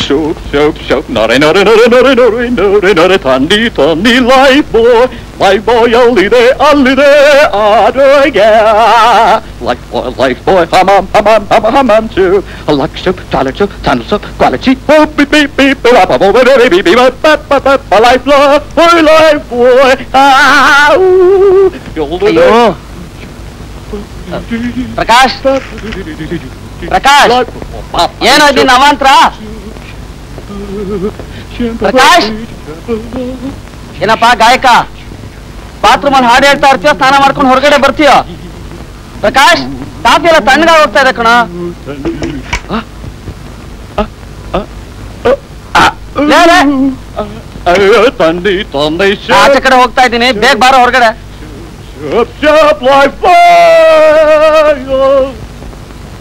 Shoop, naughty, tandy, life boy, only there, yeah. Life boy, hum too. A luck soup, toilet soup, tunnel soup, quality, beep, life boy, Prakash ಏನೋ ಇದೀನಿ ಅವಾಂತರ. ಪ್ರಕಾಶ್ ಏನಪ್ಪ ಗಾಯಕ, bathroom ಅಲ್ಲಿ ಹಾಡು ಹೇಳ್ತಾ ಇರ್ತೀಯ, ಸ್ನಾನ ಮಾಡ್ಕೊಂಡು ಹೊರಗಡೆ ಬರ್ತೀಯ? ಪ್ರಕಾಶ್ ಕಾಫಿ ಎಲ್ಲ ತಣ್ಣಗ ಹೋಗ್ತಾ ಇದೆ ಕಣ. ಆಚೆ ಕಡೆ ಹೋಗ್ತಾ ಇದ್ದೀನಿ, ಬೇಗ ಬಾರೋ ಹೊರಗಡೆ.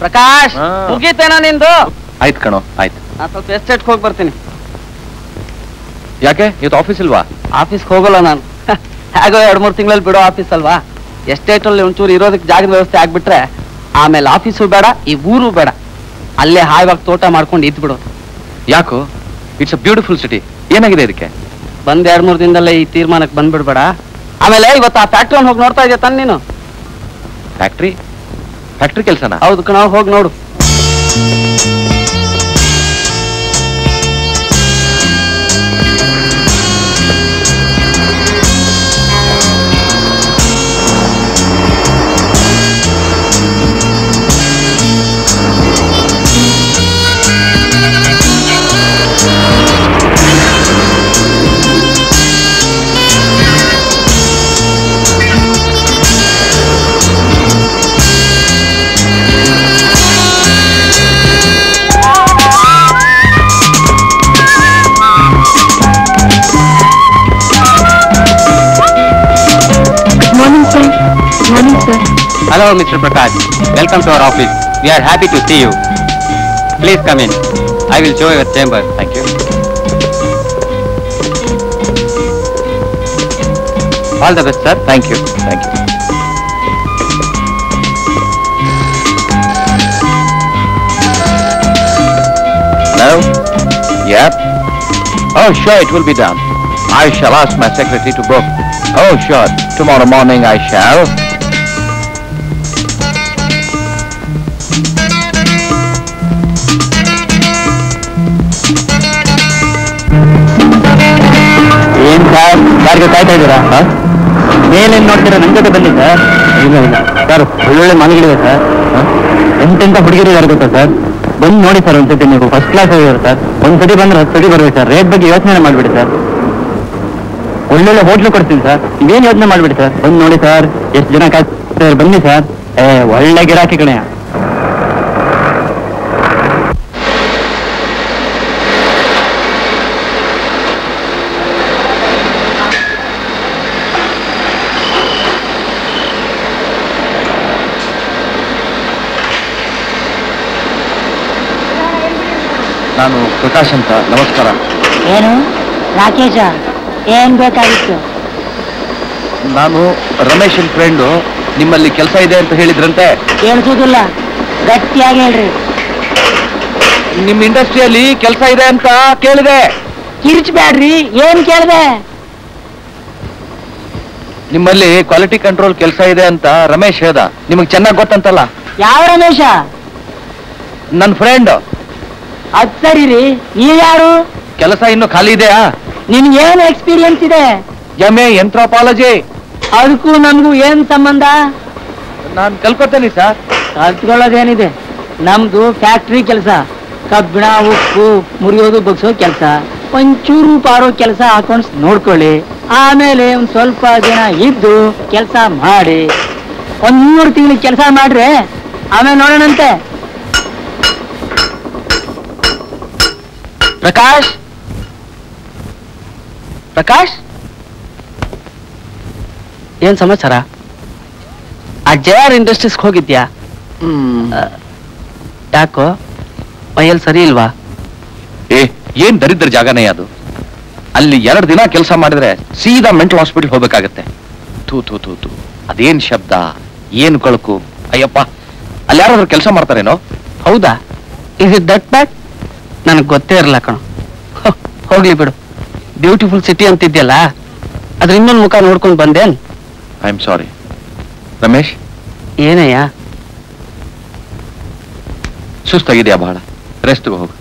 ಪ್ರಕಾಶ್ ಮುಗೀತೇನಾ ನಿಂದು? ಆಯ್ತು ಕಣೋ, ಆಯ್ತು. ನಾನು ಸ್ವಲ್ಪ ಎಸ್ಟೇಟ್ಗೆ ಹೋಗಿ ಬರ್ತೀನಿ. ಯಾಕೆ ಇವತ್ತು ಆಫೀಸ್ ಇಲ್ವಾ? ಆಫೀಸ್ಗೆ ಹೋಗಲ್ಲ ನಾನು. ಹೇಗೋ 2-3 ತಿಂಗಳಲ್ಲಿ ಬಿಡೋ ಆಫೀಸ್ ಅಲ್ವಾ. ಎಸ್ಟೇಟ್ ಅಲ್ಲಿ ಒಂಚೂರು ಇರೋದಕ್ಕೆ ಜಾಗದ ವ್ಯವಸ್ಥೆ ಆಗ್ಬಿಟ್ರೆ ಆಮೇಲೆ ಆಫೀಸು ಬೇಡ, ಈ ಊರು ಬೇಡ, ಅಲ್ಲೇ ಹಾಯ್ವಾಗಿ ತೋಟ ಮಾಡ್ಕೊಂಡು ಇದ್ ಬಿಡೋದು. ಯಾಕೋ? It's a beautiful city. ಏನಾಗಿದೆ ಇದಕ್ಕೆ? ಬಂದ್ 2-3 ದಿನದಲ್ಲೇ ಈ ತೀರ್ಮಾನಕ್ಕೆ ಬಂದ್ಬಿಡ್ಬೇಡ. ಆಮೇಲೆ ಇವತ್ತು ಆ ಫ್ಯಾಕ್ಟ್ರಿ ಹೋಗಿ ನೋಡ್ತಾ ಇದೆಯಾ ತಾನೆ ನೀನು? ಫ್ಯಾಕ್ಟ್ರಿ ಕೆಲಸನ? ಹೌದು ಕಣ, ಹೋಗಿ ನೋಡು. Hello, Mr. Prakash. Welcome to our office. We are happy to see you. Please come in. I will show you your chamber. Thank you. All the best, sir. Thank you. Thank you. Hello? Yep. Oh, sure, it will be done. I shall ask my secretary to book. Oh, sure. Tomorrow morning I shall. ಏನ್ sir, ಯಾರಿಗೆ ಕಾಯ್ತಾ ಇದ್ದೀರಾ? ಮೇಲೇನು ನೋಡ್ತೀರಾ? ನನ್ನ ಜೊತೆ ಬನ್ನಿ sir. ಇಲ್ಲ sir, ಒಳ್ಳೊಳ್ಳೆ ಮನೆಗಳಿದೆ ಸರ್. ಎಂತೆಂಥ ಹುಡುಗಿರಿದ್ದಾರೆ ಗೊತ್ತಾ ಸರ್? ಬಂದು ನೋಡಿ ಸರ್ ಒಂದ್ಸತಿ, ನೀವು ಫಸ್ಟ್ ಕ್ಲಾಸ್ ಆಗಿದ್ದಾರೆ ಸರ್. ಒಂದ್ಸತಿ ಬಂದ್ರೆ 10 ಸತಿ ಬರ್ಬೇಕು ಸರ್. ರೇಟ್ ಬಗ್ಗೆ ಯೋಚನೆ ಮಾಡಿಬಿಡಿ ಸರ್. ಒಳ್ಳೊಳ್ಳೆ ಹೋಟ್ಲು ಕೊಡ್ತೀನಿ ಸರ್. ನೀವೇನು ಯೋಚನೆ ಮಾಡ್ಬಿಡಿ ಸರ್. ಬಂದು ನೋಡಿ ಸರ್, ಎಷ್ಟು ಜನ ಕಾಯ್ತಾರೆ. ಬನ್ನಿ ಸರ್. ಒಳ್ಳೆ ಗಿರಾಕಿ ಕಣೆಯ. ನಾನು ಪ್ರಕಾಶ್ ಅಂತ. ನಮಸ್ಕಾರ. ಏನು ರಾಕೇಶ, ಏನ್ ಬೇಕಾಗಿತ್ತು? ನಾನು ರಮೇಶನ್ ಫ್ರೆಂಡು. ನಿಮ್ಮಲ್ಲಿ ಕೆಲಸ ಇದೆ ಅಂತ ಹೇಳಿದ್ರಂತೆ. ಕೇಳಿಸೋದಿಲ್ಲ, ಗಟ್ಟಿಯಾಗಿ ಹೇಳ್ರಿ. ನಿಮ್ಮ ಇಂಡಸ್ಟ್ರಿಯಲ್ಲಿ ಕೆಲಸ ಇದೆ ಅಂತ ಕೇಳಿದೆ. ಕಿರ್ಚ್ಬೇಡ್ರಿ, ಏನ್ ಕೇಳಿದೆ? ನಿಮ್ಮಲ್ಲಿ ಕ್ವಾಲಿಟಿ ಕಂಟ್ರೋಲ್ ಕೆಲಸ ಇದೆ ಅಂತ ರಮೇಶ್ ಹೇಳ್ದ. ನಿಮಗೆ ಚೆನ್ನಾಗಿ ಗೊತ್ತಂತಲ್ಲ. ಯಾವ ರಮೇಶ? ನನ್ನ ಫ್ರೆಂಡ್. ಅದ್ ಸರಿ ರೀ, ನೀವ್ ಯಾರು? ಕೆಲಸ ಇನ್ನು ಖಾಲಿ ಇದೆಯಾ? ನಿನ್ಗೇನ್ ಎಕ್ಸ್ಪೀರಿಯನ್ಸ್ ಇದೆ? MA ಎಂಥ್ರೋಪಾಲಜಿ. ಅದಕ್ಕೂ ನಮ್ಗೂ ಏನ್ ಸಂಬಂಧ? ನಾನು ಕಲ್ಕೊತೇನೆ ಸರ್. ಕಲ್ತ್ಕೊಳ್ಳೋದೇನಿದೆ, ನಮ್ದು ಫ್ಯಾಕ್ಟ್ರಿ ಕೆಲಸ. ಕಬ್ಬಿಣ, ಉಪ್ಪು ಮುರಿಯೋದು, ಬಗ್ಸೋ ಕೆಲಸ. ಒಂಚೂರು ಪಾರೋ ಕೆಲಸ ಹಾಕೊಂಡ್ ನೋಡ್ಕೊಳ್ಳಿ. ಆಮೇಲೆ ಒಂದ್ ಸ್ವಲ್ಪ ದಿನ ಇದ್ದು ಕೆಲಸ ಮಾಡಿ, 1 ತಿಂಗಳಿಗೆ ಕೆಲಸ ಮಾಡ್ರೆ ಆಮೇಲೆ ನೋಡೋಣಂತೆ. ಪ್ರಕಾಶ್, ಪ್ರಕಾಶ್, ಏನ್ ಸಮಾಚಾರ? ಆ JR ಇಂಡಸ್ಟ್ರೀಸ್ಗೆ ಹೋಗಿದ್ಯಾ? ಯಾಕೋ ಮೈಯಲ್ಲಿ ಸರಿ ಇಲ್ವಾ? ಏನ್ ದರಿದ್ರ ಜಾಗನೇ ಅದು. ಅಲ್ಲಿ 2 ದಿನ ಕೆಲಸ ಮಾಡಿದ್ರೆ ಸೀದಾ ಮೆಂಟಲ್ ಹಾಸ್ಪಿಟಲ್ ಹೋಗ್ಬೇಕಾಗತ್ತೆ. ತೂ ತೂ ತೂ ತೂ, ಅದೇನ್ ಶಬ್ದ, ಏನ್ ಕೊಳಕು. ಅಯ್ಯಪ್ಪ, ಅಲ್ಲಿ ಯಾರಾದ್ರೂ ಕೆಲಸ ಮಾಡ್ತಾರೇನೋ? ಹೌದಾ? ಇಸ್ ಇಟ್ ದಟ್ ಬ್ಯಾಡ್? ನನಗೆ ಗೊತ್ತೇ ಇರಲ್ಲ ಕಣೋ. ಹೋಗ್ಲಿ ಬಿಡು. ಬ್ಯೂಟಿಫುಲ್ ಸಿಟಿ ಅಂತಿದ್ಯಲ್ಲ, ಅದ್ರ ಇನ್ನೊಂದು ಮುಖ ನೋಡ್ಕೊಂಡು ಬಂದೇನ್? I am sorry. ರಮೇಶ್, ಏನಯ್ಯ? ಸುಸ್ತಾಗಿದೆಯಾ ಬಹಳ? ರೆಸ್ಟ್ಗೆ ಹೋಗು.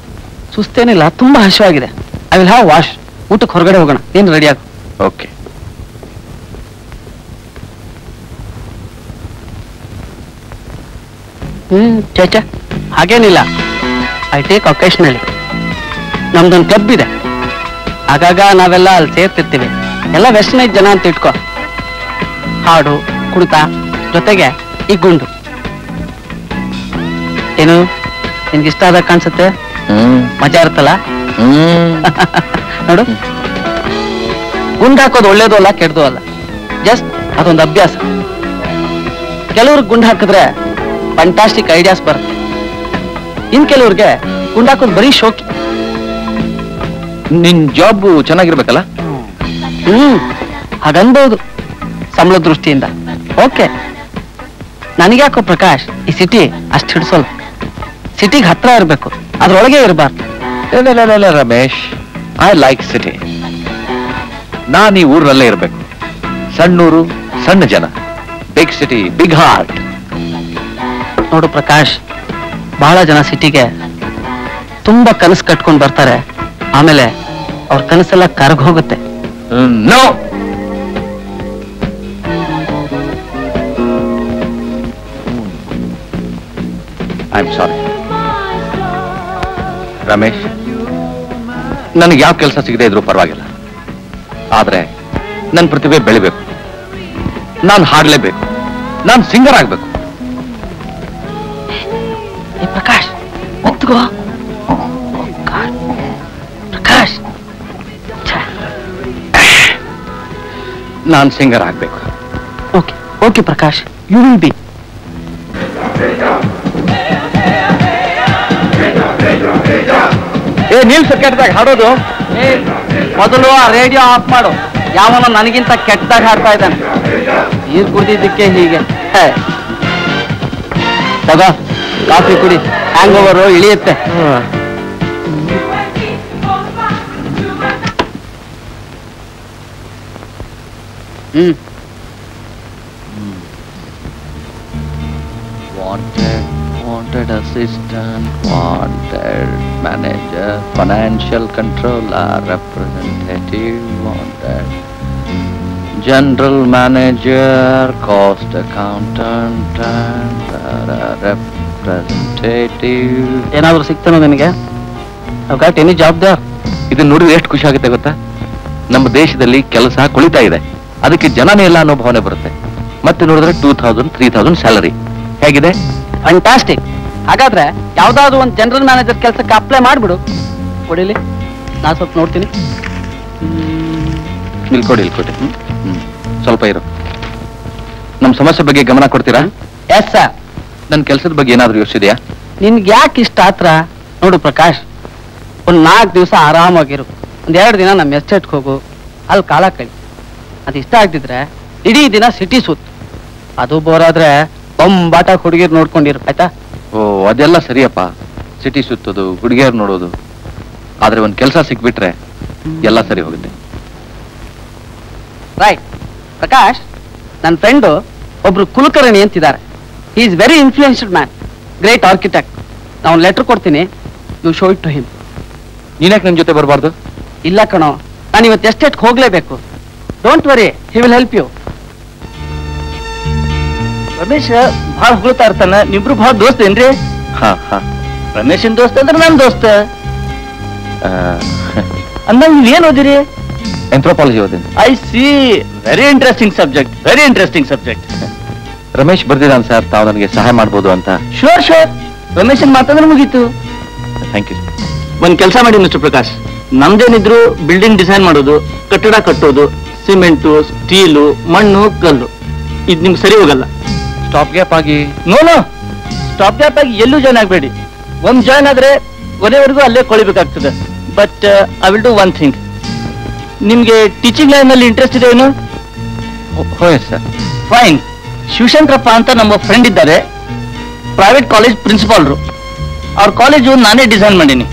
ಸುಸ್ತೇನಿಲ್ಲ, ತುಂಬಾ ಹಸಿವಾಗಿದೆ. I will have wash. ಊಟಕ್ಕೆ ಹೊರಗಡೆ ಹೋಗೋಣ. ನೀನು ರೆಡಿ ಆಗು. ಓಕೆ. ಚೇಚ, ಹಾಗೇನಿಲ್ಲ. I take occasionally. ನಮ್ದೊಂದು ಕ್ಲಬ್ ಇದೆ, ಆಗಾಗ ನಾವೆಲ್ಲ ಅಲ್ಲಿ ಸೇರ್ತಿರ್ತೀವಿ. ಎಲ್ಲ ವೆಸ್ಟರ್ನೈಸ್ ಜನ ಅಂತ ಇಟ್ಕೋ. ಹಾಡು, ಕುಣಿತ, ಜೊತೆಗೆ ಈ ಗುಂಡು. ಏನು ನಿನ್ಗಿಷ್ಟ ಆದಾಗ ಕಾಣಿಸುತ್ತೆ? ಮಜಾ ಇರುತ್ತಲ್ಲ. ನೋಡು, ಗುಂಡು ಹಾಕೋದು ಒಳ್ಳೇದು ಅಲ್ಲ, ಕೆಡ್ದು ಅಲ್ಲ. ಜಸ್ಟ್ ಅದೊಂದು ಅಭ್ಯಾಸ. ಕೆಲವ್ರಿಗೆ ಗುಂಡು ಹಾಕಿದ್ರೆ ಫ್ಯಾಂಟಾಸ್ಟಿಕ್ ಐಡಿಯಾಸ್ ಬರುತ್ತೆ. ಇನ್ ಕೆಲವ್ರಿಗೆ ಗುಂಡು ಹಾಕೋದು ಬರೀ ಶೋಕಿ. ನಿನ್ ಜಾಬ್ ಚೆನ್ನಾಗಿರ್ಬೇಕಲ್ಲ? ಹಾಗನ್ಬಹುದು, ಸಂಬಳ ದೃಷ್ಟಿಯಿಂದ. ಓಕೆ, ನನಗ್ಯಾಕೋ ಪ್ರಕಾಶ್ ಈ ಸಿಟಿ ಅಷ್ಟು ಹಿಡಿಸೋಲ್ಲ. ಸಿಟಿಗೆ ಹತ್ರ ಇರಬೇಕು, ಅದ್ರೊಳಗೆ ಇರಬಾರ್ದು. Ramesh, I like city. ನಾನು ಈ ಊರಲ್ಲೇ ಇರಬೇಕು. ಸಣ್ಣೂರು, ಸಣ್ಣ ಜನ. Big city, big heart. ನೋಡು ಪ್ರಕಾಶ್, ಬಹಳ ಜನ ಸಿಟಿಗೆ ತುಂಬಾ ಕನಸು ಕಟ್ಕೊಂಡು ಬರ್ತಾರೆ. ಆಮೇಲೆ ಅವ್ರ ಕನಸೆಲ್ಲ ಕರಗ್ ಹೋಗುತ್ತೆ. No, I am sorry Ramesh. ನನಗೆ ಯಾವ ಕೆಲಸ ಸಿಗದೆ ಇದ್ರೂ ಪರವಾಗಿಲ್ಲ, ಆದ್ರೆ ನನ್ನ ಪ್ರತಿಭೆ ಬೆಳಿಬೇಕು. ನಾನು ಹಾಡ್ಲೇಬೇಕು, ನಾನು ಸಿಂಗರ್ ಆಗ್ಬೇಕು. ಪ್ರಕಾಶ್, ಒತ್ಗೋ. ಪ್ರಕಾಶ್, ನಾನು ಸಿಂಗರ್ ಆಗ್ಬೇಕು. Okay okay Prakash, you will be. ನಿಲ್ಸು ಕೆಟ್ಟದಾಗ ಹಾಡೋದು. ಮೊದಲು ಆ ರೇಡಿಯೋ ಆಫ್ ಮಾಡು. ಯಾವನೋ ನನಗಿಂತ ಕೆಟ್ಟದಾಗ ಹಾಡ್ತಾ ಇದ್ದಾನೆ. ನೀರು ಕುಡಿದಿದ್ದಕ್ಕೆ ಹೀಗೆ. ತಗೋ, ಕಾಫಿ ಕುಡಿ, ಹ್ಯಾಂಗ್ over ಇಳಿಯುತ್ತೆ. Wanted assistant, wanted manager, financial controller, representative, wanted general manager, cost accountant, and representative. ಏನಾದ್ರು ಸಿಗ್ತಾನೋ ನಿನಗೆ? I've got any job there. ಇದನ್ನ ನೋಡಿದ್ರೆ ಎಷ್ಟು ಖುಷಿ ಆಗುತ್ತೆ ಗೊತ್ತಾ? ನಮ್ಮ ದೇಶದಲ್ಲಿ ಕೆಲಸ ಕುಳಿತಾ ಇದೆ, ಅದಕ್ಕೆ ಜನನೇ ಇಲ್ಲ ಅನ್ನೋ ಭಾವನೆ ಬರುತ್ತೆ. ಮತ್ತೆ ನೋಡಿದ್ರೆ 2000 3000 ಸ್ಯಾಲರಿ ಹೇಗಿದೆ? ಫ್ಯಾಂಟಾಸ್ಟಿಕ್. ಹಾಗಾದ್ರೆ ಯಾವ್ದಾದ್ರು ಒಂದು ಜನರಲ್ ಮ್ಯಾನೇಜರ್ ಕೆಲಸಕ್ಕೆ ಅಪ್ಲೈ ಮಾಡ್ಬಿಡು. ಕೊಡಿಲಿ, ನಾ ಸ್ವಲ್ಪ ನೋಡ್ತೀನಿ. ಇಲ್ಕೊಡಿ. ಸ್ವಲ್ಪ ಇರು. ನಮ್ಮ ಸಮಸ್ಯೆ ಬಗ್ಗೆ ಗಮನ ಕೊಡ್ತೀರಾ? Yes sir. ನನ್ನ ಕೆಲಸದ ಬಗ್ಗೆ ಏನಾದ್ರೂ ಯೋಚಿಸಿದೆಯಾ? ನಿನ್ಗೆ ಯಾಕೆ ಇಷ್ಟ ಆತ್ರ? ನೋಡು ಪ್ರಕಾಶ್, ಒಂದು 4 ದಿವಸ ಆರಾಮಾಗಿರು. 1-2 ದಿನ ನಮ್ಮ ಎಸ್ಟೇಟ್ಗೆ ಹೋಗು, ಅಲ್ಲಿ ಕಾಲ ಕಳಿ. ಅದು ಇಷ್ಟ ಆಗ್ತಿದ್ರೆ ಇಡೀ ದಿನ ಸಿಟಿ ಸುತ್ತು. ಅದು ಬೋರಾದ್ರೆ ಬೊಂಬಾಟ ಹುಡುಗಿರ್ ನೋಡ್ಕೊಂಡಿರು, ಆಯ್ತಾ? ಓ, ಅದೆಲ್ಲ ಸರಿಯಪ್ಪ, ಸಿಟಿ ಸುತ್ತೋದು, ಹುಡುಗಿಯರ್ ನೋಡೋದು. ಆದ್ರೆ ಒಂದ್ ಕೆಲಸ ಸಿಕ್ಬಿಟ್ರೆ ಎಲ್ಲ ಸರಿ ಹೋಗುತ್ತೆ. ರೈಟ್. ಪ್ರಕಾಶ್, ನನ್ನ ಫ್ರೆಂಡು ಒಬ್ರು ಕುಲಕರ್ಣಿ ಅಂತಿದ್ದಾರೆ. He is very influenced man, great architect. ನಾವು ಲೆಟರ್ ಕೊಡ್ತೀನಿ, you show it to him. ನೀನ್ಯಾಕೆ ನನ್ನ ಜೊತೆ ಬರಬಾರ್ದು? ಇಲ್ಲ ಕಣೋ, ನಾನು ಇವತ್ತು ಎಸ್ಟೇಟ್ಗೆ ಹೋಗ್ಲೇಬೇಕು. Don't worry, he will help you. Ramesh ಭಾಳ ಹೊಗಳ್ತಾ ಇರ್ತಾನ. ನಿಬ್ರು ಭಾಳ ದೋಸ್ತ ಏನ್ರಿ? ಹಾ. ರಮೇಶನ್ ದೋಸ್ತ ಅಂದ್ರೆ ನನ್ ದೋಸ್ತ. ಅಂದಂಗ ನೀವ್ ಏನ್ ಓದಿರಿ? ಆಂಥ್ರೋಪಾಲಜಿ ಓದಿನಿ. I see. Very interesting subject. Ramesh ಬರ್ದಿದ್ದಾನೆ ಸರ್, ತಾವು ನನಗೆ ಸಹಾಯ ಮಾಡ್ಬೋದು ಅಂತ. ಶೋರ್. ರಮೇಶನ್ ಮಾತಾದ್ರೆ ಮುಗೀತು. Thank you. ಒಂದ್ ಕೆಲಸ ಮಾಡಿ ಮಿಸ್ಟರ್ ಪ್ರಕಾಶ್, ನಮ್ದೇನಿದ್ರು ಬಿಲ್ಡಿಂಗ್ ಡಿಸೈನ್ ಮಾಡೋದು, ಕಟ್ಟಡ ಕಟ್ಟೋದು, ಸಿಮೆಂಟು, ಸ್ಟೀಲು, ಮಣ್ಣು, ಕಲ್ಲು, ಇದು ನಿಮ್ಗೆ ಸರಿ ಹೋಗಲ್ಲ. ಸ್ಟಾಪ್ ಗ್ಯಾಪ್ ಆಗಿ? ನೋ, ಸ್ಟಾಪ್ ಗ್ಯಾಪ್ ಆಗಿ ಎಲ್ಲೂ ಜಾಯ್ನ್ ಆಗ್ಬೇಡಿ. ಒಂದ್ ಜಾಯ್ನ್ ಆದ್ರೆ ಕೊನೆವರೆಗೂ ಅಲ್ಲೇ ಕೊಳಿಬೇಕಾಗ್ತದೆ. But I will do one thing. ನಿಮ್ಗೆ ಟೀಚಿಂಗ್ ಲೈನ್ ನಲ್ಲಿ ಇಂಟ್ರೆಸ್ಟ್ ಇದೆ ಏನು? ಸರ್. ಫೈನ್. ಶಿವಶಂಕರಪ್ಪ ಅಂತ ನಮ್ಮ ಫ್ರೆಂಡ್ ಇದ್ದಾರೆ, ಪ್ರೈವೇಟ್ ಕಾಲೇಜ್ ಪ್ರಿನ್ಸಿಪಾಲ್ರು. ಅವ್ರ ಕಾಲೇಜು ನಾನೇ ಡಿಸೈನ್ ಮಾಡೀನಿ.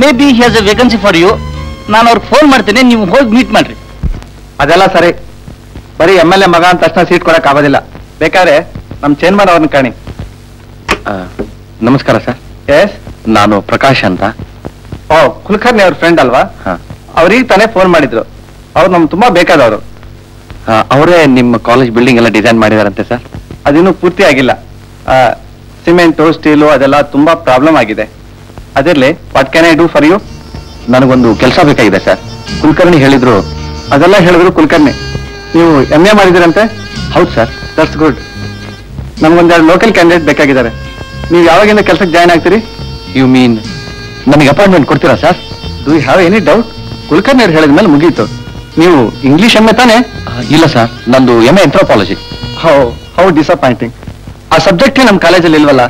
May be he has a vacancy for you. ನಾನು ಅವ್ರಿಗೆ ಫೋನ್ ಮಾಡ್ತೇನೆ, ನೀವು ಹೋಗಿ ಮೀಟ್ ಮಾಡ್ರಿ. ಅದೆಲ್ಲ ಸರಿ. ಬರೀ MLA ಮಗ ಅಂತ ತಕ್ಷಣ ಸೀಟ್ ಕೊಡಕ್ ಆಗೋದಿಲ್ಲ. ಬೇಕಾದ್ರೆ ನಮ್ ಚೇರ್ಮನ್ ಅವ್ರನ್ನ ಕಾಣಿ. ನಮಸ್ಕಾರ ಸರ್. ಎಸ್, ನಾನು ಪ್ರಕಾಶ್ ಅಂತ. ಓ, ಕುಲಕರ್ಣಿ ಅವ್ರ ಫ್ರೆಂಡ್ ಅಲ್ವಾ? ಹಾ. ಅವ್ರಿಗೆ ತಾನೇ ಫೋನ್ ಮಾಡಿದ್ರು. ಅವ್ರು ನಮ್ಗೆ ತುಂಬಾ ಬೇಕಾದವರು. ಅವರೇ ನಿಮ್ಮ ಕಾಲೇಜ್ ಬಿಲ್ಡಿಂಗ್ ಎಲ್ಲ ಡಿಸೈನ್ ಮಾಡಿದಾರಂತೆ ಸರ್? ಅದಿನ್ನೂ ಪೂರ್ತಿ ಆಗಿಲ್ಲ. ಸಿಮೆಂಟು, ಸ್ಟೀಲು ಅದೆಲ್ಲ ತುಂಬಾ ಪ್ರಾಬ್ಲಮ್ ಆಗಿದೆ. ಅದಿರ್ಲಿ, what can I do for you? ನನಗೊಂದು ಕೆಲಸ ಬೇಕಾಗಿದೆ ಸರ್. ಕುಲಕರ್ಣಿ ಹೇಳಿದ್ರು. ಅದೆಲ್ಲ ಹೇಳಿದ್ರು ಕುಲಕರ್ಣಿ. ನೀವು MA ಮಾಡಿದಿರಂತೆ? ಹೌದು ಸರ್. That's good. ನಮ್ಗೊಂದೆರಡು ಲೋಕಲ್ ಕ್ಯಾಂಡಿಡೇಟ್ ಬೇಕಾಗಿದ್ದಾರೆ. ನೀವು ಯಾವಾಗಿಂದ ಕೆಲಸಕ್ಕೆ ಜಾಯ್ನ್ ಆಗ್ತೀರಿ? ಯು ಮೀನ್ ನನಗೆ ಅಪಾಯಿಂಟ್ಮೆಂಟ್ ಕೊಡ್ತೀರಾ sir? Do you have any doubt? Kulkarni ಅವ್ರು ಹೇಳಿದ ಮೇಲೆ ಮುಗೀತು. ನೀವು ಇಂಗ್ಲಿಷ್ MA ತಾನೆ? ಇಲ್ಲ ಸರ್, ನಂದು MA ಆಂಥ್ರೋಪಾಲಜಿ. How disappointing. ಆ ಸಬ್ಜೆಕ್ಟ್ ನಮ್ಮ ಕಾಲೇಜಲ್ಲಿ ಇಲ್ವಲ್ಲ.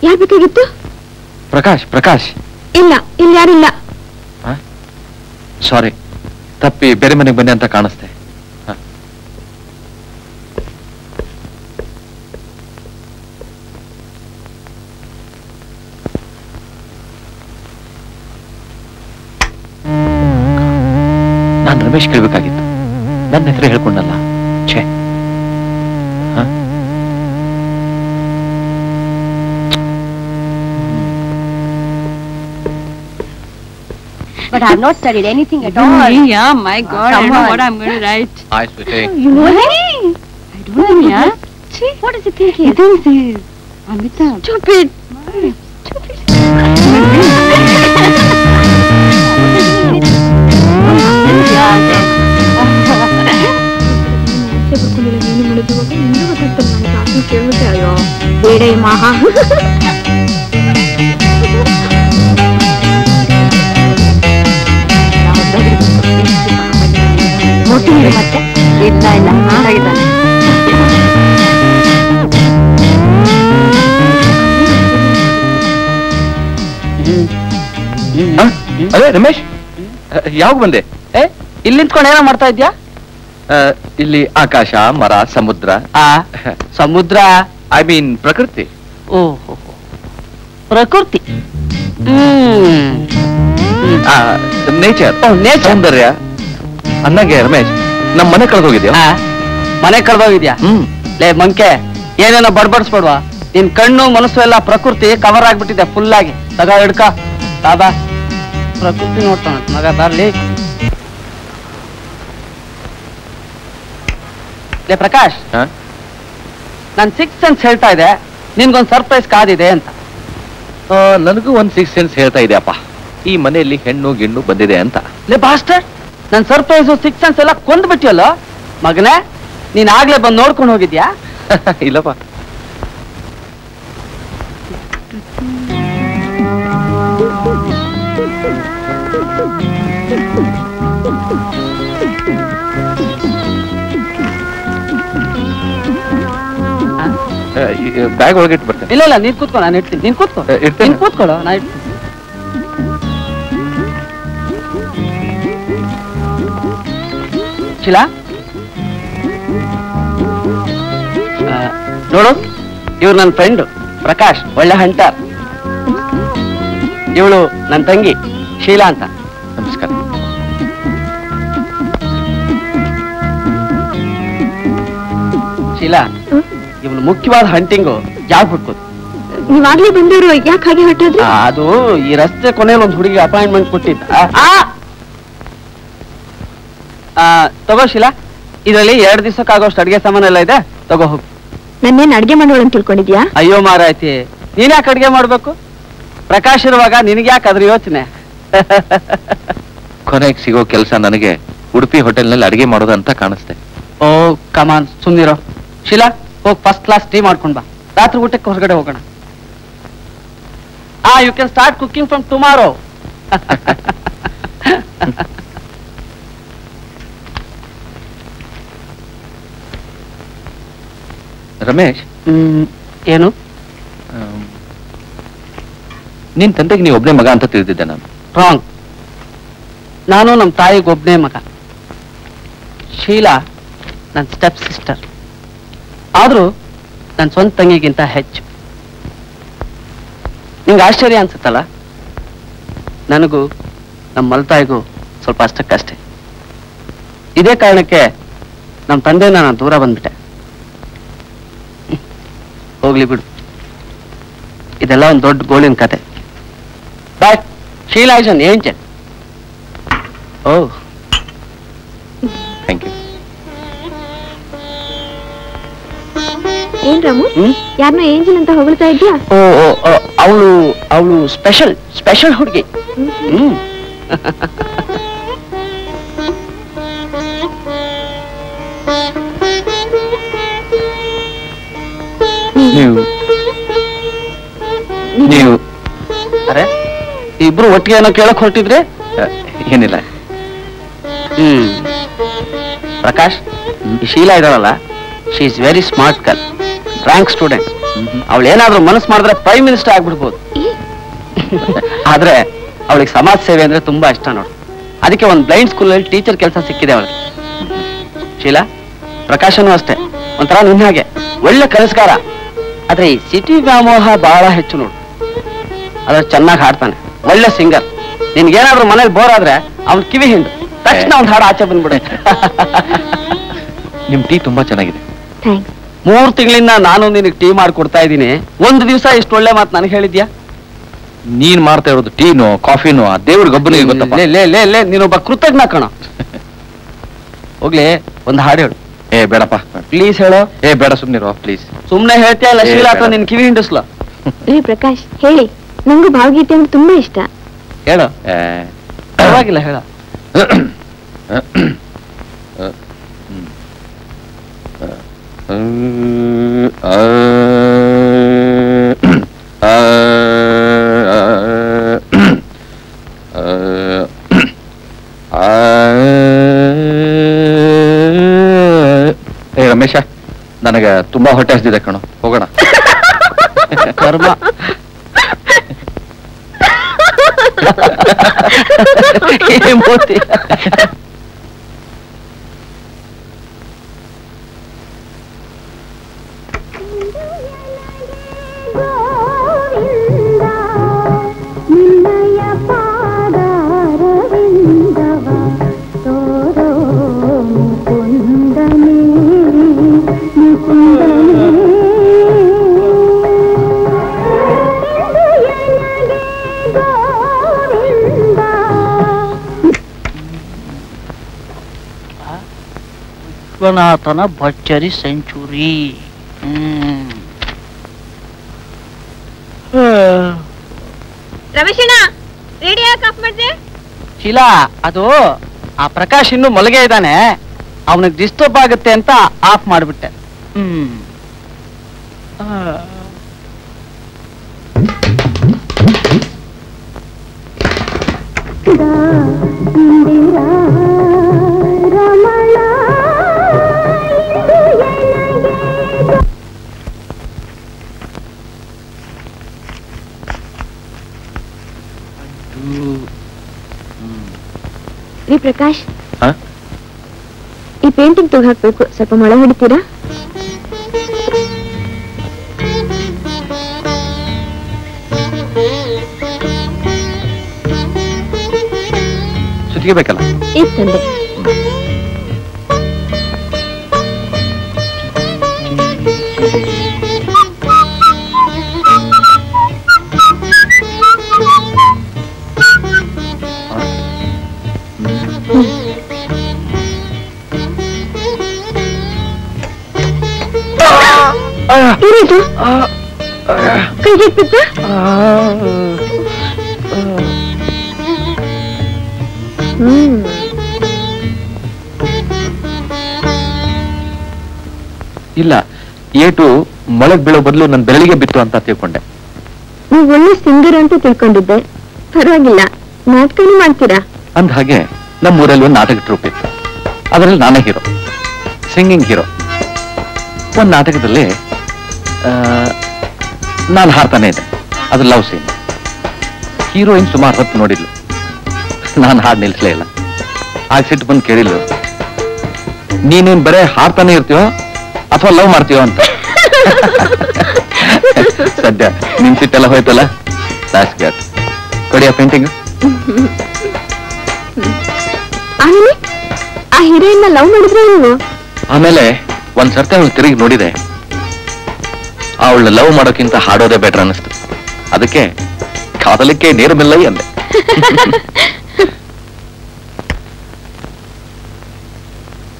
ಯಾರು ಬೇಕಾಗಿತ್ತು? ಪ್ರಕಾಶ್. ಇಲ್ಲ, ಇಲ್ಲಿ ಯಾರಿಲ್ಲ. ಸಾರಿ, ತಪ್ಪಿ ಬೇರೆ ಮನೆಗೆ ಬನ್ನಿ ಅಂತ ಕಾಣಿಸ್ತೆ. ನಾನು ರಮೇಶ್ ಕೇಳ್ಬೇಕಾಗಿತ್ತು, ನನ್ನ ಹೆಸರು ಹೇಳ್ಕೊಂಡಲ್ಲ. ಛೇ. But I have not studied anything at all. Yeah, my God, I don't know what I'm going to write. Hi, sweetie. You know him? I don't know, yeah. Gee, what does he think he He is? thinks he's Amitabh. Stupid. ಬೇಡ ಮಹಾ. ಮತ್ತೆ ಇಲ್ಲ ಚೆನ್ನಾಗಿದ್ದಾನೆ. ಅದೇ ರಮೇಶ್, ಯಾವಾಗ ಬಂದೆ? ಇಲ್ಲಿ ನಿಂತ್ಕೊಂಡು ಏನೋ ಮಾಡ್ತಾ ಇದ್ಯಾ? ಇಲ್ಲಿ ಆಕಾಶ, ಮರ, ಸಮುದ್ರ. ಸಮುದ್ರ, ಐ ಮೀನ್ ಪ್ರಕೃತಿ. ಓಹೋ, ಪ್ರಕೃತಿ. Nature, nature. ಸೌಂದರ್ಯ. ಅನ್ನಗೆ ರಮೇಶ್, ನಮ್ ಮನೆ ಕಳ್ದೋಗಿದ್ಯಾ? ಮನೆ ಕಳ್ದೋಗಿದ್ಯಾ? ಹ್ಮ್. ಲೇ ಮಂಕೆ, ಏನೇನೋ ಬಡ್ಬಡ್ಸ್ಬೇಡ್ವಾ. ನಿನ್ ಕಣ್ಣು ಮನಸ್ಸು ಎಲ್ಲ ಪ್ರಕೃತಿ ಕವರ್ ಆಗ್ಬಿಟ್ಟಿದೆ ಫುಲ್ ಆಗಿ. ತಗ ಹಿಡ್ಕ ಬಾಬಾ, ಪ್ರಕೃತಿ ನೋಡ್ತಾನ ಮಗ. ಬರ್ಲಿ ಲೇ ಪ್ರಕಾಶ್, ನನ್ 6th ಸೆನ್ಸ್ ಹೇಳ್ತಾ ಇದೆ ನಿನ್ಗೊಂದ್ ಸರ್ಪ್ರೈಸ್ ಕಾದಿದೆ ಅಂತ. ನನಗೂ ಒಂದ್ 6th ಸೆನ್ಸ್ ಹೇಳ್ತಾ ಇದೆಯಪ್ಪ, ಈ ಮನೆಯಲ್ಲಿ ಹೆಣ್ಣು ಗಿಣ್ಣು ಬಂದಿದೆ ಅಂತ. ಲೇ ಬಾಸ್ಟರ್, ನನ್ ಸರ್ಪ್ರೈಸು 6th ಸೆನ್ಸ್ ಎಲ್ಲ ಕೊಂದ್ಬಿಟ್ಟಿಯಲ್ಲ ಮಗನೇ. ನೀನ್ ಆಗ್ಲೇ ಬಂದು ನೋಡ್ಕೊಂಡು ಹೋಗಿದ್ಯಾ? ಇಲ್ಲಪ್ಪ. ಬ್ಯಾಗ್ ಒಳಗೆ ಇಟ್ಟು ಬರ್ತೇನೆ. ಇಲ್ಲ ನೀನ್ ಕೂತ್ಕೊ, ನಾನು ಇಡ್ತೀನಿ. ನೀನ್ ಕೂತ್ಕೊ, ಇಡ್ತೀನಿ. ನೀನ್ ಕೂತ್ಕೊಳ್ಳೋ, ನಾ ಇಡ್ತೀನಿ. ಶಿಲಾ, ನೋಡು, ಇವ್ರು ನನ್ನ ಫ್ರೆಂಡ್ ಪ್ರಕಾಶ್, ಒಳ್ಳೆ ಹಂಟರ್. ಇವಳು ನನ್ನ ತಂಗಿ ಶೀಲಾ ಅಂತ. ನಮಸ್ಕಾರ. ಶೀಲಾ, ಇವನು ಮುಖ್ಯವಾದ ಹಂಟಿಂಗು ಜಾಬ್ ಹುಡ್ಕೋದು. ನೀವಾಗ್ಲೇ ಬಂದವರು ಯಾಕೆ ಹಾಗೆ ಹೊರಟೋದ್ರಿ? ಅದು ಈ ರಸ್ತೆ ಕೊನೆಯಲ್ಲಿ ಒಂದು ಹುಡುಗಿ ಅಪಾಯಿಂಟ್ಮೆಂಟ್ ಕೊಟ್ಟಿದ್ದ. ತಗೋ ಶೀಲಾ, ಇದರಲ್ಲಿ 2 ದಿವಸಕ್ಕಾಗೋಷ್ಟು ಅಡಿಗೆ ಸಾಮಾನೆಲ್ಲ ಇದೆ, ತಗೋ ಹೋಗು. ನನ್ನೇನ್ ಅಡ್ಗೆ ಮಾಡೋಳು ಅಂತ ತಿಳ್ಕೊಂಡಿದ್ಯಾ? ಅಯ್ಯೋ ಮಾರಾಯ್ತಿ, ನೀನ್ ಯಾಕೆ ಅಡ್ಗೆ ಮಾಡ್ಬೇಕು? ಪ್ರಕಾಶ್ ಇರುವಾಗ ನಿನಗೆ ಯಾಕೆ ಅದ್ರ ಯೋಚನೆ? ಕೊನೆಗೆ ಸಿಗೋ ಕೆಲಸ ನನಗೆ ಉಡುಪಿ ಹೋಟೆಲ್ನಲ್ಲಿ ಅಡಿಗೆ ಮಾಡೋದು ಅಂತ ಕಾಣಿಸ್ತೆ. ಓ ಕಮಾನ್, ಸುಮ್ನಿರೋ. ಶೀಲಾ, ಹೋಗಿ ಫಸ್ಟ್ ಕ್ಲಾಸ್ ಟೀ ಮಾಡ್ಕೊಂಡ್ ಬಾ. ರಾತ್ರಿ ಊಟಕ್ಕೆ ಹೊರಗಡೆ ಹೋಗೋಣ. You can start cooking from tomorrow. Ramesh, ಏನು? ನಿನ್ ತಂದೆಗೆ ನೀವು ಒಬ್ಬನೇ ಮಗ ಅಂತ ತಿಳಿದಿದ್ದೆ ನಾನು. ರಾಂಗ್. ನಾನು ನಮ್ಮ ತಾಯಿಗೆ ಒಬ್ಬನೇ ಮಗ. ಶೀಲಾ ನನ್ನ ಸ್ಟೆಪ್ ಸಿಸ್ಟರ್. ಆದ್ರೂ ನನ್ನ ಸ್ವಂತ ತಂಗಿಗಿಂತ ಹೆಚ್ಚು. ನಿಂಗೆ ಆಶ್ಚರ್ಯ ಅನ್ಸುತ್ತಲ್ಲ? ನನಗೂ ನಮ್ಮ ಮಲ್ತಾಯಿಗೂ ಸ್ವಲ್ಪ ಅಷ್ಟಕ್ಕಷ್ಟೇ. ಇದೇ ಕಾರಣಕ್ಕೆ ನಮ್ಮ ತಂದೆನ ನಾನು ದೂರ ಬಂದ್ಬಿಟ್ಟೆ. ಹೋಗ್ಲಿ ಬಿಡು, ಇದೆಲ್ಲ ಒಂದು ದೊಡ್ಡ ಗೋಳಿನ ಕತೆ. But Sheela is an angel. Oh thank you. ಏನ್ ರಾಮು, ಯಾರನ್ನ ಏಂಜಲ್ ಅಂತ ಹೊಗಳ್ತಾ ಇದ್ಯಾ? ಅವಳು ಸ್ಪೆಷಲ್ ಹುಡುಗಿ. ನೀವು ಅರೆ, ಇಬ್ರು ಒಟ್ಟಿಗೆ ಏನೋ ಕೇಳಕ್ ಹೊರಟಿದ್ರೆ? ಏನಿಲ್ಲ. ಪ್ರಕಾಶ್, ಈ ಶೀಲಾ ಇದಾಳಲ್ಲ, she is very smart girl, rank student. ಅವಳು ಏನಾದ್ರೂ ಮನಸ್ಸು ಮಾಡಿದ್ರೆ ಪ್ರೈಮ್ ಮಿನಿಸ್ಟರ್ ಆಗ್ಬಿಡ್ಬೋದು. ಆದ್ರೆ ಅವಳಿಗೆ ಸಮಾಜ ಸೇವೆ ಅಂದ್ರೆ ತುಂಬಾ ಇಷ್ಟ ನೋಡು. ಅದಕ್ಕೆ ಒಂದು ಬ್ಲೈಂಡ್ ಸ್ಕೂಲಲ್ಲಿ ಟೀಚರ್ ಕೆಲಸ ಸಿಕ್ಕಿದೆ ಅವಳಿಗೆ. ಶೀಲಾ, ಪ್ರಕಾಶನು ಅಷ್ಟೇ, ಒಂಥರ ನಿನ್ನ ಹಾಗೆ ಒಳ್ಳೆ ಕನಸ್ಗಾರ. ಆದ್ರೆ ಈ ಸಿಟಿ ವ್ಯಾಮೋಹ ಬಹಳ ಹೆಚ್ಚು ನೋಡು. ಅದ್ರ ಚೆನ್ನಾಗಿ ಹಾಡ್ತಾನೆ, ಒಳ್ಳೆ ಸಿಂಗರ್. ನಿನ್ಗೇನಾದ್ರೂ ಮನೇಲಿ ಬೋರ್ ಆದ್ರೆ ಅವ್ನ ಕಿವಿ ಹಿಂಡು ತಕ್ಷಣ ಅವ್ನ ಹಾಡು ಆಚೆ ಬಂದ್ಬಿಡೆ. ನಿಮ್ ಟೀ ತುಂಬಾ ಚೆನ್ನಾಗಿದೆ. 3 ತಿಂಗಳಿಂದ ನಾನು ನಿನಗೆ ಟೀ ಮಾಡ್ಕೊಡ್ತಾ ಇದ್ದೀನಿ. ಒಂದು ದಿವಸ ಇಷ್ಟು ಒಳ್ಳೆ ಮಾತು ನನಗೆ ಹೇಳಿದ್ಯಾ? ನೀನ್ ಮಾಡ್ತಾ ಇರೋದು ಟೀನೋ ಕಾಫಿನೋ ಆ ದೇವ್ರಿಗೊಬ್ಬನಿಗೆ ಗೊತ್ತಪ್ಪ. ಲೇ ನೀನೊಬ್ಬ ಕೃತಜ್ಞ ಕಣ. ಹೋಗ್ಲಿ, ಒಂದು ಹಾಡು ಹೇಳು. ಬೇಡಪ್ಪ ಪ್ಲೀಸ್ ಹೇಳೋ. ಬೇಡ, ಸುಮ್ನಿರೋ ಪ್ಲೀಸ್. ಸುಮ್ನೆ ಹೇಳ್ತೀಯ ಇಲ್ಲ ಶೀಲಾ ಅಥವಾ ನಿನ್ ಕಿವಿ ಹಿಂಡಿಸ್ಲ? ಪ್ರಕಾಶ್ ಹೇಳಿ, ನಂಗೂ ಭಾವಗೀತೆ ಅಂದ್ರೆ ತುಂಬಾ ಇಷ್ಟ. ಹೇಳು. ಪರವಾಗಿಲ್ಲ, ಹೇಳ. ರಮೇಶ, ನನಗೆ ತುಂಬಾ ಹೊಟ್ಟೆ ಹಸಿದಿದೆ ಕಣೋ, ಹೋಗೋಣ. ಕರ್ಮ. ಮುಕುಂದ ರಂಗನಾಥನ ಭರ್ಜರಿ ಸೆಂಚುರಿ. ರಮೇಶಣ್ಣ ರೇಡಿಯೋ ಯಾಕೆ ಆಫ್ ಮಾಡಿದೆ? ಶೀಲಾ, ಅದು ಆ ಪ್ರಕಾಶ್ ಇನ್ನು ಮಲಗೆ ಇದ್ದಾನೆ, ಅವನಿಗೆ ಡಿಸ್ಟರ್ಬ್ ಆಗುತ್ತೆ ಅಂತ ಆಫ್ ಮಾಡಿಬಿಟ್ಟೆ. ರೀ ಪ್ರಕಾಶ್, ಹ? ಈ ಪೇಂಟಿಂಗ್ ತೆಗೆದು ಹಾಕ್ಬೇಕು, ಸ್ವಲ್ಪ ಮಳೆ ಹೊಡಿತೀರಾ? ಸುತ್ತಿಗೆ ಬೇಕಲ್ಲ? ಈಗ ತಂದೆ. ಏನಾಯ್ತು? ಕೈಗೆ ಬಿತ್ತ? ಇಲ್ಲ, ಏಟು ಮೊಳಗ್ ಬೀಳೋ ಬದಲು ನನ್ನ ಬೆರಳಿಗೆ ಬಿತ್ತು ಅಂತ ತಿಳ್ಕೊಂಡೆ. ನೀವು ಒಳ್ಳೆ ಸಿಂಗರ್ ಅಂತ ತಿಳ್ಕೊಂಡಿದ್ದೆ. ಪರವಾಗಿಲ್ಲ, ನಾಟಕನೂ ಮಾಡ್ತೀರಾ? ಅಂದ ಹಾಗೆ ನಮ್ಮೂರಲ್ಲಿ ಒಂದು ನಾಟಕ ಟ್ರೂಪ್ ಇತ್ತು. ಅದರಲ್ಲಿ ನಾನೇ ಹೀರೋ, ಸಿಂಗಿಂಗ್ ಹೀರೋ. ಒಂದು ನಾಟಕದಲ್ಲಿ ನಾನು ಹಾಡ್ತಾನೆ ಇದ್ದೆ. ಅದು ಲವ್ ಸೀನ್. ಹೀರೋಯಿನ್ ಸುಮಾರು ಹೊತ್ತು ನೋಡಿದ್ಲು, ನಾನು ಹಾಡು ನಿಲ್ಸಲೇ ಇಲ್ಲ. ಆಗ ಸಿಟ್ಟು ಬಂದು ಕೇಳಿದ್ಲು, ನೀನೇನ್ ಬರೇ ಹಾಡ್ತಾನೆ ಇರ್ತೀಯೋ ಅಥವಾ ಲವ್ ಮಾಡ್ತೀಯೋ ಅಂತ. ಸದ್ಯ ನಿನ್ ಸಿಟ್ಟೆಲ್ಲ ಹೋಯ್ತಲ್ಲ, ಕೊಡಿಯ ಪೇಂಟಿಂಗ್. ಆಮೇಲೆ ಆ ಹೀರೋಯಿನ್ ಲವ್ ಮಾಡಿದ್ರೆ ನೀವು? ಆಮೇಲೆ ಒಂದ್ ಸರ್ತಿ ಅವಳು ತಿರುಗಿ ನೋಡಿದೆ. ಅವಳು ಲವ್ ಮಾಡೋಕ್ಕಿಂತ ಹಾಡೋದೇ ಬೆಟರ್ ಅನ್ನಿಸ್ತು. ಅದಕ್ಕೆ ಕಾದಲಿಕ್ಕೆ ನೇರಮಿಲ್ಲ ಅಂದೆ.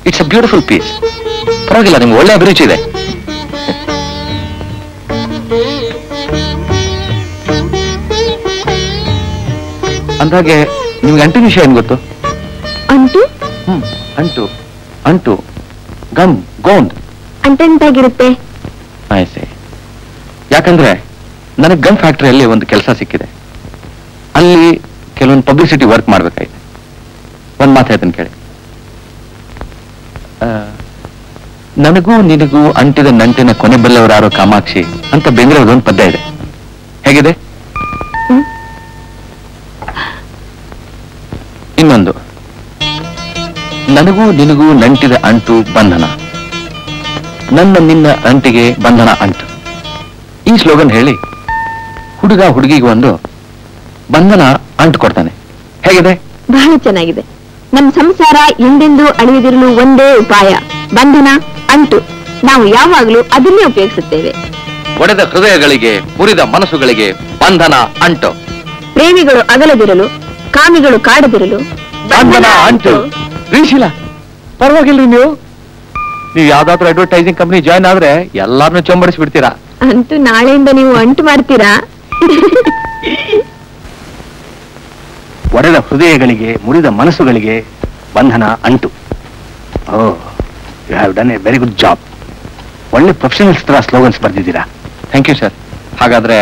It's a beautiful piece. ಪರವಾಗಿಲ್ಲ, ನಿಮ್ಗೆ ಒಳ್ಳೆ ಅಭಿರುಚಿ ಇದೆ. ಅಂದಾಗೆ ನಿಮ್ಗೆ ಅಂಟಿನ ವಿಷಯ ಏನ್ ಗೊತ್ತು? ಅಂಟು? ಅಂಟು ಅಂಟು ಗಮ್ ಗೋಂದ್ ಅಂಟೆಂಟಾಗಿರುತ್ತೆ. ಆಯ್ಸೆ. ಯಾಕಂದ್ರೆ ನನಗೆ ಗಮ್ ಫ್ಯಾಕ್ಟರಿಯಲ್ಲಿ ಒಂದು ಕೆಲಸ ಸಿಕ್ಕಿದೆ. ಅಲ್ಲಿ ಕೆಲವೊಂದು ಪಬ್ಲಿಸಿಟಿ ವರ್ಕ್ ಮಾಡ್ಬೇಕಾಗಿದೆ. ಒಂದ್ ಮಾತು ಹೇಳ್ತೀನಿ ಕೇಳಿ. ನನಗೂ ನಿನಗೂ ಅಂಟಿದ ನಂಟಿನ ಕೊನೆ ಬಲ್ಲವರಾರೋ ಕಾಮಾಕ್ಷಿ ಅಂತ ಬೆಂಗಳೂರು ಒಂದು ಪದ್ಯ ಇದೆ. ಹೇಗಿದೆ? ಇನ್ನೊಂದು, ನನಗೂ ನಿನಗೂ ನಂಟಿದ ಅಂಟು ಬಂಧನ, ನನ್ನ ನಿನ್ನ ಅಂಟಿಗೆ ಬಂಧನ ಅಂಟು. ಈ ಸ್ಲೋಗನ್ ಹೇಳಿ ಹುಡುಗ ಹುಡುಗಿಗೆ ಒಂದು ಬಂಧನ ಅಂಟು ಕೊಡ್ತಾನೆ. ಹೇಗಿದೆ? ಬಹಳ ಚೆನ್ನಾಗಿದೆ. ನಮ್ ಸಂಸಾರ ಎಂದೆಂದೂ ಅಳಿಯದಿರಲು ಒಂದೇ ಉಪಾಯ, ಬಂಧನ ಅಂಟು. ನಾವು ಯಾವಾಗಲೂ ಅದನ್ನೇ ಉಪಯೋಗಿಸುತ್ತೇವೆ. ಒಡೆದ ಹೃದಯಗಳಿಗೆ, ಮುರಿದ ಮನಸ್ಸುಗಳಿಗೆ ಬಂಧನ ಅಂಟು. ಪ್ರೇಮಿಗಳು ಅಗಲದಿರಲು, ಕಾಮಿಗಳು ಕಾಡದಿರಲು ಬಂಧನ ಅಂಟು. ರೀಶಿಲ, ಪರವಾಗಿಲ್ರಿ ನೀವು ಯಾವ್ದಾದ್ರು ಅಡ್ವರ್ಟೈಸಿಂಗ್ ಕಂಪನಿ ಜಾಯ್ನ್ ಆದ್ರೆ ಎಲ್ಲಾರನ್ನೂ ಚಂಬಡಿಸ್ಬಿಡ್ತೀರಾ. ಅಂತೂ ನಾಳೆಯಿಂದ ನೀವು ಅಂಟು ಮಾಡ್ತೀರಾ? ಒಡೆದ ಹೃದಯಗಳಿಗೆ, ಮುರಿದ ಮನಸ್ಸುಗಳಿಗೆ ಬಂಧನ ಅಂಟು. Oh, you have done a very good job. ಒಳ್ಳೆ ಪ್ರೊಫೆಷನಲ್ಸ್ ತರ ಸ್ಲೋಗನ್ಸ್ ಬರ್ದಿದ್ದೀರಾ. Thank you sir. ಹಾಗಾದ್ರೆ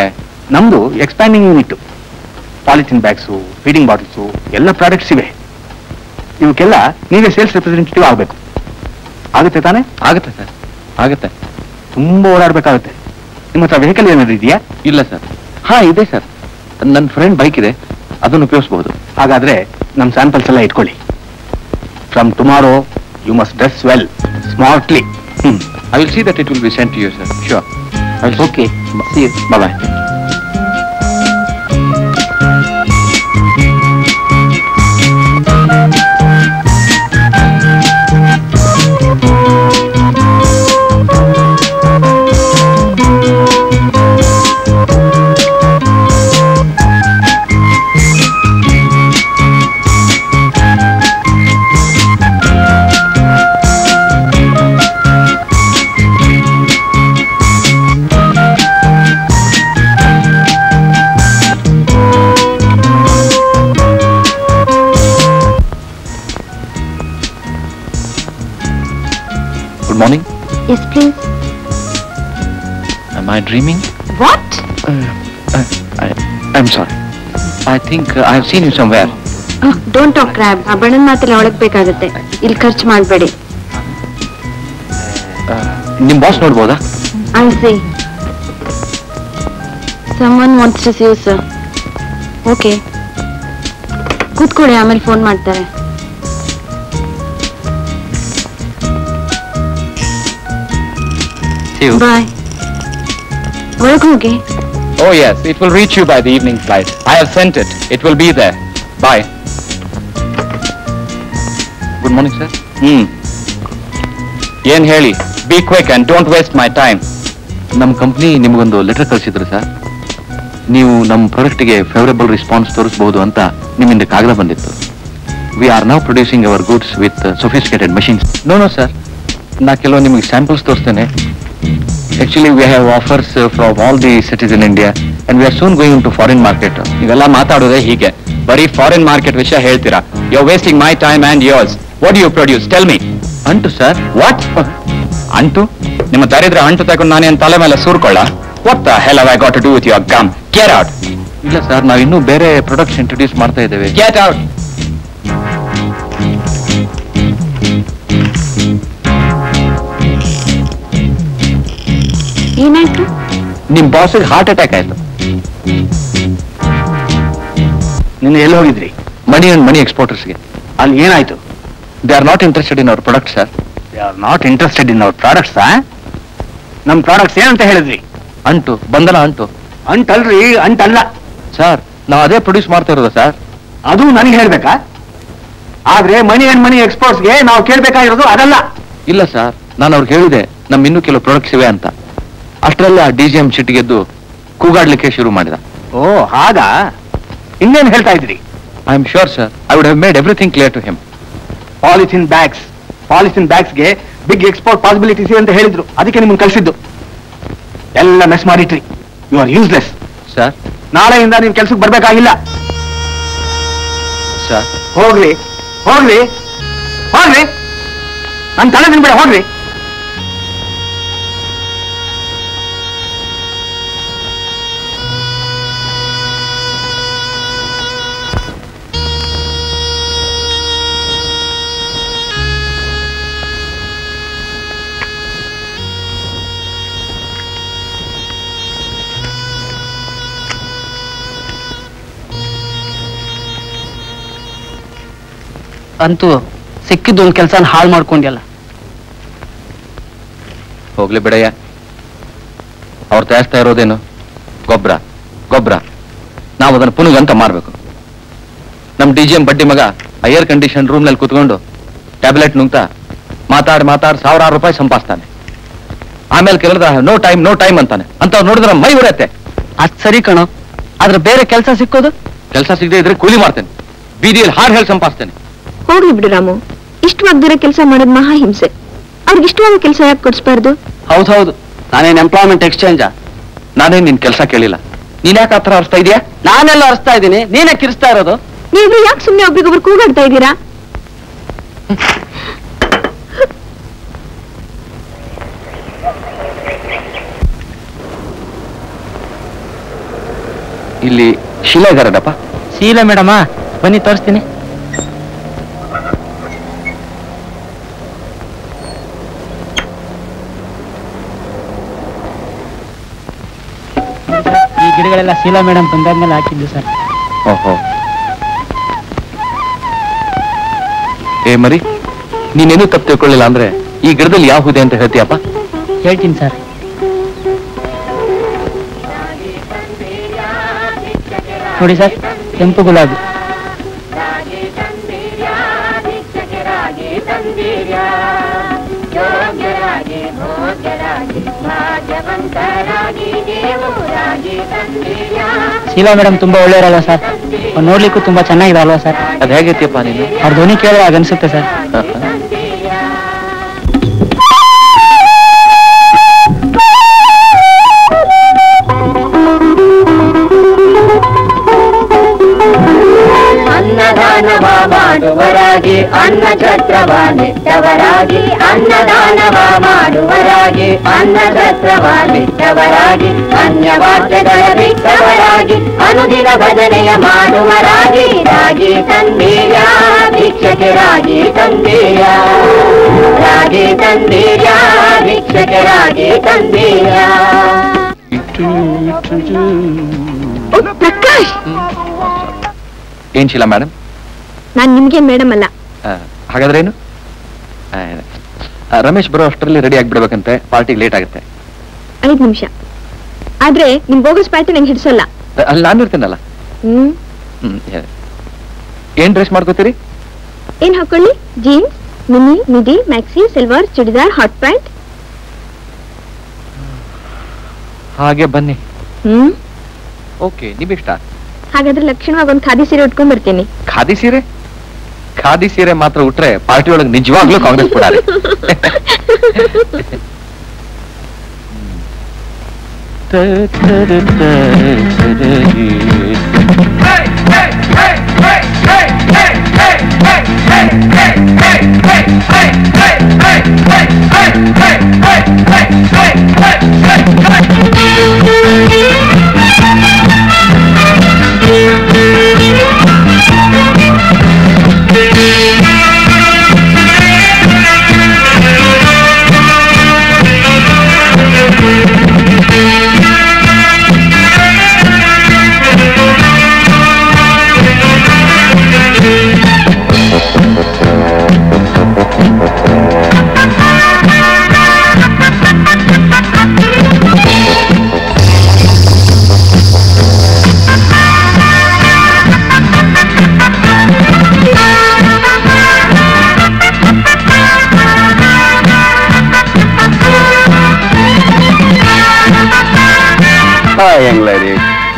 ನಮ್ದು expanding unit. Polythene bags, feeding bottles ಎಲ್ಲ ಪ್ರಾಡಕ್ಟ್ಸ್ ಇವೆ. ಇವಕ್ಕೆಲ್ಲ ನೀವೇ ಸೇಲ್ಸ್ ರೆಪ್ರೆಸೆಂಟೇಟಿವ್ ಆಗಬೇಕು. ಆಗುತ್ತೆ ತಾನೆ? ಆಗುತ್ತೆ ಸರ್, ಆಗುತ್ತೆ. ತುಂಬಾ ಓಡಾಡ್ಬೇಕಾಗುತ್ತೆ. ನಿಮ್ಮ ಹತ್ರ ವೆಹಿಕಲ್ ಏನಾದ್ರು ಇದೆಯಾ? ಇಲ್ಲ ಸರ್. ಹಾ, ಇದೆ ಸರ್. ನನ್ನ ಫ್ರೆಂಡ್ ಬೈಕ್ ಇದೆ, ಅದನ್ನು ಉಪಯೋಗಿಸಬಹುದು. ಹಾಗಾದ್ರೆ ನಮ್ಮ ಸ್ಯಾಂಪಲ್ಸ್ ಎಲ್ಲ ಇಟ್ಕೊಳ್ಳಿ. From tomorrow you must dress well, smartly. I will see that it will be sent to you sir. Sure. Okay, bye. Yes, please. Am I dreaming? What? I'm sorry. I think I have seen you somewhere. Don't talk crap. ಆ ಬಣ್ಣದ ಮಾತೆಲ್ಲ ಒಳಗ್ ಬೇಕಾಗುತ್ತೆ. ಇಲ್ಲಿ ಖರ್ಚು ಮಾಡಬೇಡಿ. ನಿಮ್ boss ನೋಡ್ಬೋದಾ? I see. Someone wants to see you, sir. Okay. ಕೂತ್ಕೊಳ್ಳಿ, ಆಮೇಲೆ ಫೋನ್ ಮಾಡ್ತಾರೆ. See you. Bye. ಒಳಗೆ ಹೋಗಿ. Oh yes, it will reach you by the evening flight. I have sent it. It will be there. Bye. Good morning, sir. ಏನ್ ಹೇಳಿ? Be quick and don't waste my time. ನಮ್ಮ company ನಿಮಗೊಂದು letter ಕಳಿಸಿದ್ರು sir. ನೀವು ನಮ್ಮ ಪ್ರಾಡಕ್ಟ್ಗೆ favourable response ತೋರಿಸಬಹುದು ಅಂತ ನಿಮ್ಮಿಂದ ಕಾಗದ ಬಂದಿತ್ತು. We are now producing our goods with sophisticated machines. No sir, ನಾ ಕೆಲವು ನಿಮಗೆ ಸ್ಯಾಂಪಲ್ಸ್ ತೋರಿಸ್ತೇನೆ. Actually we have offers from all the cities in India and we are soon going to foreign market. ಇವೆಲ್ಲ ಮಾತಾಡೋದೇ ಹೀಗೆ, ಬರೀ ಫಾರಿನ್ ಮಾರ್ಕೆಟ್ ವಿಷಯ ಹೇಳ್ತೀರಾ. You are wasting my time and yours. What do you produce? Tell me. ಅಂಟು sir. What ಅಂಟು? ನಿಮ್ಮ ದರಿದ್ರ ಅಂಟು ತಗೊಂಡು ನಾನೇನು ತಲೆ ಮೇಲೆ ಸೂರ್ಕೊಳ್ಳ? What the hell have I got to do with your gum? Get out. ಇಲ್ಲ ಸರ್, ನಾವು ಇನ್ನೂ ಬೇರೆ ಪ್ರಾಡಕ್ಟ್ಸ್ ಇಂಟ್ರೊಡ್ಯೂಸ್ ಮಾಡ್ತಾ ಇದ್ದೇವೆ. Get out. ಏನಾಯ್ತು? ನಿಮ್ ಬಾಸ್ಗೆ ಹಾರ್ಟ್ ಅಟ್ಯಾಕ್ ಆಯ್ತು. ನಿನ್ನೆ ಎಲ್ಲಿ ಹೋಗಿದ್ರಿ? ಮನಿ ಅಂಡ್ ಮನಿ ಎಕ್ಸ್ಪೋರ್ಟರ್ಸ್ಗೆ. ಅಲ್ಲಿ ಏನಾಯ್ತು? They are not interested in our product sir. They are not interested in our products. ನಮ್ಮ ಪ್ರಾಡಕ್ಟ್ಸ್ ಏನಂತ ಹೇಳಿದ್ರಿ? ಅಂಟು ಬಂಧನ ಅಂಟು. ಅಂಟಲ್ರಿ, ಅಂಟಲ್ಲ ಸರ್. ನಾವು ಅದೇ ಪ್ರೊಡ್ಯೂಸ್ ಮಾಡ್ತಾ ಇರೋದು ಸರ್. ಅದು ನನಗೆ ಹೇಳ್ಬೇಕಾ? ಆದ್ರೆ ಮನಿ ಅಂಡ್ ಮನಿ ಎಕ್ಸ್ಪೋರ್ಟ್ಸ್ಗೆ ನಾವು ಕೇಳ್ಬೇಕಾಗಿರೋದು ಅದಲ್ಲ. ಇಲ್ಲ ಸರ್, ನಾನು ಅವ್ರಿಗೆ ಹೇಳಿದೆ ನಮ್ ಇನ್ನೂ ಕೆಲವು ಪ್ರಾಡಕ್ಟ್ಸ್ ಇವೆ ಅಂತ. ಅಷ್ಟರಲ್ಲೇ ಆ DGM ಸಿಟ್ಟಿಗೆದ್ದು ಕೂಗಾಡ್ಲಿಕ್ಕೆ ಶುರು ಮಾಡಿದ. ಓ ಹಾಗಾ? ಇನ್ನೇನು ಹೇಳ್ತಾ ಇದ್ರಿ? I am sure sir, I would have made everything clear to him. Polythene ಬ್ಯಾಗ್ಸ್ಗೆ ಬಿಗ್ ಎಕ್ಸ್ಪೋರ್ಟ್ ಪಾಸಿಬಿಲಿಟೀಸ್ ಅಂತ ಹೇಳಿದ್ರು, ಅದಕ್ಕೆ ನಿಮ್ಮನ್ನು ಕಳಿಸಿದ್ದು. ಎಲ್ಲ ಮೆಸ್ ಮಾಡಿಟ್ರಿ. You are useless. ಸರ್. ನಾಳೆಯಿಂದ ನೀವು ಕೆಲ್ಸಕ್ಕೆ ಬರ್ಬೇಕಾಗಿಲ್ಲ. ಸರ್. ಹೋಗ್ರಿ ಹೋಗ್ರಿ ಹೋಗ್ರಿ, ನನ್ನ ತಲೆ ತಿನ್ಬೇಡ, ಹೋಗ್ರಿ. ಅಂತೂ ಸಿಕ್ಕಿದ್ದೊಂದು ಕೆಲಸನ ಹಾಳು ಮಾಡ್ಕೊಂಡ್ಯಲ್ಲ. ಹೋಗ್ಲಿ ಬಿಡಯ್ಯ, ಅವ್ರು ತಯಾರಿಸ್ತಾ ಇರೋದೇನು? ಗೊಬ್ಬರ. ನಾವು ಅದನ್ನು ಪುನಗಂತ ಮಾರ್ಬೇಕು. ನಮ್ DGM ಬಡ್ಡಿ ಮಗ ಏರ್ ಕಂಡೀಷನ್ ರೂಮ್ ನಲ್ಲಿ ಕೂತ್ಕೊಂಡು ಟ್ಯಾಬ್ಲೆಟ್ ನುಂಗ್ತಾ ಮಾತಾಡ್ ಸಾವಿರಾರು ರೂಪಾಯಿ ಸಂಪಾದಿಸ್ತಾನೆ. ಆಮೇಲೆ ಕೇಳಿದ್ರೆ ನೋ ಟೈಮ್ ಅಂತಾನೆ. ಅಂತ ನೋಡಿದ್ರೆ ಮೈ ಉರತ್ತೆ. ಅದ್ ಸರಿ ಕಣೋ, ಆದ್ರೆ ಬೇರೆ ಕೆಲಸ ಸಿಕ್ಕೋದು? ಕೆಲಸ ಸಿಗದೆ ಇದ್ರೆ ಕೂಲಿ ಮಾಡ್ತೇನೆ, ಬೀದಿಯಲ್ಲಿ ಹಾಡು ಹೇಳಿ ಸಂಪಾದಿಸ್ತೇನೆ. ಹೋಗ್ಲಿ ಬಿಡು ರಾಮು, ಇಷ್ಟವಾಗ್ದಿರೋ ಕೆಲಸ ಮಾಡೋದ್ ಮಹಾ ಹಿಂಸೆ. ಅವ್ರಿಗೆ ಇಷ್ಟವಾದ ಕೆಲಸ ಯಾಕೆ ಕೊಡಿಸ್ಬಾರ್ದು? ಹೌದು, ನಾನೇನ್ ಎಂಪ್ಲಾಯ್ಮೆಂಟ್ ಎಕ್ಸ್ಚೇಂಜಾ? ನಾನೇ ನಿನ್ ಕೆಲಸ ಕೇಳಿಲ್ಲ. ನೀನ್ ಯಾಕೆ ಆತರ ಅರ್ಸ್ತಾ ಇದೆಯಾ? ನಾನೆಲ್ಲ ಅರ್ಸ್ತಾ ಇದ್ದೀನಿ, ನೀನೇ ಕಿರಿಸ್ತಾ ಇರೋದು. ನೀವು ಯಾಕೆ ಸುಮ್ಮನೆ ಒಬ್ರಿಗೊಬ್ರು ಕೂಗಾಡ್ತಾ ಇದ್ದೀರಾ? ಇಲ್ಲಿ ಶೀಲಾ ಇದಾರಪ್ಪ. ಶೀಲಾ ಮೇಡಮ, ಬನ್ನಿ ತೋರಿಸ್ತೀನಿ. ಈ ಗಿಡಗಳೆಲ್ಲ ಶೀಲಾ ಮೇಡಮ್ ಬಂದಾದ್ಮೇಲೆ ಹಾಕಿದ್ದು ಸರ್. ಓಹೋ. ಏ ಮರಿ, ನೀನೇನು ತಪ್ಪು ತಿಳ್ಕೊಳ್ಳಿಲ್ಲ ಅಂದ್ರೆ ಈ ಗಿಡದಲ್ಲಿ ಯಾವ ಹೂದೆ ಅಂತ ಹೇಳ್ತೀಯಪ್ಪ? ಹೇಳ್ತೀನಿ ಸರ್. ನೋಡಿ ಸರ್, ಕೆಂಪು ಗುಲಾಬಿ. ಶೀಲಾ ಮೇಡಮ್ ತುಂಬಾ ಒಳ್ಳೆಯವರಲ್ವಾ ಸರ್? ನೋಡ್ಲಿಕ್ಕೂ ತುಂಬಾ ಚೆನ್ನಾಗಿದೆ ಅಲ್ವಾ ಸರ್? ಅದ್ ಹೇಗೈತಿಯಪ್ಪ ನೀನು? ಅವ್ರ ಧ್ವನಿ ಕೇಳಿದ್ರೆ ಆಗನ್ಸುತ್ತೆ ಸರ್. ಅನ್ನದಾನ ಮಾಡುವರಾಗಿ ಅನ್ನ ಛತ್ರವನ್ನಿಟ್ಟವರಾಗಿ ಅನ್ನದಾನವ ಮಾಡುವರಾಗಿ ಅನ್ನ ಛತ್ರವನ್ನಿಟ್ಟವರಾಗಿ ಅನ್ಯವಾದ್ಯಗಳ ಬಿಟ್ಟವರಾಗಿ ಅನುದಿನ ಭಜನೆಯ ಮಾಡುವರಾಗಿ ರಾಗಿ ತಂದೀಯ ಭಿಕ್ಷಕ್ಕೆ ರಾಗಿ ತಂದೀಯ ರಾಗಿ ತಂದೀಯ ಭಿಕ್ಷಕ್ಕೆ ರಾಗಿ ತಂದೀಯ. ಪ್ರಕಾಶ್, ಏನ್ ಶೀಲಾ ಮೇಡಮ್? ನಾನ್ ನಿಮ್ಗೇನ್ ಮೇಡಮ್ ಅಲ್ಲ. ಹಾಗಾದ್ರೆ ಏನು? ರಮೇಶ್ ಬರೋ ಅಷ್ಟರಲ್ಲಿ ರೆಡಿ ಆಗ್ಬಿಡ್ಬೇಕಂತೆ, ಪಾರ್ಟಿಗೆ ಲೇಟ್ ಆಗುತ್ತೆ. 5 ನಿಮಿಷ ಆದ್ರೆ ನಿಮ್ ಬೋಗಸ್ ಪಾರ್ಟಿ ನಂಗೆ ಹಿಡ್ಸೋಲ್ಲ. ಅಲ್ಲಿ ನಾನು ಇರ್ತೇನಲ್ಲ. ಏನ್ ಡ್ರೆಸ್ ಮಾಡ್ಕೋತೀರಿ? ಏನ್ ಹಾಕೊಳ್ಳಿ? ಜೀನ್ಸ್, ಮಿನಿ, ಮಿಡಿ, maxi, silver, churidar, hot pant. ಹಾಗೆ ಬನ್ನಿ. ಓಕೆ, ನಿಮ್ಮಿಷ್ಟ. ಹಾಗಾದ್ರೆ ಲಕ್ಷಣವಾಗಿ ಒಂದು ಖಾದಿ ಸೀರೆ ಉಟ್ಕೊಂಡ್ ಬರ್ತೀನಿ. ಖಾದಿ ಸೀರೆ? ಖಾದಿ ಸೀರೆ ಮಾತ್ರ ಉಟ್ರೆ ಪಾರ್ಟಿ ಒಳಗೆ ನಿಜವಾಗ್ಲೂ ಕಾಂಗ್ರೆಸ್ ಕೊಡಾರೆ.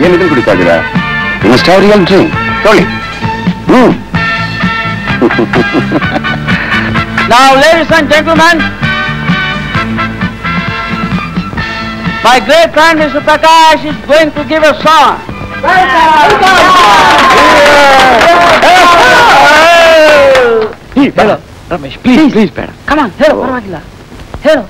ಏನಿದ್ರು ಕುಡಿತಾ ಇದ್ದೀರಾ? Must have real drink. ತೊಳಿ. Now, ladies and gentlemen, my great friend Mr. Prakash is going to give a song. ಬೇಡ ರಮೇಶ್, ಪ್ಲೀಸ್ ಪ್ಲೀಸ್ ಬೇಡ. Come on, ಹೇಳು, ಪರವಾಗಿಲ್ಲ, ಹೇಳು.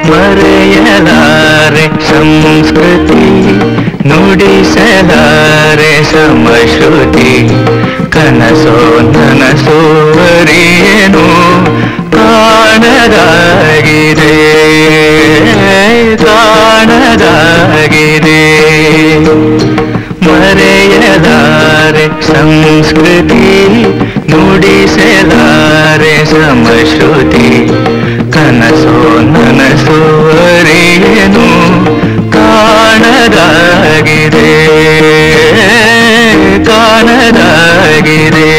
ಮರೆಯಲಾರೆ ಸಂಸ್ಕೃತಿ, ನುಡಿಸಲಾರೆ ಸಮಶ್ರುತಿ, ಕನಸೋ ನನಸೋ ಅರಿಯೇನು ಕಾಣದಾಗಿದೆ ಕಾಣದಾಗಿದೆ. ಮರೆಯಲಾರೆ ಸಂಸ್ಕೃತಿ, ನುಡಿಸಲಾರೆ ಸಮಶ್ರುತಿ, ಕನಸೋ ನನಸೋ ಅರಿಯೇನು ಕಾಣದಾಗಿದೆ ಕಾಣದಾಗಿದೆ.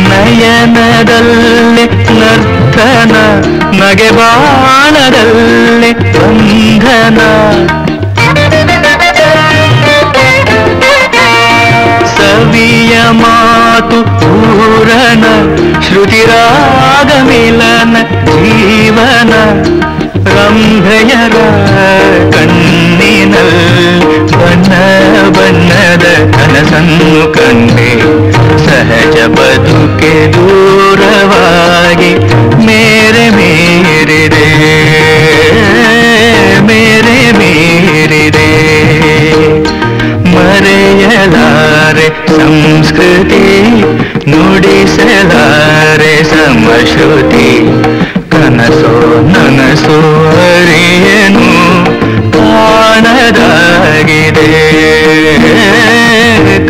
ನಯನದಲ್ಲಿ ನರ್ತನ, ನಗೆ ಬಾಣದಲ್ಲಿ ಬಂಧನ, ಸವಿಯ ಮಾತು ಪೂರಣ, ಶ್ರುತಿರಾಗ ಮಿಲನ ಜೀವನ, ರಂಭೆಯರ ಕಣ್ಣಿನಲ್ಲಿ ಬಣ್ಣ ಬಣ್ಣದ ಕನಸನ್ನು ಕಂಡೆ, ಸಹಜ ಬದುಕೆ ದೂರವಾಗಿ ಮೇರೆ ಮೀರಿದೆ ಮೇರೆ ಮೀರಿದೆ. ಮರೆಯಲಾರೆ ಸಂಸ್ಕೃತಿ, ನುಡಿಸಲಾರೆ ಸಮಶ್ರುತಿ, ಕನಸೋ ನನಸೋ ಅರಿಯೇನು ಕಾಣದಾಗಿದೆ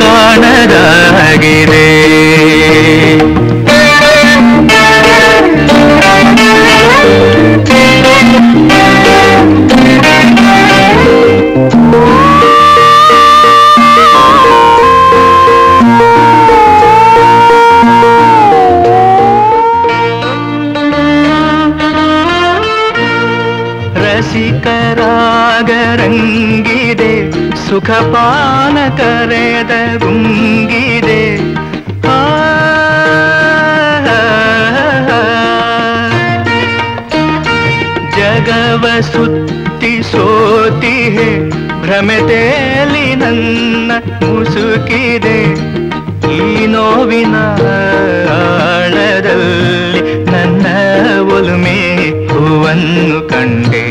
ಕಾಣದಾಗಿದೆ. ರಾಗರಂಗಿದೆ ಸುಖಪಾನ ಕರೆದ ಗುಂಗಿದೆ ಜಗವ ಸುತ್ತಿ ಸೋತಿಹೆ ಭ್ರಮೆತೇಲಿ ನನ್ನ ಮುಸುಕಿದೆ ಈ ನೋವಿನ ಆಳದಲ್ಲಿ ನನ್ನ ಒಲುಮೆ ಹೂವನ್ನು ಕಂಡೆ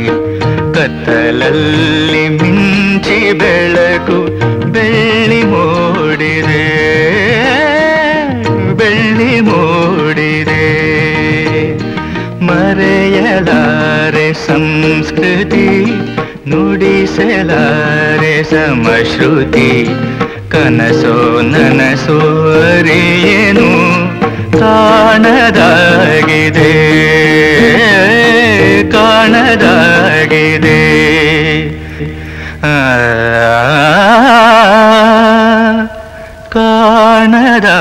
ಕತ್ತಲಲ್ಲಿ ಮಿಂಚಿ ಬೆಳಕು ಬೆಳ್ಳಿ ಮೂಡಿದೆ ಬೆಳ್ಳಿ ಮೂಡಿದೆ ಮರೆಯಲಾರೆ ಸಂಸ್ಕೃತಿ ನುಡಿಸಲಾರೆ ಸಮಶ್ರುತಿ ಕನಸೋ ನನಸೋ ಅರಿಯೇನು ಕಾಣದಾಗಿದೆ ಕಾಣದಾಗಿದೆ ಕಾಣದಾಗಿದೆ.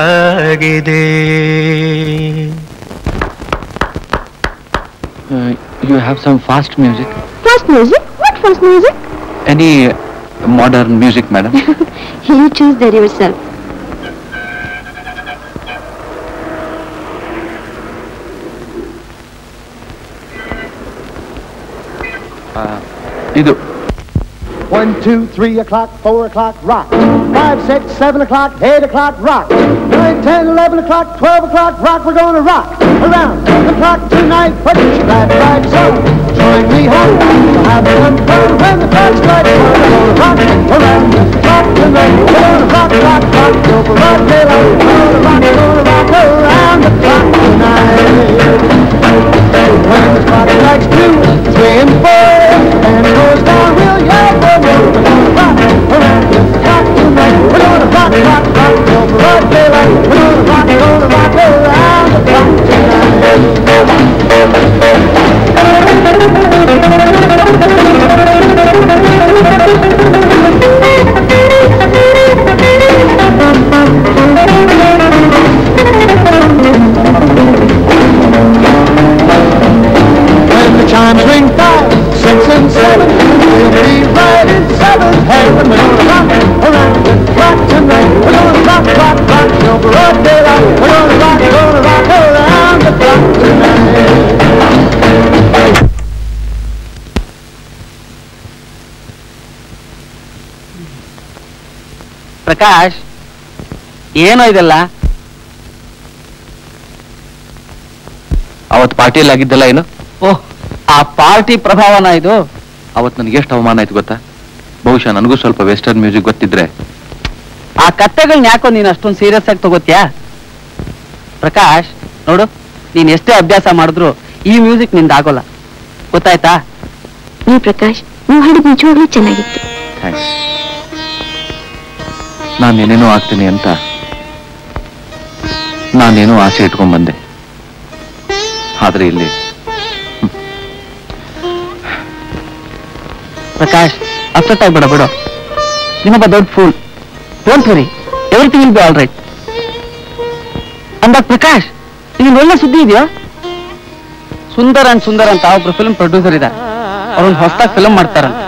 You have some fast music? Fast music? What fast music? Any modern music, madam? You choose that yourself. Idu. 1, 2, 3 o'clock, 4 o'clock, rock. 5, 6, 7 o'clock, 8 o'clock, rock. 9, 10, 11 o'clock, 12 o'clock, rock. We're gonna rock around the clock tonight. Put your glad rags on. Join me home. We'll have some fun when the clock strikes 1. We're gonna rock around the clock tonight. We're gonna rock, rock, rock till the broad daylight. We're gonna rock around the clock tonight. When the clock strikes 2, 3, and 4, and it goes down real yell for more. We're gonna rock around the clock tonight. We're gonna rock, rock, rock till the broad daylight. We're gonna rock around the clock tonight. When the chimes ring 5, 6, and 7, we'll be right in 7th heaven. We're gonna rock around the clock tonight. We're gonna rock, rock, rock till broad daylight. We're gonna rock around the clock tonight. Prakash, ಏನೋ ಇದೆಲ್ಲ? ಅವತ್ತು ಪಾರ್ಟಿಯಲ್ಲಿ ಆಗಿದ್ದಲ್ಲ ಏನು? ಓಹ್, ಆ party ಪ್ರಭಾವನ ಇದು? ಅವತ್ತು ನನಗೆ ಎಷ್ಟು ಅವಮಾನ ಆಯ್ತು ಗೊತ್ತಾ? ಬಹುಶಃ ನನಗೂ ಸ್ವಲ್ಪ ವೆಸ್ಟರ್ನ್ ಮ್ಯೂಸಿಕ್ ಗೊತ್ತಿದ್ರೆ. ಆ ಕಥೆಗಳನ್ನ ಯಾಕೋ ನೀನು ಅಷ್ಟೊಂದು ಸೀರಿಯಸ್ ಆಗಿ ತಗೋತ್ಯಾ? ಪ್ರಕಾಶ್ ನೋಡು, ನೀನ್ ಎಷ್ಟೇ ಅಭ್ಯಾಸ ಮಾಡಿದ್ರು ಈ ಮ್ಯೂಸಿಕ್ ನಿಂದ ಆಗೋಲ್ಲ, ಗೊತ್ತಾಯ್ತಾ? ನೀವು ಪ್ರಕಾಶ್, ನೀವು ಹಾಡಿದ ನಿಜವಾಗ್ಲೂ ಚೆನ್ನಾಗಿತ್ತು. ಥ್ಯಾಂಕ್ಸ್. ನಾನೇನೇನೋ ಆಗ್ತೀನಿ ಅಂತ ನಾನೇನೋ ಆಸೆ ಇಟ್ಕೊಂಡ್ ಬಂದೆ, ಆದ್ರೆ ಇಲ್ಲಿ ಪ್ರಕಾಶ್ ಅಪ್ಸೆಟ್ ಆಗ್ಬೇಡ ಬಿಡು. ನೀನೊಬ್ಬ ದೊಡ್ಡ fool. Don't worry, everything will be all right. ಅಂದಾಗ ಪ್ರಕಾಶ್, ಈಗ ಒಳ್ಳೆ ಸುದ್ದಿ ಇದೆಯೋ? ಸುಂದರ್ ಅಂತ ಒಬ್ರು ಫಿಲ್ಮ್ ಪ್ರೊಡ್ಯೂಸರ್ ಇದ್ದಾರೆ. ಅವ್ರೊಂದು ಹೊಸದಾಗಿ ಫಿಲ್ಮ್ ಮಾಡ್ತಾರಂತ.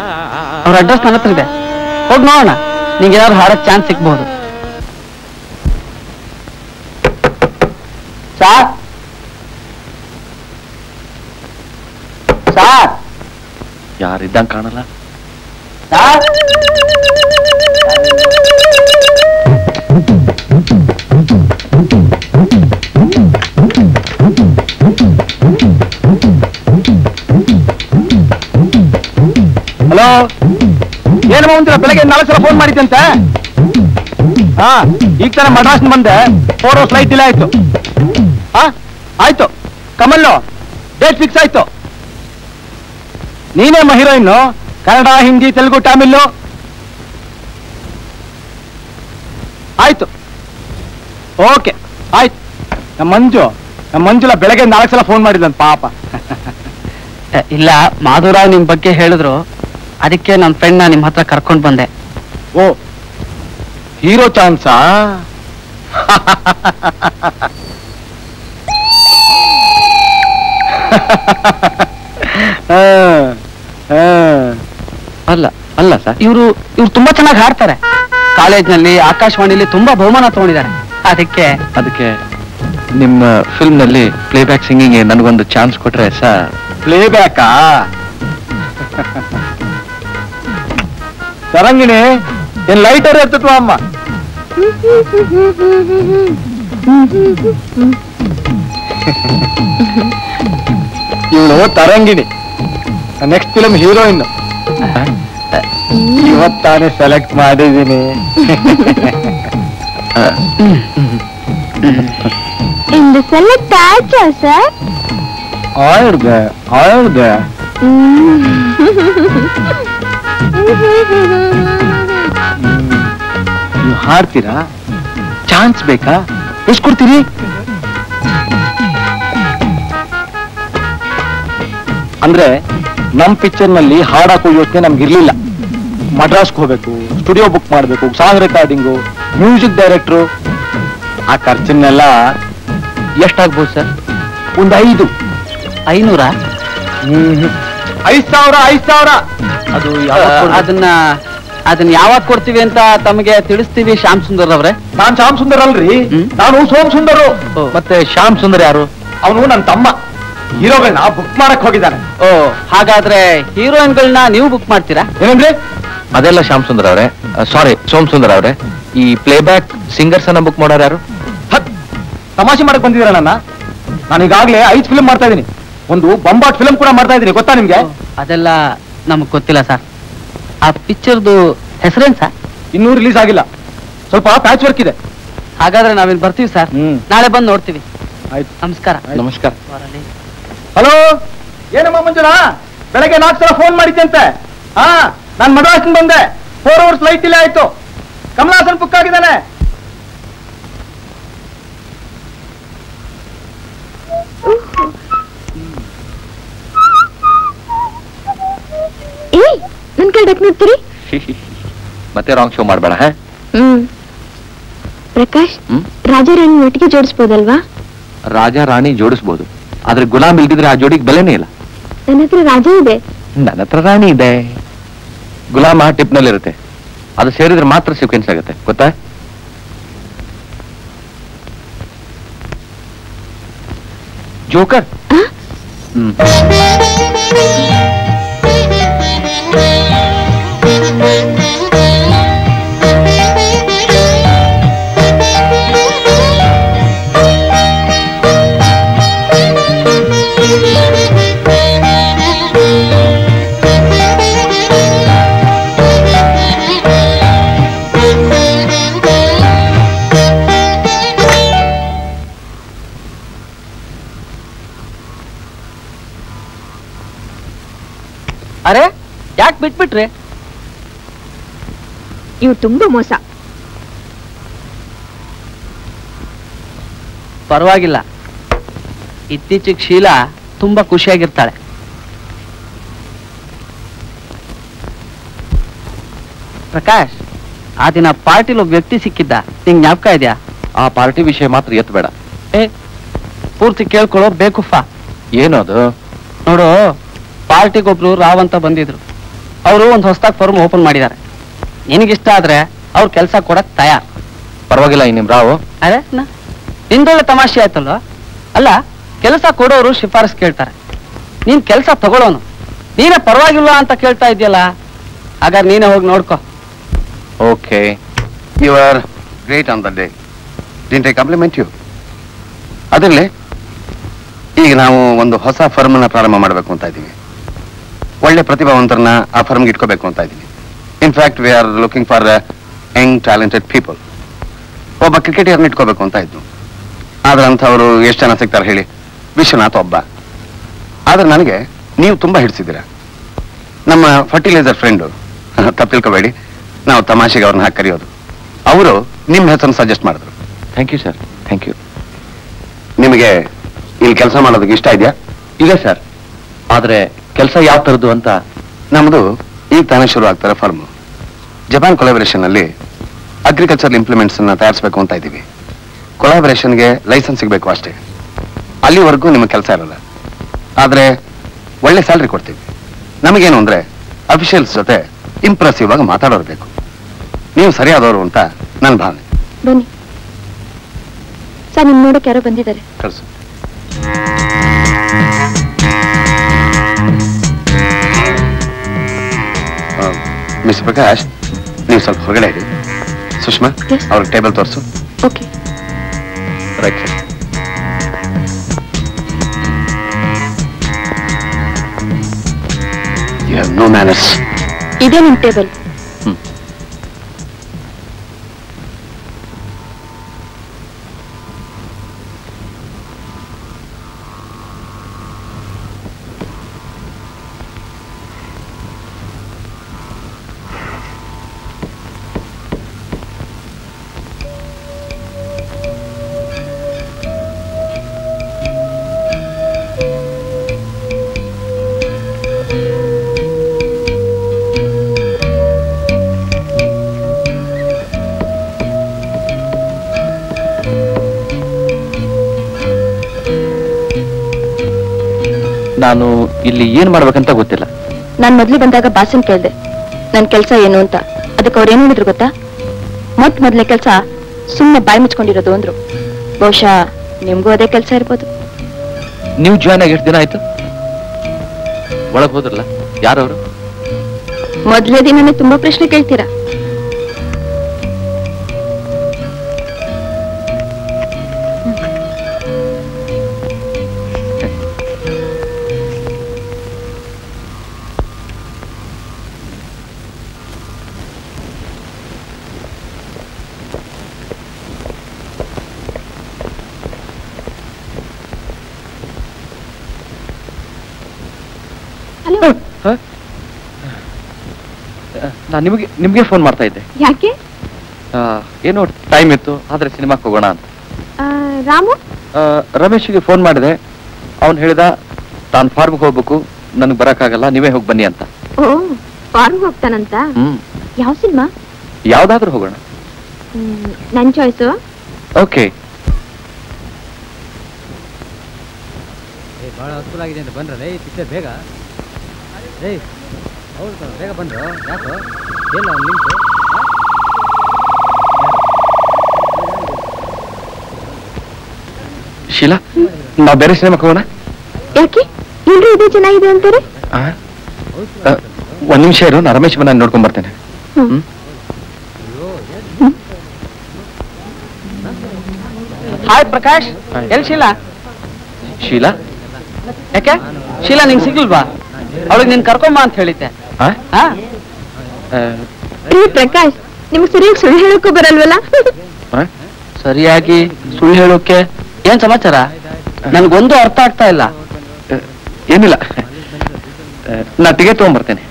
ಅವ್ರ ಅಡ್ರೆಸ್ ನನ್ನ ಹತ್ರ ಇದೆ, ಹೋಗಿ ನೋಡೋಣ. ನಿಂಗೆ ಏನಾದ್ರು ಹಾಡಕ್ ಚಾನ್ಸ್ ಸಿಗ್ಬಹುದು. ಸಾರ್ ಸಾರ್ ಯಾರಿದ್ದಂಗೆ ಕಾಣಲ್ಲ. ಸಾರ್ ಹಲೋ, ಏನು ಅಂತೀರ? ಬೆಳಗ್ಗೆ 4 ಸಲ ಫೋನ್ ಮಾಡಿದ್ದಂತೆ. ಹಾ, ಈಗ ತರ ಮಡ್ರಾಸ್ ಬಂದೆ. 4 ಅವರ್ಸ್ ಫ್ಲೈಟ್ ಡಿಲೇ ಆಯ್ತು. ಹಾ ಆಯ್ತು, ಕಮಲ್ಲು ಡೇಟ್ ಫಿಕ್ಸ್ ಆಯ್ತು. ನೀನೇ ಹೀರೋಯಿನ್ನು? ಕನ್ನಡ, ಹಿಂದಿ, ತೆಲುಗು, ತಮಿಳು? ಆಯ್ತು, ಓಕೆ ಆಯ್ತು. ನಮ್ಮ ಮಂಜುಲ ಬೆಳಗ್ಗೆ 4 ಸಲ ಫೋನ್ ಮಾಡಿದ್ಲಂತ ಪಾಪ. ಇಲ್ಲ, ಮಾಧುರಾವ್ ನಿಮ್ ಬಗ್ಗೆ ಹೇಳಿದ್ರು, ಅದಕ್ಕೆ ನನ್ನ ಫ್ರೆಂಡ್ ನಿಮ್ ಹತ್ರ ಕರ್ಕೊಂಡ್ ಬಂದೆ. ಓ, ಹೀರೋ ಚಾನ್ಸಾ? ಅಲ್ಲ ಅಲ್ಲ ಸರ್, ಇವ್ರು ತುಂಬಾ ಚೆನ್ನಾಗಿ ಹಾಡ್ತಾರೆ. ಕಾಲೇಜ್ನಲ್ಲಿ ಆಕಾಶವಾಣಿಲಿ ತುಂಬಾ ಬಹುಮಾನ ತಗೊಂಡಿದ್ದಾರೆ. ಅದಕ್ಕೆ ನಿಮ್ಮ ಫಿಲ್ಮ್ ನಲ್ಲಿ ಪ್ಲೇಬ್ಯಾಕ್ ಸಿಂಗಿಂಗ್ ನನಗೊಂದು ಚಾನ್ಸ್ ಕೊಟ್ರೆ ಸರ್. ಪ್ಲೇಬ್ಯಾಕಾ? ತರಂಗಿಣಿ ಏನ್ ಲೈಟರ್ ಎತ್ತತ್ವ ಅಮ್ಮ? ಇವಳು ತರಂಗಿಣಿ, ನೆಕ್ಸ್ಟ್ ಫಿಲ್ಮ್ ಹೀರೋಯಿನ್. ಇವತ್ತಾನೆ ಸೆಲೆಕ್ಟ್ ಮಾಡಿದ್ದೀನಿ. இந்த செலக்ட் ஆச்சா சார்? ಆಯ್ದೆ ನೀವು ಹಾಡ್ತೀರಾ? ಚಾನ್ಸ್ ಬೇಕಾ? ಎಷ್ಟು ಕೊಡ್ತೀರಿ? ಅಂದ್ರೆ ನಮ್ ಪಿಕ್ಚರ್ ನಲ್ಲಿ ಹಾಡಾಕೋ ಯೋಚನೆ ನಮ್ಗೆ ಇರ್ಲಿಲ್ಲ. ಮಡ್ರಾಸ್ಗೆ ಹೋಗ್ಬೇಕು, ಸ್ಟುಡಿಯೋ ಬುಕ್ ಮಾಡ್ಬೇಕು, ಸಾಂಗ್ ರೆಕಾರ್ಡಿಂಗು, ಮ್ಯೂಸಿಕ್ ಡೈರೆಕ್ಟ್ರು. ಆ ಖರ್ಚನ್ನೆಲ್ಲ ಎಷ್ಟಾಗ್ಬೋದು ಸರ್? ಒಂದು 500. 5,000. ಅದು ಅದನ್ನ ಯಾವಾಗ ಕೊಡ್ತೀವಿ ಅಂತ ತಮಗೆ ತಿಳಿಸ್ತೀವಿ ಶ್ಯಾಮ್ ಸುಂದರ್ ಅವ್ರೆ. ನಾನ್ ಶ್ಯಾಮ್ ಸುಂದರ್ ಅಲ್ರಿ, ನಾನು ಸೋಮ್ ಸುಂದರು. ಮತ್ತೆ ಶ್ಯಾಮ್ ಸುಂದರ್ ಯಾರು? ಅವನು ನನ್ನ ತಮ್ಮ. ಹೀರೋಗಳನ್ನ ಬುಕ್ ಮಾಡಕ್ ಹೋಗಿದ್ದಾನೆ. ಓ, ಹಾಗಾದ್ರೆ ಹೀರೋಯಿನ್ಗಳನ್ನ ನೀವು ಬುಕ್ ಮಾಡ್ತೀರಾ? ಏನಂದ್ರೆ? ಅದೆಲ್ಲ ಶ್ಯಾಮ್ ಸುಂದರ್ ಅವ್ರೆ, ಸಾರಿ ಸೋಮ್ ಸುಂದರ್ ಅವ್ರೆ. ಈ ಪ್ಲೇಬ್ಯಾಕ್ ಸಿಂಗರ್ಸ್ ಅನ್ನ ಬುಕ್ ಮಾಡೋರು ಯಾರು? ತಮಾಷೆ ಮಾಡಕ್ ಬಂದಿದ್ದೀರ ನನ್ನ? ನಾನು ಈಗಾಗಲೇ 5 ಫಿಲ್ಮ್ ಮಾಡ್ತಾ ಇದ್ದೀನಿ, ಒಂದು ಬೊಂಬಾಟ್ ಫಿಲ್ಮ್ ಕೂಡ ಮಾಡ್ತಾ ಇದ್ದೀನಿ. ಗೊತ್ತಾ ನಿಮ್ಗೆ? ಅದೆಲ್ಲ ನಮಗ್ ಗೊತ್ತಿಲ್ಲ ಸರ್. ಆ ಪಿಕ್ಚರ್ದು ಹೆಸರೇನ್ ಸರ್? ಇನ್ನೂ ರಿಲೀಸ್ ಆಗಿಲ್ಲ, ಸ್ವಲ್ಪ ಪ್ಯಾಚ್ ವರ್ಕ್ ಇದೆ. ಹಾಗಾದ್ರೆ ನಾವಿನ್ ಬರ್ತೀವಿ ಸರ್, ನಾಳೆ ಬಂದು ನೋಡ್ತೀವಿ. ಆಯ್ತು, ನಮಸ್ಕಾರ. ನಮಸ್ಕಾರ. ಹಲೋ, ಏನಮ್ಮ ಮಂಜುಳಾ, ಬೆಳಗ್ಗೆ 4 ಸಲ ಫೋನ್ ಮಾಡಿದ್ದಂತೆ. ನಾನ್ ಮಡ್ರಾಸ್ ಬಂದೆ, 4 ಅವರ್ಸ್ ಲೈಟ್ ಇಲ್ಲೇ ಆಯ್ತು. ಕಮಲಾಸನ್ ಬುಕ್ ಆಗಿದ್ದಾನೆ. ನನ್ ಕೈ ಡಕ್ ನೋಡ್ತೀರಿ? ಮತ್ತೆ ರಾಂಗ್ ಶೋ ಮಾಡ್ಬೇಡ. ಪ್ರಕಾಶ್, ರಾಜಾರಾಣಿ ಒಟ್ಟಿಗೆ ಜೋಡಿಸ್ಬೋದಲ್ವಾ? ರಾಜ ರಾಣಿ ಜೋಡಿಸ್ಬೋದು, ಆದ್ರೆ ಗುಲಾಮ್ ಇಲ್ದಿದ್ರೆ ಆ ಜೋಡಿಗೆ ಬೆಲೆನೇ ಇಲ್ಲ. ನನ್ನ ಹತ್ರ ರಾಜ ಇದೆ. ನನ್ನ ಹತ್ರ ರಾಣಿ ಇದೆ. ಗುಲಾಮ ಟಿಪ್ ನಲ್ಲಿ ಇರುತ್ತೆ, ಅದು ಸೇರಿದ್ರೆ ಮಾತ್ರ ಸೀಕ್ವೆನ್ಸ್ ಆಗುತ್ತೆ. ಗೊತ್ತಾ? ಜೋಕರ್. ಅರೆ, ಯಾಕೆ ಬಿಟ್ಬಿಟ್ರೆ? ಇವು ತುಂಬಾ ಮೋಸ. ಪರವಾಗಿಲ್ಲ, ಇತ್ತೀಚೆಗೆ ಶೀಲಾ ತುಂಬಾ ಖುಷಿಯಾಗಿರ್ತಾಳೆ. ಪ್ರಕಾಶ್, ಆ ದಿನ ಪಾರ್ಟಿಲಿ ಒಬ್ಬ ವ್ಯಕ್ತಿ ಸಿಕ್ಕಿದ್ದ, ನಿಂಗೆ ಜ್ಞಾಪಕ ಇದೆಯಾ? ಆ ಪಾರ್ಟಿ ವಿಷಯ ಮಾತ್ರ ಎತ್ತಬೇಡ. ಪೂರ್ತಿ ಕೇಳ್ಕೊಳ್ಳೋ ಬೇಕುಫ. ಏನು ಅದು? ನೋಡು, ಪಾರ್ಟಿಗೊಬ್ರು ರಾವ್ ಅಂತ ಬಂದಿದ್ರು. ಅವರು ಒಂದು ಹೊಸದಾಗಿ ಫರ್ಮ್ ಓಪನ್ ಮಾಡಿದ್ದಾರೆ. ನಿನಗಿಷ್ಟ ಆದ್ರೆ ಅವ್ರ ಕೆಲಸ ಕೊಡಕ್ ತಯಾರ್. ಪರವಾಗಿಲ್ಲ. ನಿಮ್ ರಾವು? ಅರೆ, ನಿಂದೊಳ್ಳೆ ತಮಾಷೆ ಆಯ್ತಲ್ವ? ಅಲ್ಲ, ಕೆಲಸ ಕೊಡೋರು ಶಿಫಾರಸ್ ಕೇಳ್ತಾರೆ, ನೀನ್ ಕೆಲಸ ತಗೊಳ್ಳೋನು ನೀನೇ ಪರವಾಗಿಲ್ವಾ ಅಂತ ಕೇಳ್ತಾ ಇದೆಯಲ್ಲ. ಹಾಗಾದ್ರೆ ನೀನೇ ಹೋಗಿ ನೋಡ್ಕೋ. Okay, you are great on the day. Didn't I compliment you? ಅದರಲ್ಲಿ ಈಗ ನಾವು ಒಂದು ಹೊಸ ಫರ್ಮ್ ಅನ್ನ ಪ್ರಾರಂಭ ಮಾಡಬೇಕು ಅಂತ ಇದ್ದೀವಿ. ಒಳ್ಳೆ ಪ್ರತಿಭಾವಂತರನ್ನ ಆ ಫರ್ಮ್ಗೆ ಇಟ್ಕೋಬೇಕು ಅಂತ ಇದ್ದೀವಿ. In fact we are looking for Young talented people. ಒಬ್ಬ ಕ್ರಿಕೆಟಿಯರ್ನ ಇಟ್ಕೋಬೇಕು ಅಂತ ಇದ್ದು, ಆದ್ರೆ ಅಂಥವ್ರು ಎಷ್ಟು ಜನ ಸಿಗ್ತಾರೆ ಹೇಳಿ? ವಿಶ್ವನಾಥ್ ಒಬ್ಬ. ಆದ್ರೆ ನನಗೆ ನೀವು ತುಂಬಾ ಹಿಡಿಸಿದ್ದೀರ. ನಮ್ಮ ಫರ್ಟಿಲೈಸರ್ ಫ್ರೆಂಡು, ತಪ್ಪು ತಿಳ್ಕೋಬೇಡಿ, ನಾವು ತಮಾಷೆಗೆ ಅವ್ರನ್ನ ಹಾಕಿ ಕರೆಯೋದು. ಅವರು ನಿಮ್ಮ ಹೆಸರನ್ನು ಸಜೆಸ್ಟ್ ಮಾಡಿದ್ರು. Thank you sir, thank you. ನಿಮಗೆ ಇಲ್ಲಿ ಕೆಲಸ ಮಾಡೋದಕ್ಕೆ ಇಷ್ಟ ಇದೆಯಾ? ಇದೆ ಸರ್, ಆದ್ರೆ ಕೆಲಸ ಯಾವ ತರದ್ದು ಅಂತ. ನಮ್ಮದು ಈಗ ತಾನೇ ಶುರು ಆಗ್ತಾರೆ ಫರ್ಮ್. ಜಪಾನ್ ಕೊಲಾಬರೇಷನ್ ಅಲ್ಲಿ ಅಗ್ರಿಕಲ್ಚರ್ ಇಂಪ್ಲಿಮೆಂಟ್ಸ್ ಅನ್ನ ತಯಾರಿಸಬೇಕು ಅಂತ ಇದ್ದೀವಿ. ಕೊಲಾಬರೇಷನ್ಗೆ ಲೈಸೆನ್ಸ್ ಸಿಗಬೇಕು ಅಷ್ಟೇ. ಅಲ್ಲಿವರೆಗೂ ನಿಮ್ಮ ಕೆಲಸ ಇರಲ್ಲ, ಆದ್ರೆ ಒಳ್ಳೆ ಸ್ಯಾಲ್ರಿ ಕೊಡ್ತೀವಿ. ನಮಗೇನು ಅಂದ್ರೆ ಅಫಿಷಿಯಲ್ಸ್ ಜೊತೆ ಇಂಪ್ರೆಸಿವ್ ಆಗಿ ಮಾತಾಡೋರು ಬೇಕು. ನೀವು ಸರಿಯಾದವರು ಅಂತ ನನ್ನ ಭಾವನೆ. ಬನ್ನಿ ಸರ್, ನಿಮ್ ನೋಡಕ್ಕೆ ಯಾರೋ ಬಂದಿದ್ದಾರೆ. ಕಳಿಸು. ಮಿಸ್ ಪ್ರಕಾಶ್, ನೀವು ಸ್ವಲ್ಪ ಹೊರಗಡೆ ಇರಿ. ಸುಷ್ಮಾ, ಅವ್ರ ಟೇಬಲ್ ತೋರಿಸು. Okay. Right. You have no manners. ಇದೇ ನಿಮ್ ಟೇಬಲ್. ನಾನು ಇಲ್ಲಿ ಏನ್ ಮಾಡ್ಬೇಕಂತ ಗೊತ್ತಿಲ್ಲ. ನಾನ್ ಮೊದ್ಲು ಬಂದಾಗ ಬಾಸನ್ ಕೇಳ್ದೆ ನನ್ ಕೆಲ್ಸ ಏನು ಅಂತ. ಅದಕ್ಕೆ ಅವ್ರು ಏನ್ ಹೇಳಿದ್ರು ಗೊತ್ತಾ? ಮೊದ್ಲೇ ಕೆಲ್ಸ ಸುಮ್ಮನೆ ಬಾಯಿ ಮುಚ್ಕೊಂಡಿರೋದು ಅಂದ್ರು. ಬಹುಶಃ ನಿಮ್ಗೂ ಅದೇ ಕೆಲ್ಸ ಇರ್ಬೋದು. ನೀವು ಜಾಯ್ನ್ ಆಗಿ ಎಷ್ಟು ದಿನ ಆಯ್ತು? ಒಳಗ್ ಹೋದ್ರಲ್ಲ, ಯಾರವರು? ಮೊದ್ಲೇ ದಿನನೇ ತುಂಬಾ ಪ್ರಶ್ನೆ ಕೇಳ್ತೀರಾ. ನಾನು ನಿಮ್ಗೆ ಫೋನ್ ಮಾಡ್ತಾ ಇದ್ದೆ. ಯಾಕೆ? ಏನೋ ಟೈಮ್ ಇತ್ತು, ಆದ್ರೆ ಸಿನಿಮಾಕ್ಕೆ ಹೋಗೋಣ ಅಂತ. ರಾಮು? ರಮೇಶ್ಗೆ ಫೋನ್ ಮಾಡಿದೆ. ಅವನು ಹೇಳಿದ ತಾನು ಫಾರ್ಮ್ಗೆ ಹೋಗ್ಬೇಕು, ನನಗೆ ಬರಕ್ಕಾಗಲ್ಲ, ನೀವೇ ಹೋಗಿ ಬನ್ನಿ ಅಂತ. ಓ, ಫಾರ್ಮ್ ಹೋಗ್ತಾನಂತ? ಯಾವ ಸಿನಿಮಾ? ಯಾವ್ದಾದ್ರೂ ಹೋಗೋಣ. ನನ್ ಚಾಯ್ಸು. ಓಕೆ. ಬಹಳ ಅನುಕೂಲ ಆಗಿದೆ ಅಂತ ಬಂದ್ರಲ್ಲ ಈ ಪಿಕ್ಚರ್ ಬೇಗ. ಹೌದು ಬೇಗ ಬಂದ್ರು. ಯಾಕೋ ಇಲ್ಲ ಒಂದು ಲಿಂಕ್. ಶೀಲಾ, ನಾವು ಬೇರೆ ಸಿನಿಮಾಕ್ಕೆ ಹೋಗೋಣ. ಯಾಕೆ? ಎಲ್ರು ಇದೇ ಚೆನ್ನಾಗಿದೆ ಅಂತಾರೆ. ಒಂದ್ ನಿಮಿಷ ಇರು, ನಾ ರಮೇಶ್ ನಾನು ನೋಡ್ಕೊಂಡ್ ಬರ್ತೇನೆ. ಹಾಯ್ ಪ್ರಕಾಶ್. ಎಲ್ ಶೀಲಾ? ಶೀಲಾ ಯಾಕೆ? ಶೀಲಾ ನಿಂಗೆ ಸಿಗ್ಲಿಲ್ವಾ? ಅವಳಿಗೆ ನೀನ್ ಕರ್ಕೊಂಬ ಅಂತ ಹೇಳಿದ್ದೆ. ಪ್ರಕಾಶ್, ನಿಮ್ಗೆ ಸರಿಯಾಗಿ ಸುಳ್ಳು ಹೇಳೋಕ್ಕೂ ಬರಲ್ವಲ್ಲ? ಸರಿಯಾಗಿ ಸುಳ್ಳು ಹೇಳೋಕೆ ಏನ್ ಸಮಾಚಾರ? ನನ್ಗೊಂದು ಅರ್ಥ ಆಗ್ತಾ ಇಲ್ಲ. ಏನಿಲ್ಲ, ನಾ ಟಿಕೆಟ್ ತಗೊಂಡ್ಬರ್ತೇನೆ.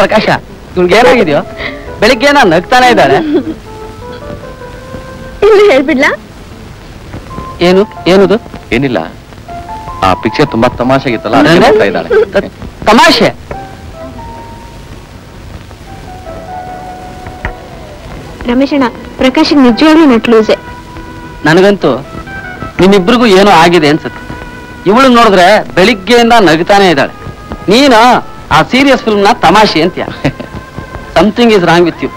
ಪ್ರಕಾಶ, ಇವ್ಳಿಗೆ ಏನಾಗಿದೆಯೋ? ಬೆಳಿಗ್ಗೆ ನಾನು ನಗ್ತಾನೆ ಇದ್ದಾಳೆ. ಇಲ್ಲಿ ಹೇಳ್ಬಿಡ್ಲಾ? ಏನು ಏನದು? ಏನಿಲ್ಲ, ಆ ಪಿಕ್ಚರ್ ತುಂಬಾ ತಮಾಷೆಗಿತ್ತಲ್ಲ, ಅದಕ್ಕೆ ನೋಡ್ತಾ ಇದ್ದಾಳೆ. ತಮಾಷೆ? ರಮೇಶಣ್ಣ, ಪ್ರಕಾಶ್ ನಿಜವಾಗ್ಲೂ ನಟ್ಲೂಸೆ. ನನಗಂತೂ ನಿಮ್ಮಿಬ್ರಿಗೂ ಏನೋ ಆಗಿದೆ ಅನ್ಸುತ್ತೆ. ಇವಳು ನೋಡಿದ್ರೆ ಬೆಳಿಗ್ಗೆಯಿಂದ ನಗ್ತಾನೆ ಇದ್ದಾಳೆ. ನೀನು ಆ ಸೀರಿಯಸ್ ಫಿಲ್ಮ್ ನ ತಮಾಷೆ ಅಂತೀಯ. Something is wrong with you.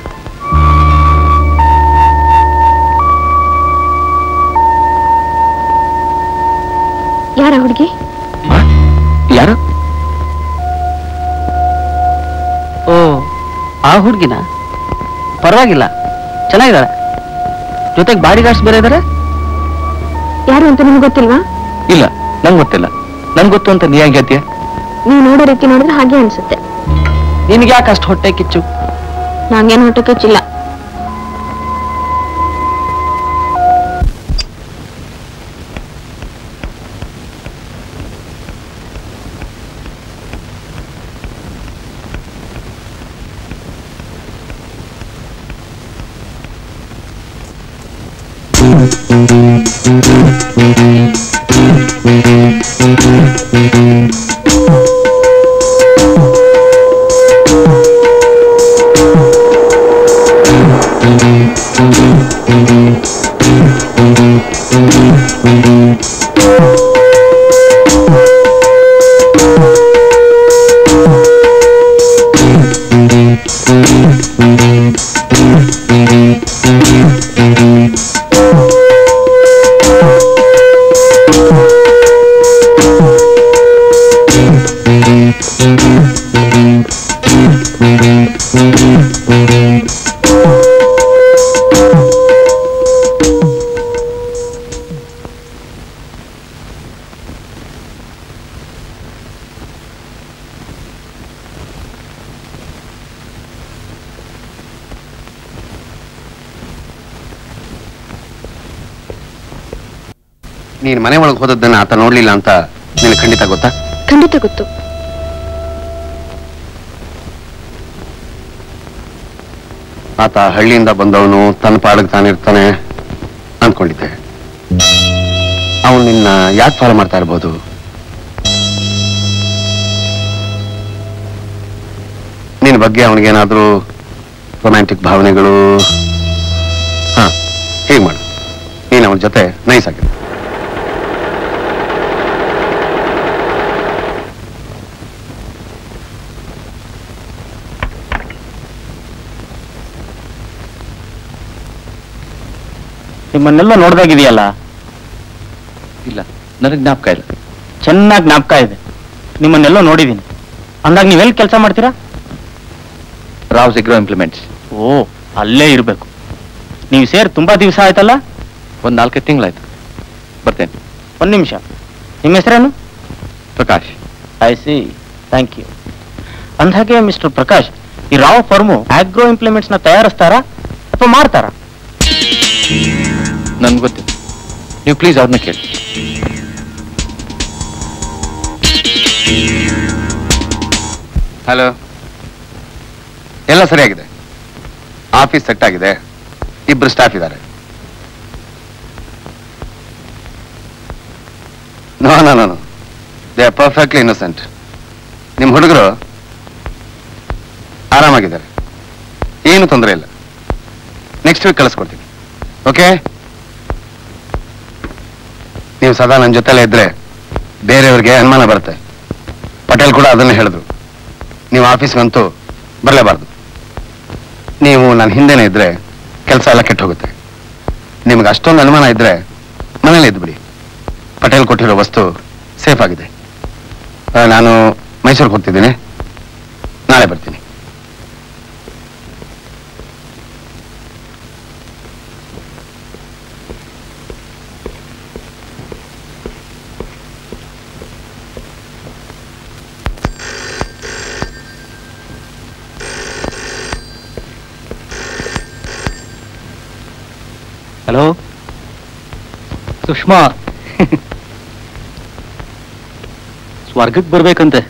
ಯಾರ ಹುಡುಗಿ? ಯಾರು? ಓ, ಆ ಹುಡುಗಿನ? ಪರವಾಗಿಲ್ಲ, ಚೆನ್ನಾಗಿದ್ದಾಳೆ. ಜೊತೆಗೆ ಬಾಡಿ ಗಾರ್ಡ್ಸ್ ಬೇರೆ ಇದಾರೆ. ಯಾರು ಅಂತ ನಿಮ್ಗೆ ಗೊತ್ತಿಲ್ವಾ? ಇಲ್ಲ, ನಂಗೆ ಗೊತ್ತಿಲ್ಲ. ನನ್ಗೆ ಗೊತ್ತು ಅಂತ ನೀ ಹೆಂಗೆ ಹೇಳ್ತೀಯ? ನೀವು ನೋಡೋ ರೀತಿ ನೋಡಿದ್ರೆ ಹಾಗೆ ಅನ್ಸುತ್ತೆ. ನಿನ್ಗೆ ಯಾಕೆ ಅಷ್ಟು ಹೊಟ್ಟೆ ಕಿಚ್ಚು? ನಂಗೇನು ಹೊಟ್ಟೆ ಕಿಚ್ಚಿಲ್ಲ. ನೀನ್ ಮನೆ ಒಳಗೆ ಹೋದದ್ದನ್ನ ಆತ ನೋಡ್ಲಿಲ್ಲ ಅಂತ ನಿನಗೆ ಖಂಡಿತ ಗೊತ್ತಾ? ಖಂಡಿತ ಗೊತ್ತು. ಆತ ಹಳ್ಳಿಯಿಂದ ಬಂದವನು, ತನ್ನ ಪಾಡಿಗೆ ತಾನಿರ್ತಾನೆ ಅನ್ಕೊಂಡಿದ್ದೆ. ಅವನು ನಿನ್ನ ಯಾಕೆ ಫಾಲೋ ಮಾಡ್ತಾ ಇರ್ಬೋದು? ನಿನ್ನ ಬಗ್ಗೆ ಅವನಿಗೇನಾದ್ರೂ ರೊಮ್ಯಾಂಟಿಕ್ ಭಾವನೆಗಳು? ಹಾ, ಹೀಗೆ ಮಾಡು, ನೀನು ಅವನ ಜೊತೆ ನೈಸ್ ಆಗಿದೆ. ನಿಮ್ಮನ್ನೆಲ್ಲ ನೋಡ್ದಾಗಿದೆಯಲ್ಲ? ಇಲ್ಲ, ನನಗೆ ಜ್ಞಾಪಕ ಇಲ್ಲ. ಚೆನ್ನಾಗಿ ಜ್ಞಾಪಕ ಇದೆ. ನಿಮ್ಮನ್ನೆಲ್ಲ ನೋಡಿದ್ದೀನಿ. ಅಂದಾಗ ನೀವೆಲ್ಲಿ ಕೆಲಸ ಮಾಡ್ತೀರಾ? Rouse agro implements. ಓ, ಅಲ್ಲೇ ಇರಬೇಕು. ನೀವು ಸೇರಿ ತುಂಬಾ ದಿವಸ ಆಯ್ತಲ್ಲ? ಒಂದು 4 ತಿಂಗಳಾಯ್ತು. ಬರ್ತೇನೆ. ಒಂದು ನಿಮಿಷ, ನಿಮ್ಮ ಹೆಸರೇನು? Prakash. I see, thank you. ಅಂದಾಗೆ ಮಿಸ್ಟರ್ ಪ್ರಕಾಶ್, ಈ ರಾವ್ ಫರ್ಮು ಆಗ್ರೋ ಇಂಪ್ಲಿಮೆಂಟ್ಸ್ ನ ತಯಾರಿಸ್ತಾರಾ ಅಥವಾ ಮಾಡ್ತಾರಾ? ನನ್ಗೆ ಗೊತ್ತು, ನೀವು ಪ್ಲೀಸ್ ಅವ್ರನ್ನ ಕೇಳಿ. ಹಲೋ, ಎಲ್ಲ ಸರಿಯಾಗಿದೆ. ಆಫೀಸ್ ಸೆಟ್ ಆಗಿದೆ. 2 ಸ್ಟಾಫ್ ಇದ್ದಾರೆ. No no no, they are perfectly innocent. ನಿಮ್ಮ ಹುಡುಗರು ಆರಾಮಾಗಿದ್ದಾರೆ, ಏನು ತೊಂದರೆ ಇಲ್ಲ. ನೆಕ್ಸ್ಟ್ ವೀಕ್ ಕಳಿಸ್ಕೊಡ್ತೀನಿ. ಓಕೆ? ನೀವು ಸದಾ ನನ್ನ ಜೊತೆಲೇ ಇದ್ರೆ ಬೇರೆಯವ್ರಿಗೆ ಅನುಮಾನ ಬರುತ್ತೆ. ಪಟೇಲ್ ಕೂಡ ಅದನ್ನೇ ಹೇಳಿದ್ರು. ನೀವು ಆಫೀಸ್ಗಂತೂ ಬರಲೇಬಾರ್ದು. ನೀವು ನನ್ನ ಹಿಂದೆನೇ ಇದ್ರೆ ಕೆಲಸ ಎಲ್ಲ ಕೆಟ್ಟು ಹೋಗುತ್ತೆ. ನಿಮ್ಗೆ ಅಷ್ಟೊಂದು ಅನುಮಾನ ಇದ್ರೆ ಮನೇಲಿ ಇದ್ಬಿಡಿ. ಪಟೇಲ್ ಕೊಟ್ಟಿರೋ ವಸ್ತು ಸೇಫ್ ಆಗಿದೆ. ನಾನು ಮೈಸೂರಿಗೆ ಹೋಗ್ತಿದ್ದೀನಿ, ನಾಳೆ ಬರ್ತೀನಿ. ಹಲೋ ಸುಷ್ಮಾ, ಸ್ವರ್ಗಕ್ಕೆ ಬರ್ಬೇಕಂತೆ.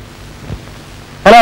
ಹಲೋ,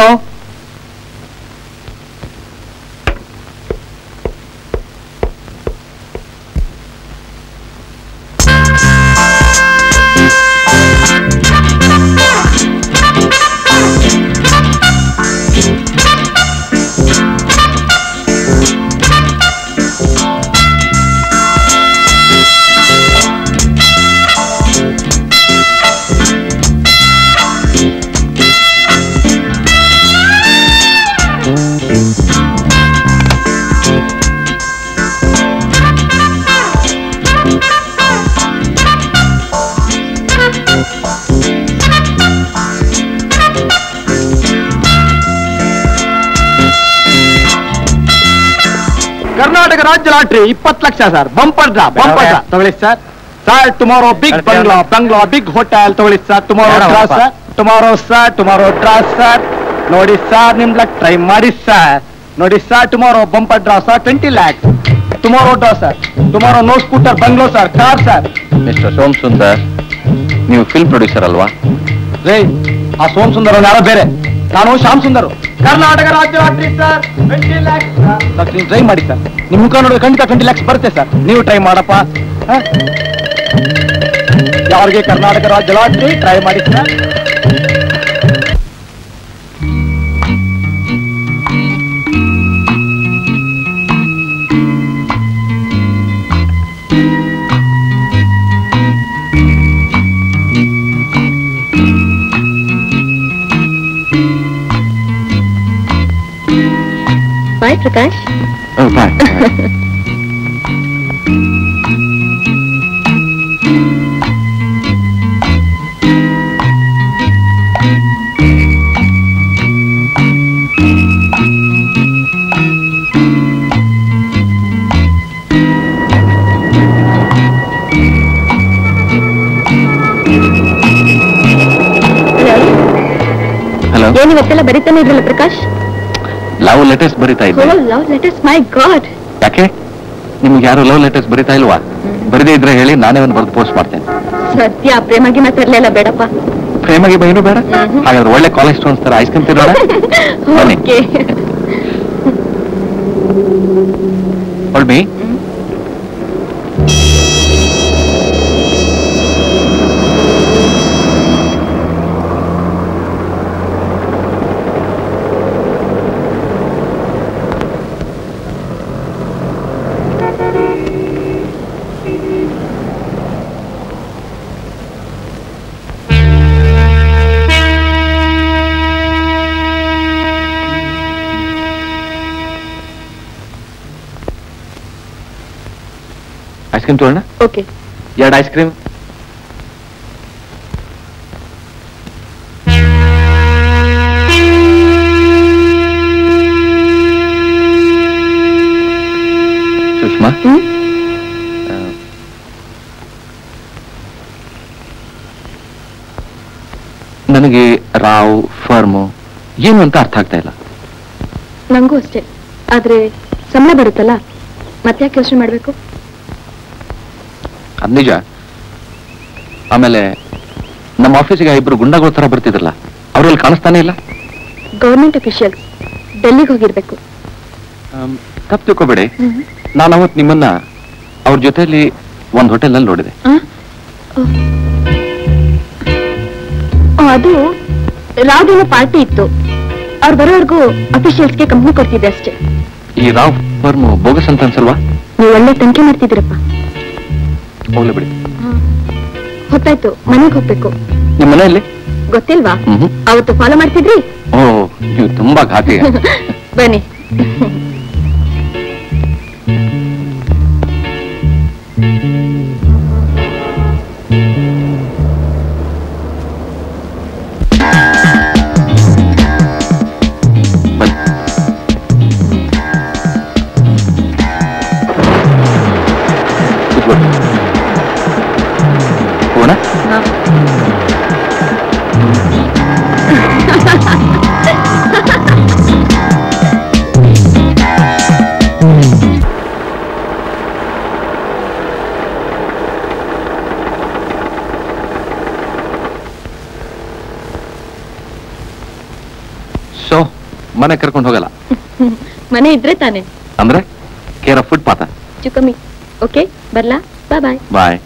ಕರ್ನಾಟಕ ರಾಜ್ಯ lottery 20 lakh sir. Bumper draw ತಗೊಳ್ಳಿ sir. Sir tomorrow big bungalow big hotel ತಗೊಳ್ಳಿ sir. Tomorrow draw sir. Tomorrow draw sir. ನೋಡಿ ಸರ್, ನಿಮ್ ಲಕ್ ಟ್ರೈ ಮಾಡಿ ಸರ್. ನೋಡಿ sir, tomorrow bumper draw sir 20 lakhs. Tomorrow draw sir. Tomorrow no scooter bungalow sir, car sir. Mister Som Sundar, ನೀವು film producer ಅಲ್ವಾ? ರೇ, ಆ ಸೋಮ್ ಸುಂದರ್ ಯಾರೋ ಬೇರೆ, ನಾನು ಶ್ಯಾಮ್ ಸುಂದರ್. ಕರ್ನಾಟಕ ರಾಜ್ಯ ಲಾಟ್ರಿ ಸರ್ 20 lakhs. ನೀವು ಟ್ರೈ ಮಾಡಿ ಸರ್. ನಿಮ್ ಮುಖ ನೋಡಿದ್ರೆ ಖಂಡಿತ 20 lakhs ಬರುತ್ತೆ ಸರ್. ನೀವು ಟ್ರೈ ಮಾಡಪ್ಪ. ಯಾರಿಗೆ ಕರ್ನಾಟಕ ರಾಜ್ಯ ಲಾಟ್ರಿ ಟ್ರೈ ಮಾಡಿ ಸರ್. ಬಾಯ್ ಪ್ರಕಾಶ್. ಹಲೋ, ಏನು ಇವತ್ತೆಲ್ಲ ಬರೀತಾನೆ ಇದ್ರಲ್ಲ ಪ್ರಕಾಶ್? ಲವ್ ಲೆಟರ್ಸ್ ಬರೀತಾ ಇದ್ದೆ. ಲವ್ ಲೆಟರ್ಸ್, ಮೈ ಗಾಡ್. ಯಾಕೆ ನಿಮ್ಗೆ ಯಾರು ಲವ್ ಲೆಟರ್ಸ್ ಬರೀತಾ ಇಲ್ವಾ? ಬರೀದೇ ಇದ್ರೆ ಹೇಳಿ, ನಾನೇ ಒಂದು ಬರೆದು ಪೋಸ್ಟ್ ಮಾಡ್ತೇನೆ. ಸದ್ಯ ಪ್ರೇಮಗಿ ಮಾತಾಡ್ಲಿಲ್ಲ ಬೇಡಪ್ಪ. ಪ್ರೇಮಗೆ ಬೈನು ಬೇಡ. ಹಾಗಾದ್ರೆ ಒಳ್ಳೆ ಕಾಲೇಜ್ ಸ್ಟೂಡೆಂಟ್ಸ್ ತರ ಐಸ್ ಕ್ರೀಮ್ ತಿನ್ನೋಣ. ಹೊಳ್ಮಿ, ಐಸ್ ಕ್ರೀಮ್ ತೋಣ. Okay, 2 ice cream. ಸುಷ್ಮಾ, ನನಗೆ ರಾವ್ ಫರ್ಮು ಏನು ಅಂತ ಅರ್ಥ ಆಗ್ತಾ ಇಲ್ಲ. ನಂಗೂ ಅಷ್ಟೇ. ಆದ್ರೆ ಸಂಬಳ ಬರುತ್ತಲ್ಲ, ಮತ್ತೆ ಯಾಕೆ ಯೋಚನೆ ಮಾಡ್ಬೇಕು? ಅದ್ ನಿಜ. ಆಮೇಲೆ ನಮ್ಮ ಆಫೀಸಿಗೆ 2 ಗುಂಡಗಳ ತರ ಬರ್ತಿದ್ರಲ್ಲ, ಅವ್ರಲ್ಲಿ ಕಾಣಿಸ್ತಾನೆ ಇಲ್ಲ. ಗವರ್ಮೆಂಟ್ ಅಫಿಷಿಯಲ್ಸ್ ಡೆಲ್ಲಿಗೆ ಹೋಗಿರ್ಬೇಕು. ತಪ್ಪು ತಿಳ್ಕೊಬೇಡಿ, ನಾನು ಅವತ್ತು ನಿಮ್ಮನ್ನ ಅವ್ರ ಜೊತೆಯಲ್ಲಿ ಒಂದು ಹೋಟೆಲ್ನಲ್ಲಿ ನೋಡಿದೆ. ಅದು ರಾವ್ದೇನೋ ಪಾರ್ಟಿ ಇತ್ತು. ಅವ್ರು ಬರೋವರೆಗೂ ಅಫಿಷಿಯಲ್ಸ್ಗೆ ಕಂಪ್ನಿ ಕೊಡ್ತಿದ್ದೆ ಅಷ್ಟೇ. ಈ ರಾವ್ ಫರ್ಮ್ ಬೋಗಸ್ ಅಂತ ಅನ್ಸಲ್ವಾ? ನೀವು ಒಳ್ಳೆ ತನಿಖೆ ಮಾಡ್ತಿದ್ದೀರಪ್ಪ. ಹೋಗ್ಲಿ ಬಿಡಿ. ಹೊತ್ತಾಯ್ತು, ಮನೆಗೆ ಹೋಗ್ಬೇಕು. ನಿಮ್ಮ ಮನೆಯಲ್ಲಿ ಗೊತ್ತಿಲ್ವಾ? ಅವತ್ತು ಫಾಲೋ ಮಾಡ್ತಿದ್ರಿ. ಓ, ನೀವು ತುಂಬಾ ಘಾತಿ. ಬನ್ನಿ. ಮನೆ ಕರ್ಕೊಂಡು ಹೋಗಲ್ಲ. ಮನೆ ಇದ್ರೆ ತಾನೆ. ಅಂದ್ರೆ ಕೇರ್ ಆಫ್ ಫುಡ್ ಪಾತ. ಚುಕಮ್ಮಿ. ಓಕೆ, ಬರ್ಲಾ? ಬಾಯ್ ಬಾಯ್. ಬಾಯ್.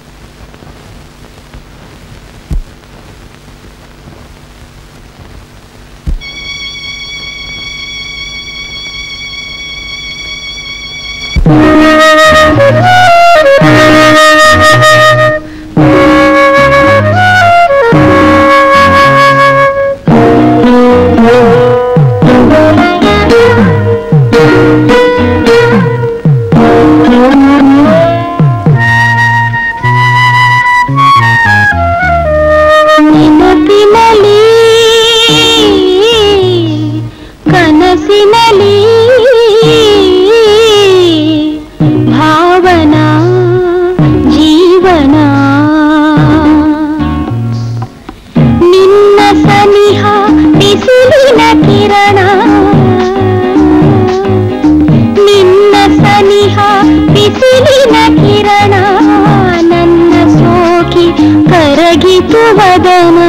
ವದನ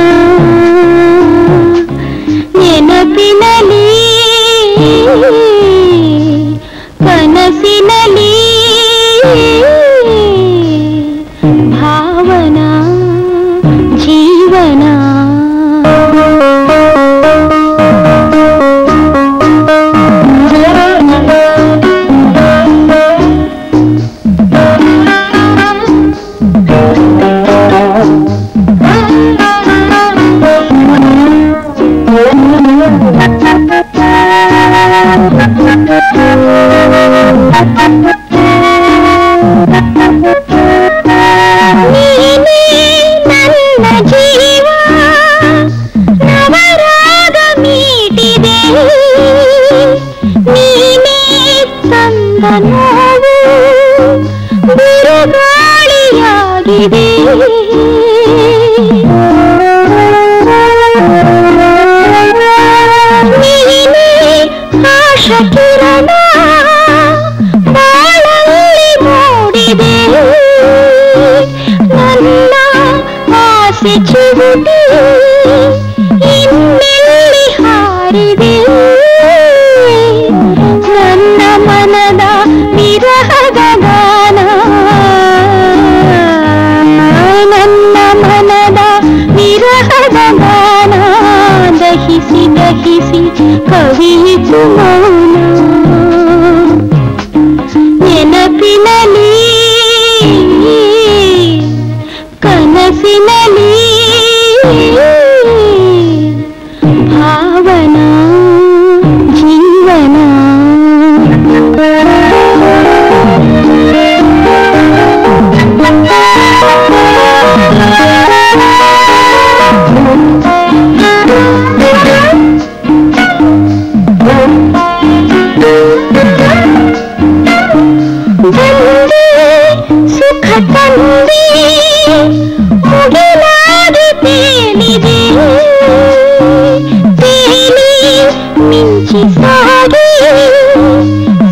ನೆನಪಿನಲಿ ಕನಸಿನಲಿ ಭಾವನಾ ಜೀವನ ಬಿರುಗಾಳಿಯಾಗಿದೆ ನೀನೇ ಆಶಾ ಕಿರಣ ಬಾಳಲ್ಲಿ ಮೂಡಿದೆ ನನ್ನ ಆಸೆ ಚಿಗುಟಿ ಇನ್ನೆಲ್ಲಿ ಹಾರಿದೆ ನನ್ನ ಮನದ ವಿರಹದ ಗಾನ ನನ್ನ ಮನದ ವಿರಹದ ಗಾನ ದಹಿಸಿ ದಹಿಸಿ ಕವಿಯಿತು ಮೌನ ನೆನಪಿನಲಿ ಕನಸಿನಲಿ ಭಾವನಾ ಜೀವನ ಸುಖ ತಂದೆ ಮುಗಿಲಾಗಿ ತೇಲಿದೆ ತೇಲಿ ಮಿಂಚಿ ಸಾಗಿ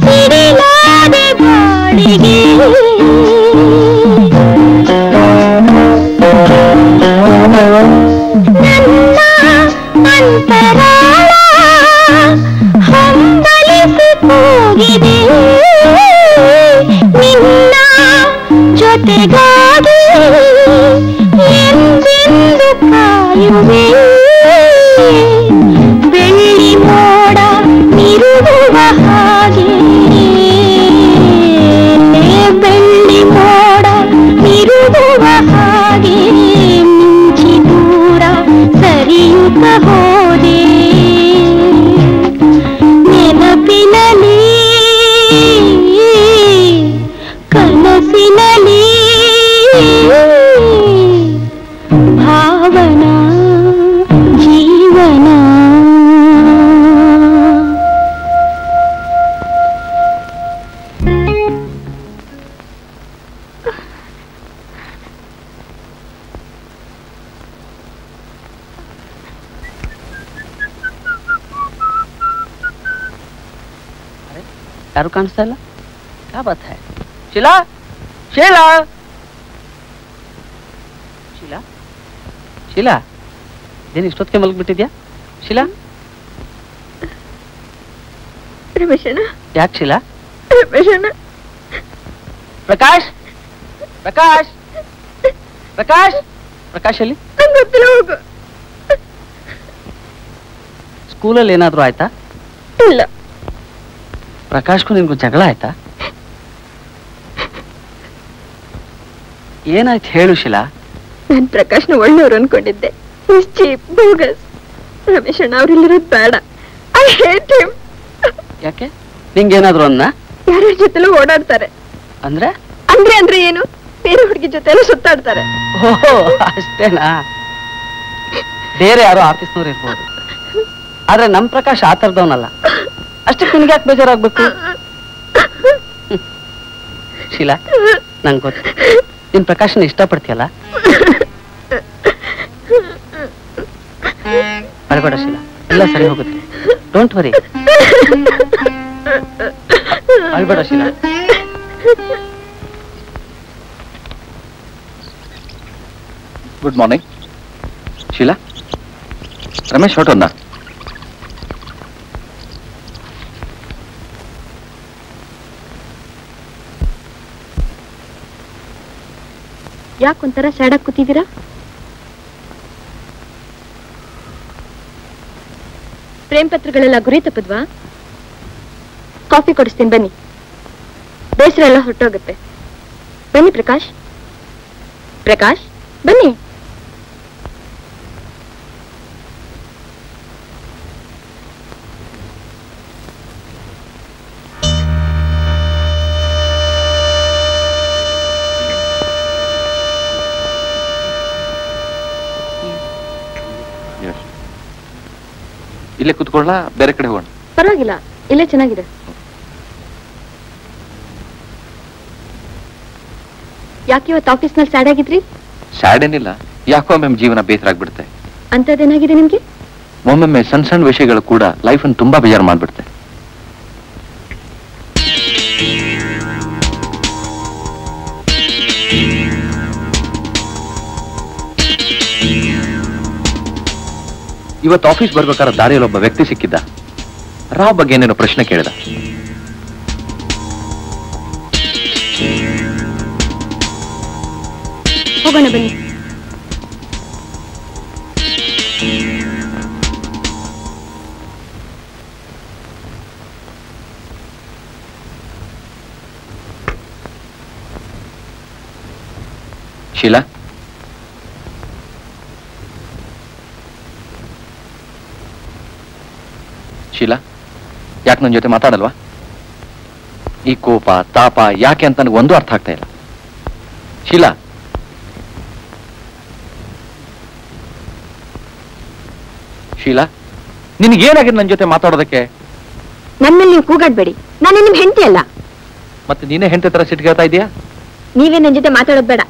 ಸಿಡಿಲಾದೆ ಬಾಳಿಗೆ ನನ್ನ ಅಂತರಾಳ ಹಂಬಲಿಸಿ ಹೋಗಿದೆ ನಿನ್ನ ಜೊತೆಗಾಗಿ ಎಂದೆಂದು ಕಾಯುವೆ ಬೆಳ್ಳಿ ಮೋಡ ಇರುವ ಹಾಗೆ ಬೆಳ್ಳಿ ಮೋಡ ಇರುವ ಹಾಗೆ ಮಿಂಚಿ ದೂರ ಸರಿಯುತ್ತ ಹೋದೆ ನೆನಪಿನಲಿ ಕನಸಿನಲಿ ಭಾವನಾ ಜೀವನ ಯಾರು ಕಾಣಿಸ್ತಾ ಇಲ್ಲ क्या बात है शीला शीला शीला शीला ಏನು ಇಷ್ಟೊತ್ತಿಗೆ ಮಲಗ್ಬಿಟ್ಟಿದ್ಯಾ ಶೀಲಾ ರಮೇಶಣ್ಣ ಯಾಕೆ ಶೀಲಾ ರಮೇಶಣ್ಣ ಪ್ರಕಾಶ್ ಪ್ರಕಾಶ್ ಪ್ರಕಾಶ್ ಪ್ರಕಾಶ್ ಅಲ್ಲಿ ನಂಗೆ ಗೊತ್ತಿಲ್ಲ ಹೋಗು ಸ್ಕೂಲಲ್ಲಿ ಏನಾದ್ರು ಆಯ್ತಾ ಇಲ್ಲ ಪ್ರಕಾಶ್ಗೂ ನಿನ್ಗೂ ಜಗಳ ಆಯ್ತಾ ಏನಾಯ್ತು ಹೇಳು ಶೀಲಾ ನಾನು ಪ್ರಕಾಶ್ನ ಒಳ್ಳೆಯವ್ರು ಅನ್ಕೊಂಡಿದ್ದೆ ಚೀಪ್ ಬೋಗಸ್ ರಮೇಶಣ್ಣ ಅವ್ರಿಲ್ಲಿರೋದು ಬೇಡ ಐ ಹೇಟ್ ಹಿಮ್ ಯಾಕೆ ನಿಂಗೇನಾದ್ರು ಅನ್ನ ಯಾರ್ಯಾರ ಜೊತೆಲೂ ಓಡಾಡ್ತಾರೆ ಅಂದ್ರೆ ಅಂದ್ರೆ ಅಂದ್ರೆ ಏನು ಬೇರೆ ಹುಡುಗಿ ಜೊತೆ ಎಲ್ಲ ಸುತ್ತಾಡ್ತಾರೆ ಓಹೋ ಅಷ್ಟೇನಾ ಬೇರೆ ಯಾರೋ ಆಫೀಸ್ನವ್ರು ಇರ್ಬೋದು ಆದ್ರೆ ನಮ್ ಪ್ರಕಾಶ್ ಆ ತರದವನಲ್ಲ ಅಷ್ಟಕ್ಕೆ ನಿನ್ಗೆ ಯಾಕೆ ಬೇಜಾರಾಗ್ಬೇಕು ಶೀಲಾ ನಂಗೆ ಗೊತ್ತು ನೀನ್ ಪ್ರಕಾಶನ ಇಷ್ಟಪಡ್ತೀಯಲ್ಲ ಅಳ್ಬೇಡ ಶೀಲಾ ಎಲ್ಲ ಸರಿ ಹೋಗುತ್ತೆ ಡೋಂಟ್ ವರಿ ಅಳ್ಬೇಡ ಶೀಲಾ ಗುಡ್ ಮಾರ್ನಿಂಗ್ ಶೀಲಾ, ರಮೇಶ್ ಹೊರಟೋದ್ನಾ? ಯಾಕೊಂಥರ ಸ್ಯಾಡ್ ಆಗಿ ಕೂತಿದ್ದೀರಾ? ಪ್ರೇಮ್ ಪತ್ರಗಳೆಲ್ಲ ಗುರಿ ತಪ್ಪದ್ವಾ? ಕಾಫಿ ಕೊಡಿಸ್ತೀನಿ ಬನ್ನಿ, ಬೇಸರ ಎಲ್ಲ ಹೊರಟೋಗುತ್ತೆ. ಬನ್ನಿ ಪ್ರಕಾಶ್, ಪ್ರಕಾಶ್ ಬನ್ನಿ. ಇಲ್ಲೇ ಕೂತ್ಕೊಳ್ಳ, ಬೇರೆ ಕಡೆ ಹೋಗೋಣ? ಪರವಾಗಿಲ್ಲ, ಇಲ್ಲೇ ಚೆನ್ನಾಗಿದೆ. ಯಾಕೆ ಇವತ್ತು ಆಫೀಸ್ನಲ್ಲಿ ಸ್ಯಾಡ್ ಆಗಿದ್ರಿ? ಸ್ಯಾಡ್ ಏನಿಲ್ಲ, ಯಾಕೋ ಮ್ಯಾಮ್ ಜೀವನ ಬೇಸರ ಆಗ್ಬಿಡುತ್ತೆ. ಅಂತದೇನಾಗಿದೆ ನಿಮ್ಗೆ? ಒಮ್ಮೊಮ್ಮೆ ಸಣ್ಣ ಸಣ್ಣ ವಿಷಯಗಳು ಕೂಡ ಲೈಫ್ ಅನ್ನು ತುಂಬಾ ಬೇಜಾರು ಮಾಡ್ಬಿಡುತ್ತೆ. ಇವತ್ತು ಆಫೀಸ್ ಬರ್ಬೇಕಾದ್ರೆ ದಾರಿಯಲ್ಲಿ ಒಬ್ಬ ವ್ಯಕ್ತಿ ಸಿಕ್ಕಿದ್ದ. ರಾವ್ ಬಗ್ಗೆ ಏನೇನೋ ಪ್ರಶ್ನೆ ಕೇಳಿದ. ಹೋಗೋಣ ಬನ್ನಿ. ಶೀಲಾ, ಶೀಲಾ, ಯಾಕೆ ನನ್ನ ಜೊತೆ ಮಾತಾಡಲ್ವಾ? ಈ ಕೋಪ ತಾಪ ಯಾಕೆ ಅಂತ ನನಗೆ ಒಂದು ಅರ್ಥ ಆಗ್ತಾ ಇಲ್ಲ. ಶೀಲಾ, ಶೀಲಾ, ನಿನಗೇನಾಗಿದೆ ನನ್ನ ಜೊತೆ ಮಾತಾಡೋದಕ್ಕೆ? ನನ್ನಲ್ಲಿ ನೀವು ಕೂಗಾಡ್ಬೇಡಿ, ನಾನು ನಿಮ್ ಹೆಂಡತಿ ಅಲ್ಲ. ಮತ್ತೆ ನೀನೇ ಹೆಂಡತಿ ತರ ಸಿಟ್ಗೇಳ್ತಾ ಇದೀಯಾ? ನೀವೇ ನನ್ನ ಜೊತೆ ಮಾತಾಡೋದು ಬೇಡ.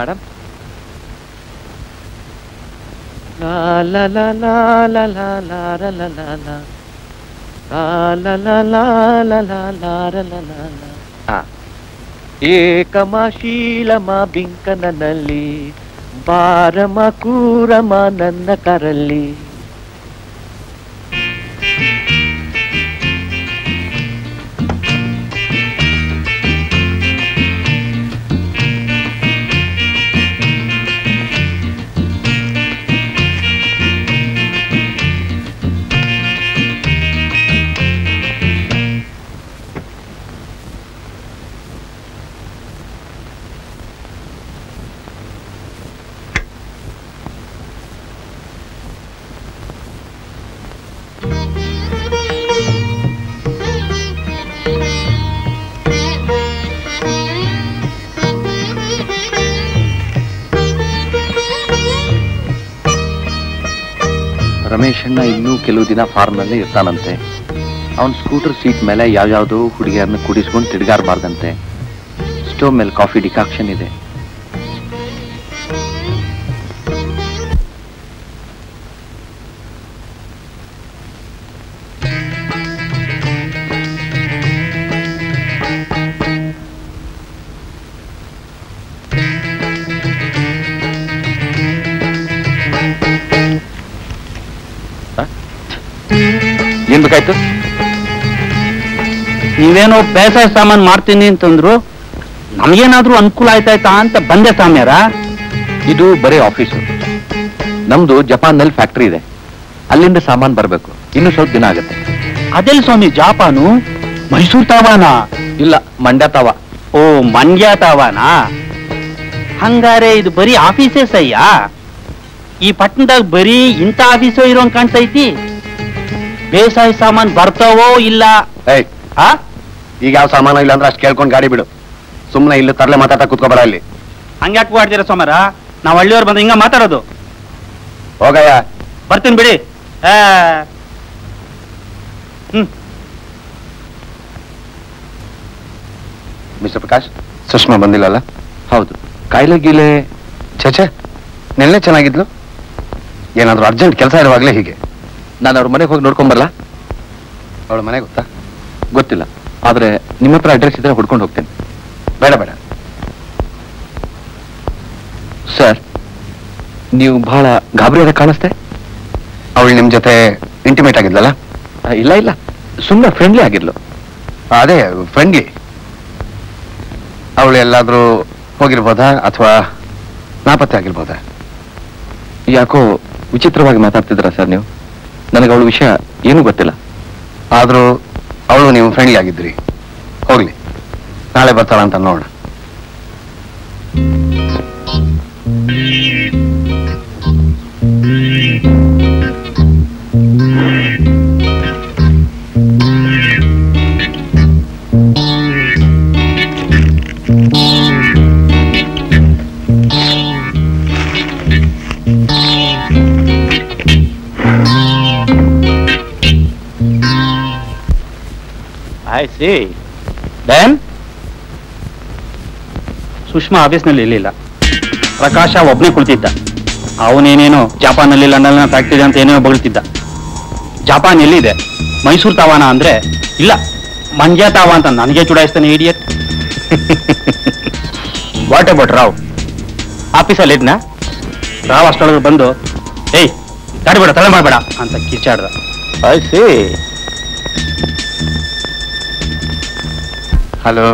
ಮೇಡಮ್, ಏಕಮಾಶೀಲಮ ಬಿಂಕನಲ್ಲಿ ಬಾರಮ ಕೂರಮ ನನ್ನ ಕರಲ್ಲಿ. ರಮೇಶ್ ಅಣ್ಣ ಇನ್ನೂ ಕೆಲವು ದಿನ ಫಾರ್ಮ್ ನಲ್ಲೇ ಇರ್ತಾನಂತೆ. ಅವನ್ ಸ್ಕೂಟರ್ ಸೀಟ್ ಮೇಲೆ ಯಾವ್ಯಾವ್ದೋ ಹುಡುಗಿಯರನ್ನ ಕುಡಿಸ್ಕೊಂಡು ತಿರುಗಾರಬಾರ್ದಂತೆ. ಸ್ಟೋವ್ ಮೇಲೆ ಕಾಫಿ ಡಿಕಾಕ್ಷನ್ ಇದೆ. ಏನ್ ಬೇಕಾಯ್ತು? ನೀವೇನೋ ಬೇಸಾಯ ಸಾಮಾನು ಮಾಡ್ತೀನಿ ಅಂತಂದ್ರು, ನಮ್ಗೇನಾದ್ರೂ ಅನುಕೂಲ ಆಯ್ತಾಯ್ತಾ ಅಂತ ಬಂದೆ ಸಾಮ್ಯಾರ. ಇದು ಬರೀ ಆಫೀಸು. ನಮ್ದು ಜಪಾನ್ ನಲ್ಲಿ ಫ್ಯಾಕ್ಟರಿ ಇದೆ, ಅಲ್ಲಿಂದ ಸಾಮಾನು ಬರ್ಬೇಕು. ಇನ್ನು ಸ್ವಲ್ಪ ದಿನ ಆಗುತ್ತೆ. ಅದೆಲ್ಲಿ ಸ್ವಾಮಿ ಜಾಪಾನು? ಮೈಸೂರು ತಾವಾನ? ಇಲ್ಲ, ಮಂಡ್ಯ ತಾವ. ಓ, ಮಂಡ್ಯ ತಾವಾನ? ಹಂಗಾರೆ ಇದು ಬರೀ ಆಫೀಸೇ ಸಯ್ಯ? ಈ ಪಟ್ಟಣದಾಗ ಬರೀ ಇಂಥ ಆಫೀಸೋ ಇರೋಂಗ್ ಕಾಣ್ತೈತಿ. ಬೇಸಾಯ ಸಾಮಾನ್ ಬರ್ತಾವೋ ಇಲ್ಲ? ಈಗ ಯಾವ ಸಾಮಾನು ಇಲ್ಲ ಅಂದ್ರೆ ಅಷ್ಟು ಕೇಳ್ಕೊಂಡು ಗಾಡಿ ಬಿಡು. ಸುಮ್ಮನೆ ಇಲ್ಲಿ ತರಲೆ ಮಾತಾಡ್ತಾ ಕುತ್ಕೋಬೇಡ ಇಲ್ಲಿ. ಹಂಗ್ಯಾಕೆ ಮಾಡ್ತೀರ ಸೋಮರ? ನಾವ್ ಹಳ್ಳಿಯವ್ರು ಬಂದು ಹಿಂಗ ಮಾತಾಡೋದು. ಹೋಗಯ್ಯ. ಬರ್ತೀನಿ ಬಿಡಿ. ಮಿಸ್ಟರ್ ಪ್ರಕಾಶ್, ಸುಷ್ಮಾ ಬಂದಿಲ್ಲಲ್ಲ? ಹೌದು. ಕಾಯಿಲೆ ಗೀಲೆ? ಛೆ, ನೆನ್ನೆ ಚೆನ್ನಾಗಿದ್ಲು. ಏನಾದ್ರು ಅರ್ಜೆಂಟ್ ಕೆಲಸ ಇರುವಾಗಲೇ ಹೀಗೆ. ನಾನು ಅವ್ರ ಮನೆಗೆ ಹೋಗಿ ನೋಡ್ಕೊಂಬರಲ್ಲ? ಅವಳ ಮನೆ ಗೊತ್ತಾ? ಗೊತ್ತಿಲ್ಲ, ಆದ್ರೆ ನಿಮ್ಮ ಹತ್ರ ಅಡ್ರೆಸ್ ಇದ್ರೆ ಹುಡ್ಕೊಂಡು ಹೋಗ್ತೇನೆ. ಬೇಡ ಬೇಡ ಸರ್, ನೀವು ಬಹಳ ಗಾಬರಿಯಾದ ಕಾಣಿಸ್ತೆ. ಅವಳು ನಿಮ್ ಜೊತೆ ಇಂಟಿಮೇಟ್ ಆಗಿದ್ಲಲ್ಲ? ಇಲ್ಲ ಇಲ್ಲ, ಸುಮ್ಮನೆ ಫ್ರೆಂಡ್ಲಿ ಆಗಿರ್ಲು. ಅದೇ ಫ್ರೆಂಡ್ಲಿ. ಅವಳು ಎಲ್ಲಾದ್ರೂ ಹೋಗಿರ್ಬೋದಾ ಅಥವಾ ನಾಪತ್ತೆ ಆಗಿರ್ಬೋದಾ? ಯಾಕೋ ವಿಚಿತ್ರವಾಗಿ ಮಾತಾಡ್ತಿದ್ದೀರಾ ಸರ್ ನೀವು? ನನಗೆ ಅವಳ ವಿಷಯ ಏನೂ ಗೊತ್ತಿಲ್ಲ. ಆದ್ರೂ ಅವಳು ನೀವು ಫ್ರೆಂಡ್ಲಿ ಆಗಿದ್ರಿ. ಹೋಗ್ಲಿ, ನಾಳೆ ಬರ್ತಾಳ ಅಂತ ನೋಡೋಣ. I see. Then ಸುಷ್ಮಾ ಆಫೀಸ್ನಲ್ಲಿ ಇರಲಿಲ್ಲ. ಪ್ರಕಾಶ ಒಬ್ಬನೇ ಕುಳಿತಿದ್ದ. ಅವನೇನೇನೋ ಜಪಾನಲ್ಲಿ ಲಂಡನ್ ಫ್ಯಾಕ್ಟರಿ ಅಂತ ಏನೇನೋ ಬಗಳ್ತಿದ್ದ. ಜಪಾನ್ ಎಲ್ಲಿದೆ? ಮೈಸೂರು ತಾವಾನ ಅಂದ್ರೆ ಇಲ್ಲ, ಮಂಡ್ಯ ತಾವ ಅಂತ ನನಗೆ ಚುಡಾಯಿಸ್ತಾನೆ ಇಡಿಯಟ್. What about Rao? ಆಫೀಸಲ್ಲಿ ಇದ್ನ? ರಾವ್ ಅಷ್ಟೊಳಗೆ ಬಂದು ಏಯ್ ತಡಿಬೇಡ, ತಲೆ ಮಾಡಬೇಡ ಅಂತ ಕಿಚ್ಚಾಡ್ದ. I see. Hello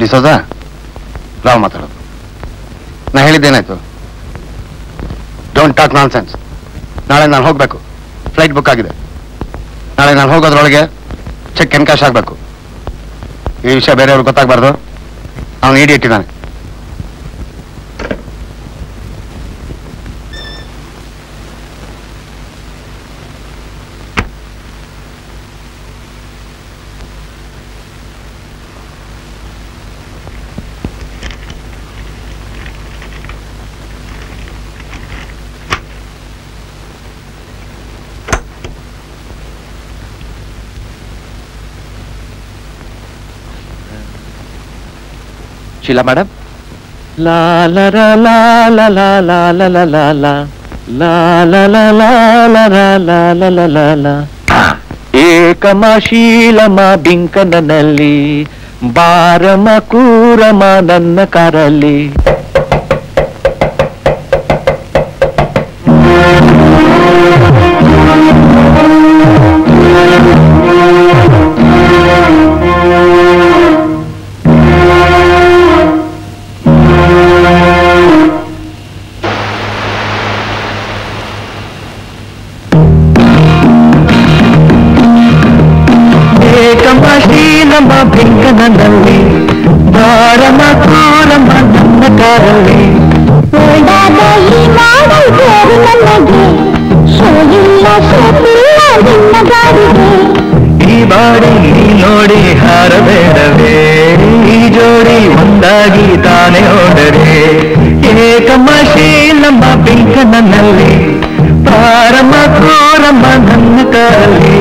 D'Souza, Rao ಮಾತಾಡೋದು. ನಾ ಹೇಳಿದ್ದೇನಾಯ್ತು? Don't talk nonsense. ನಾಳೆ ನಾನು ಹೋಗ್ಬೇಕು. ಫ್ಲೈಟ್ ಬುಕ್ ಆಗಿದೆ. ನಾಳೆ ನಾನು ಹೋಗೋದ್ರೊಳಗೆ ಚೆಕ್ ಎನ್ಕ್ಯಾಶ್ ಆಗಬೇಕು. ಈ ವಿಷಯ ಬೇರೆಯವ್ರಿಗೆ ಗೊತ್ತಾಗಬಾರ್ದು. ಅವನು ಇಟ್ಟಿದ್ದಾನೆ. ಶೀಲಾ ಮೇಡಮ್. ಏಕಮ ಶೀಲಮ ಬಿಂಕನಲ್ಲಿ ಬಾರಮ ಕೂರಮ ನನ್ನ ಕಾರಲ್ಲಿ. ಬೆಂಕನಲ್ಲಿ ಬಾರಮ ಕೂರಮ ನನ್ನ ಕಾರಲ್ಲಿ ಓಡಾದ ಈ ಮಾಡಲ್ ಬೇರು ನನಗೆ ಸೋಲಿಲ್ಲ ಸೋತಿಲ್ಲ ನಿನ್ನ ಗಾಡಿಗೆ ಈ ಬಾಡಿ ನೋಡಿ ಹಾರಬೇಡವೇ ಈ ಜೋಡಿ ಒಂದಾಗಿ ತಾನೆ ಹೋದರೆ ಏಕಮಶೀಲಮ್ಮ ಬೆಂಕನಲ್ಲಿ ಬಾರಮ ಕೂರಮ ನನ್ನ ಕಾರಲ್ಲಿ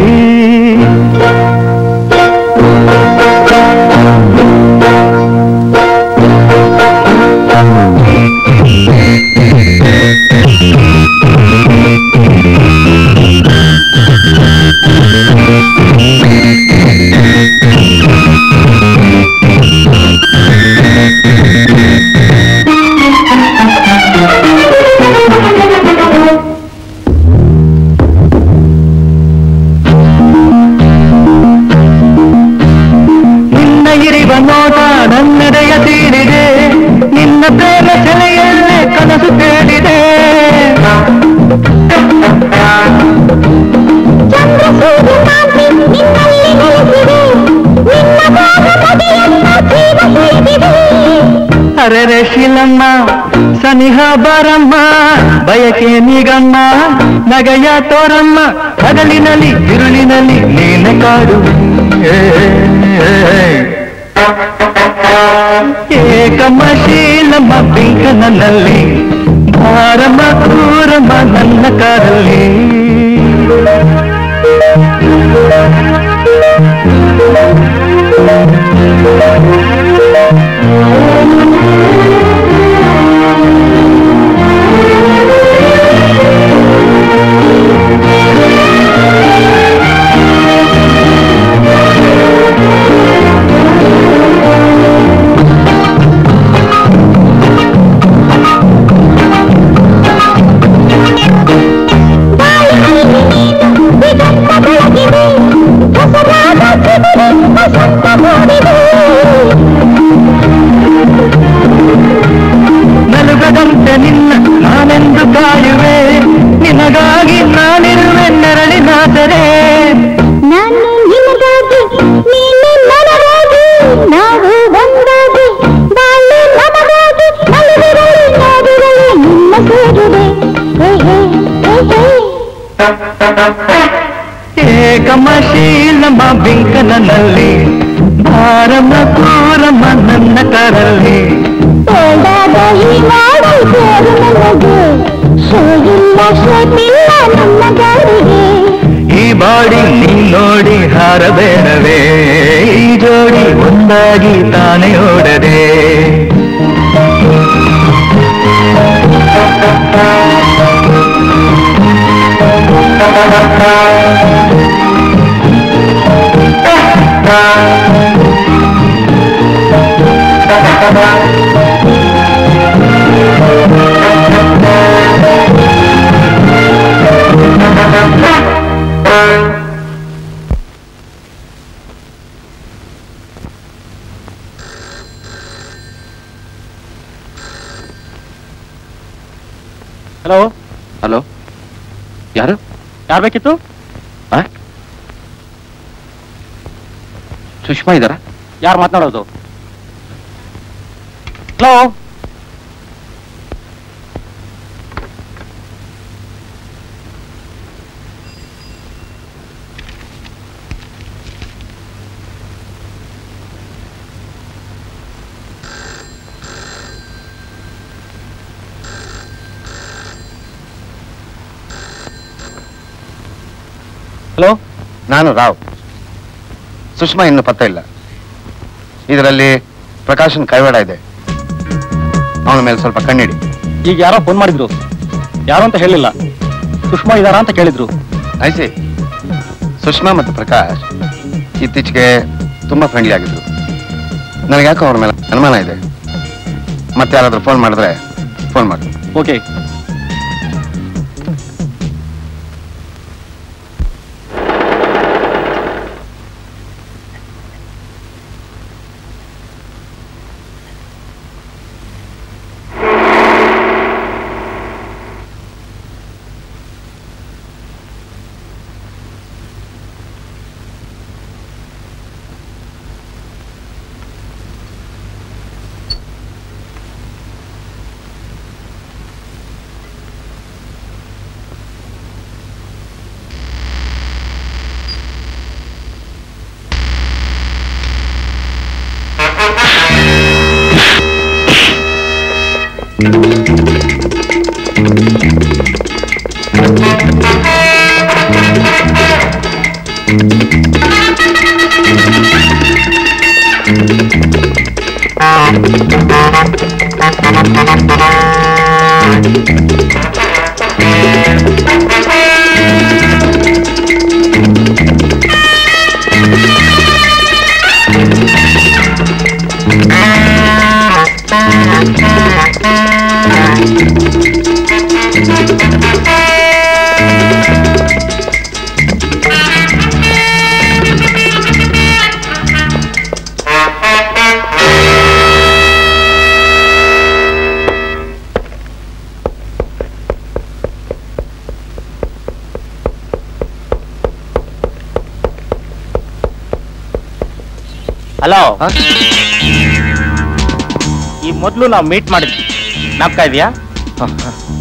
ಸನಿಹ ಬರಮ್ಮ ಬಯಕೆ ನಿಗಮ್ಮ ನಗಯ ತೋರಮ್ಮ ಹಗಲಿನಲ್ಲಿ ತಿರುಳಿನಲ್ಲಿ ನೀನೆ ಕಾಡುವೆ ಏಕಮ್ಮ ಶೀಲಮ್ಮ ಬಿಂಕ ನನ್ನಲ್ಲಿ ಭಾರಮ್ಮ ಕ್ರೂರಮ್ಮ ನನ್ನ ಕಾರಲ್ಲಿ ನಲುಗದಂತೆ ನಿನ್ನ ನಾನೆಂದು ಕಾಯುವೆ ನಿನಗಾಗಿ ನಾನಿರುವೆ ನೆರಳಿನಾದರೆ ನಾನು ನಿಮಗಾಗಿ ನೀನು ನನಗಾಗಿ ನಾವು ಒಂದಾಗಿ ಬಾಳೆ ನಮಗಾಗಿ ನಲಿದಿರಲಿ ನೋಡಿರಲಿ ನಿಮ್ಮ ಸೇರುವೆ ಏಕಮ್ಮ ಶೀಲಮ್ಮ ಬಿಂಕ ನನ್ನಲ್ಲಿ ಭಾರಮ್ಮ ಕ್ರೂರಮ್ಮ ನನ್ನ ಕರಲ್ಲಿ ಬೇಡಾದ ಈ ಮಾಡಲ್ ಸೇರು ನನಗೆ ಶೋಗಿಲ್ಲ ಶೋಟಿಲ್ಲ ನಮ್ಮ ಗಾಡಿಗೆ ಈ ಬಾಡಿ ನೀ ನೋಡಿ ಹಾರಬೇಡವೇ ಈ ಜೋಡಿ ಒಂದಾಗಿ ತಾನೇ ಓಡದೆ ಹಲೋ ಹಲೋ, ಯಾರು? ಯಾರು ಬೇಕಿತ್ತು? ಸುಷ್ಮಾ ಇದ್ದಾರಾ? ಯಾರು ಮಾತನಾಡೋದು? ಹಲೋ, ಹಲೋ, ನಾನು ರಾವ್. ಸುಷ್ಮಾ ಇನ್ನು ಪತ್ತ ಇಲ್ಲ. ಇದರಲ್ಲಿ ಪ್ರಕಾಶನ್ ಕೈವಾಡ ಇದೆ. ಅವನ ಮೇಲೆ ಸ್ವಲ್ಪ ಕಣ್ಣಿಡಿ. ಈಗ ಯಾರೋ ಫೋನ್ ಮಾಡಿದ್ರು, ಯಾರು ಅಂತ ಹೇಳಿಲ್ಲ. ಸುಷ್ಮಾ ಇದಾರಾ ಅಂತ ಕೇಳಿದ್ರು. ಐಸಿ, ಸುಷ್ಮಾ ಮತ್ತು ಪ್ರಕಾಶ್ ಇತ್ತೀಚೆಗೆ ತುಂಬಾ ಫ್ರೆಂಡ್ಲಿ ಆಗಿದ್ರು. ನನಗೆ ಯಾಕೋ ಅವ್ರ ಮೇಲೆ ಅನುಮಾನ ಇದೆ. ಮತ್ತೆ ಯಾರಾದ್ರೂ ಫೋನ್ ಮಾಡಿದ್ರೆ ಫೋನ್ ಮಾಡಿ. ಓಕೆ. ಹಲೋ, ಈ ಮೊದಲು ನಾವು ಮೀಟ್ ಮಾಡಿದ್ವಿ, ಜ್ಞಾಪಕ ಇದೆಯಾ?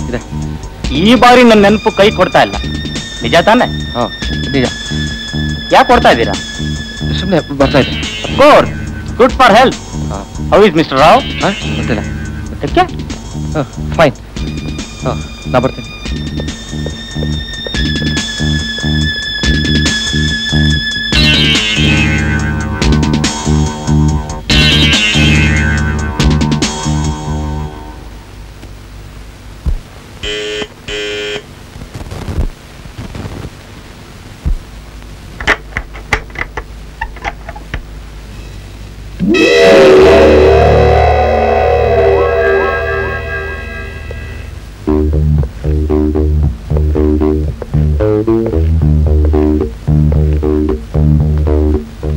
ಇದೆ. ಈ ಬಾರಿ ನನ್ನ ನೆನಪು ಕೈ ಕೊಡ್ತಾ ಇಲ್ಲ, ನಿಜ ತಾನೆ? ನಿಜ. ಯಾಕೆ ಕೊಡ್ತಾ ಇದ್ದೀರಾ? ಸುಮ್ಮನೆ ಬರ್ತಾ ಇದೆ. Course good for health. How is mister Rao? ಗೊತ್ತಿಲ್ಲ. ಅದಕ್ಕೆ ಫೈನ್. ನಾ ಬರ್ತೀನಿ.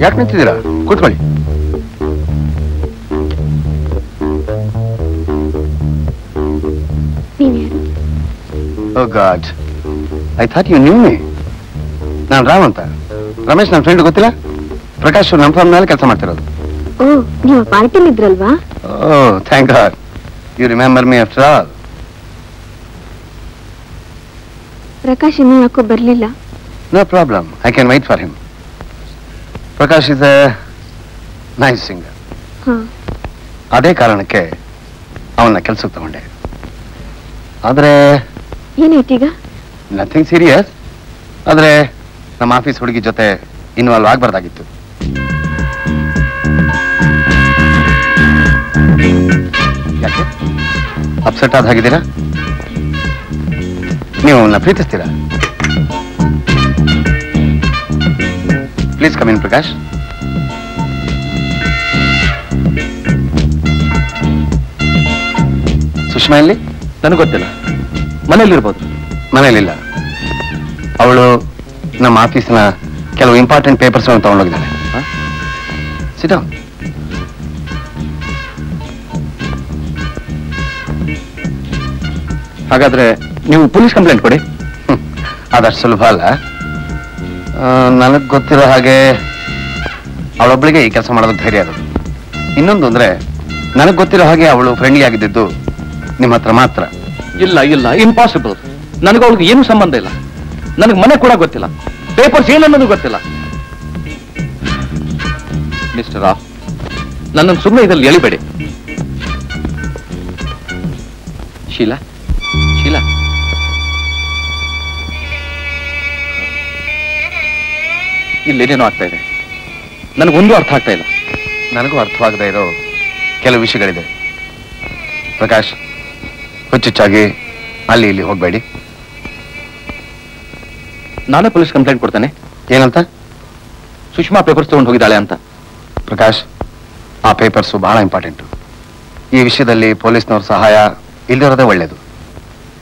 ಯಾಕೆ ನಿಂತಿದ್ದೀರಾ? ಕೂತ್ಕೊಳ್ಳಿ. Oh god, I thought you knew me. ನಾನು ರಾವ್ ಅಂತ. ರಮೇಶ್ ನನ್ನ ಫ್ರೆಂಡ್ ಗೊತ್ತಿಲ್ಲ? ಪ್ರಕಾಶ್ ನಮ್ಮ ಫಾರ್ಮ್ ಮೇಲೆ ಕೆಲಸ ಮಾಡ್ತಿರೋದು. ಓ, ನೀವು ಪಾರ್ಟಿಲಿ ಇದ್ರಲ್ವಾ? Oh thank god, you remember me after all. Prakash ಇನ್ನೂ ಯಾಕೋ ಬರ್ಲಿಲ್ಲ? No problem, I can wait for him. Prakash is a nice singer. ಅದೇ ಕಾರಣಕ್ಕೆ ಅವನ್ನ ಕೆಲ್ಸಕ್ಕೆ ತಗೊಂಡೆ. ಆದ್ರೆ ಏನಾಯ್ತೀಗ? Nothing serious. ಆದ್ರೆ ನಮ್ಮ ಆಫೀಸ್ ಹುಡುಗಿ ಜೊತೆ ಇನ್ವಾಲ್ವ್ ಆಗ್ಬಾರ್ದಾಗಿತ್ತು. ಯಾಕೆ ಅಪ್ಸೆಟ್ ಆದ ಹಾಗಿದ್ದೀರಾ? ನೀವು ಅವನ್ನ ಪ್ರೀತಿಸ್ತೀರಾ? Please come in Prakash. Sushma ಎಲ್ಲಿ? ನನಗೆ ಗೊತ್ತಿಲ್ಲ. ಮನೇಲಿರ್ಬೋದು. ಮನೇಲಿಲ್ಲ. ಅವಳು ನಮ್ಮ ಆಫೀಸ್ನ ಕೆಲವು ಇಂಪಾರ್ಟೆಂಟ್ ಪೇಪರ್ಸ್ ತಗೊಂಡೋಗಿದ್ದಾಳೆ. Sit down. ಹಾಗಾದ್ರೆ ನೀವು ಪೊಲೀಸ್ ಕಂಪ್ಲೇಂಟ್ ಕೊಡಿ. ಅದಷ್ಟು ಸುಲಭ ಅಲ್ಲ. ನನಗೆ ಗೊತ್ತಿರೋ ಹಾಗೆ ಅವಳೊಬ್ಬಳಿಗೆ ಈ ಕೆಲಸ ಮಾಡೋದಕ್ಕೆ ಧೈರ್ಯ ಇರೋದು. ಇನ್ನೊಂದು ಅಂದ್ರೆ ನನಗೆ ಗೊತ್ತಿರೋ ಹಾಗೆ ಅವಳು ಫ್ರೆಂಡ್ಲಿ ಆಗಿದ್ದು ನಿಮ್ಮ ಹತ್ರ ಮಾತ್ರ. ಇಲ್ಲ ಇಲ್ಲ, ಇಂಪಾಸಿಬಲ್. ನನಗೆ ಅವಳಿಗೆ ಏನೂ ಸಂಬಂಧ ಇಲ್ಲ. ನನಗೆ ಮನೆ ಕೂಡ ಗೊತ್ತಿಲ್ಲ, ಪೇಪರ್ಸ್ ಏನನ್ನೋದು ಗೊತ್ತಿಲ್ಲ. ಮಿಸ್ಟರ್ ರಾವ್, ನನ್ನನ್ನು ಸುಮ್ಮನೆ ಇದರಲ್ಲಿ ಎಳಿಬೇಡಿ. ಶೀಲಾ, ಶೀಲಾ, ಇಲ್ಲೇನೇನೋ ಆಗ್ತಾ ಇದೆ. ನನಗೊಂದು ಅರ್ಥ ಆಗ್ತಾ ಇಲ್ಲ. ನನಗೂ ಅರ್ಥವಾಗದೇ ಇರೋ ಕೆಲವು ವಿಷಯಗಳಿದೆ. ಪ್ರಕಾಶ್, ಹುಚ್ಚುಚ್ಚಾಗಿ ಅಲ್ಲಿ ಇಲ್ಲಿ ಹೋಗಬೇಡಿ. ನಾನೇ ಪೊಲೀಸ್ ಕಂಪ್ಲೇಂಟ್ ಕೊಡ್ತೇನೆ. ಏನಂತ? ಸುಷ್ಮಾ ಪೇಪರ್ಸ್ ತಗೊಂಡು ಹೋಗಿದ್ದಾಳೆ ಅಂತ. ಪ್ರಕಾಶ್, ಆ ಪೇಪರ್ಸು ಬಹಳ ಇಂಪಾರ್ಟೆಂಟು. ಈ ವಿಷಯದಲ್ಲಿ ಪೊಲೀಸ್ನವ್ರ ಸಹಾಯ ಇಲ್ಲಿರೋದೇ ಒಳ್ಳೇದು.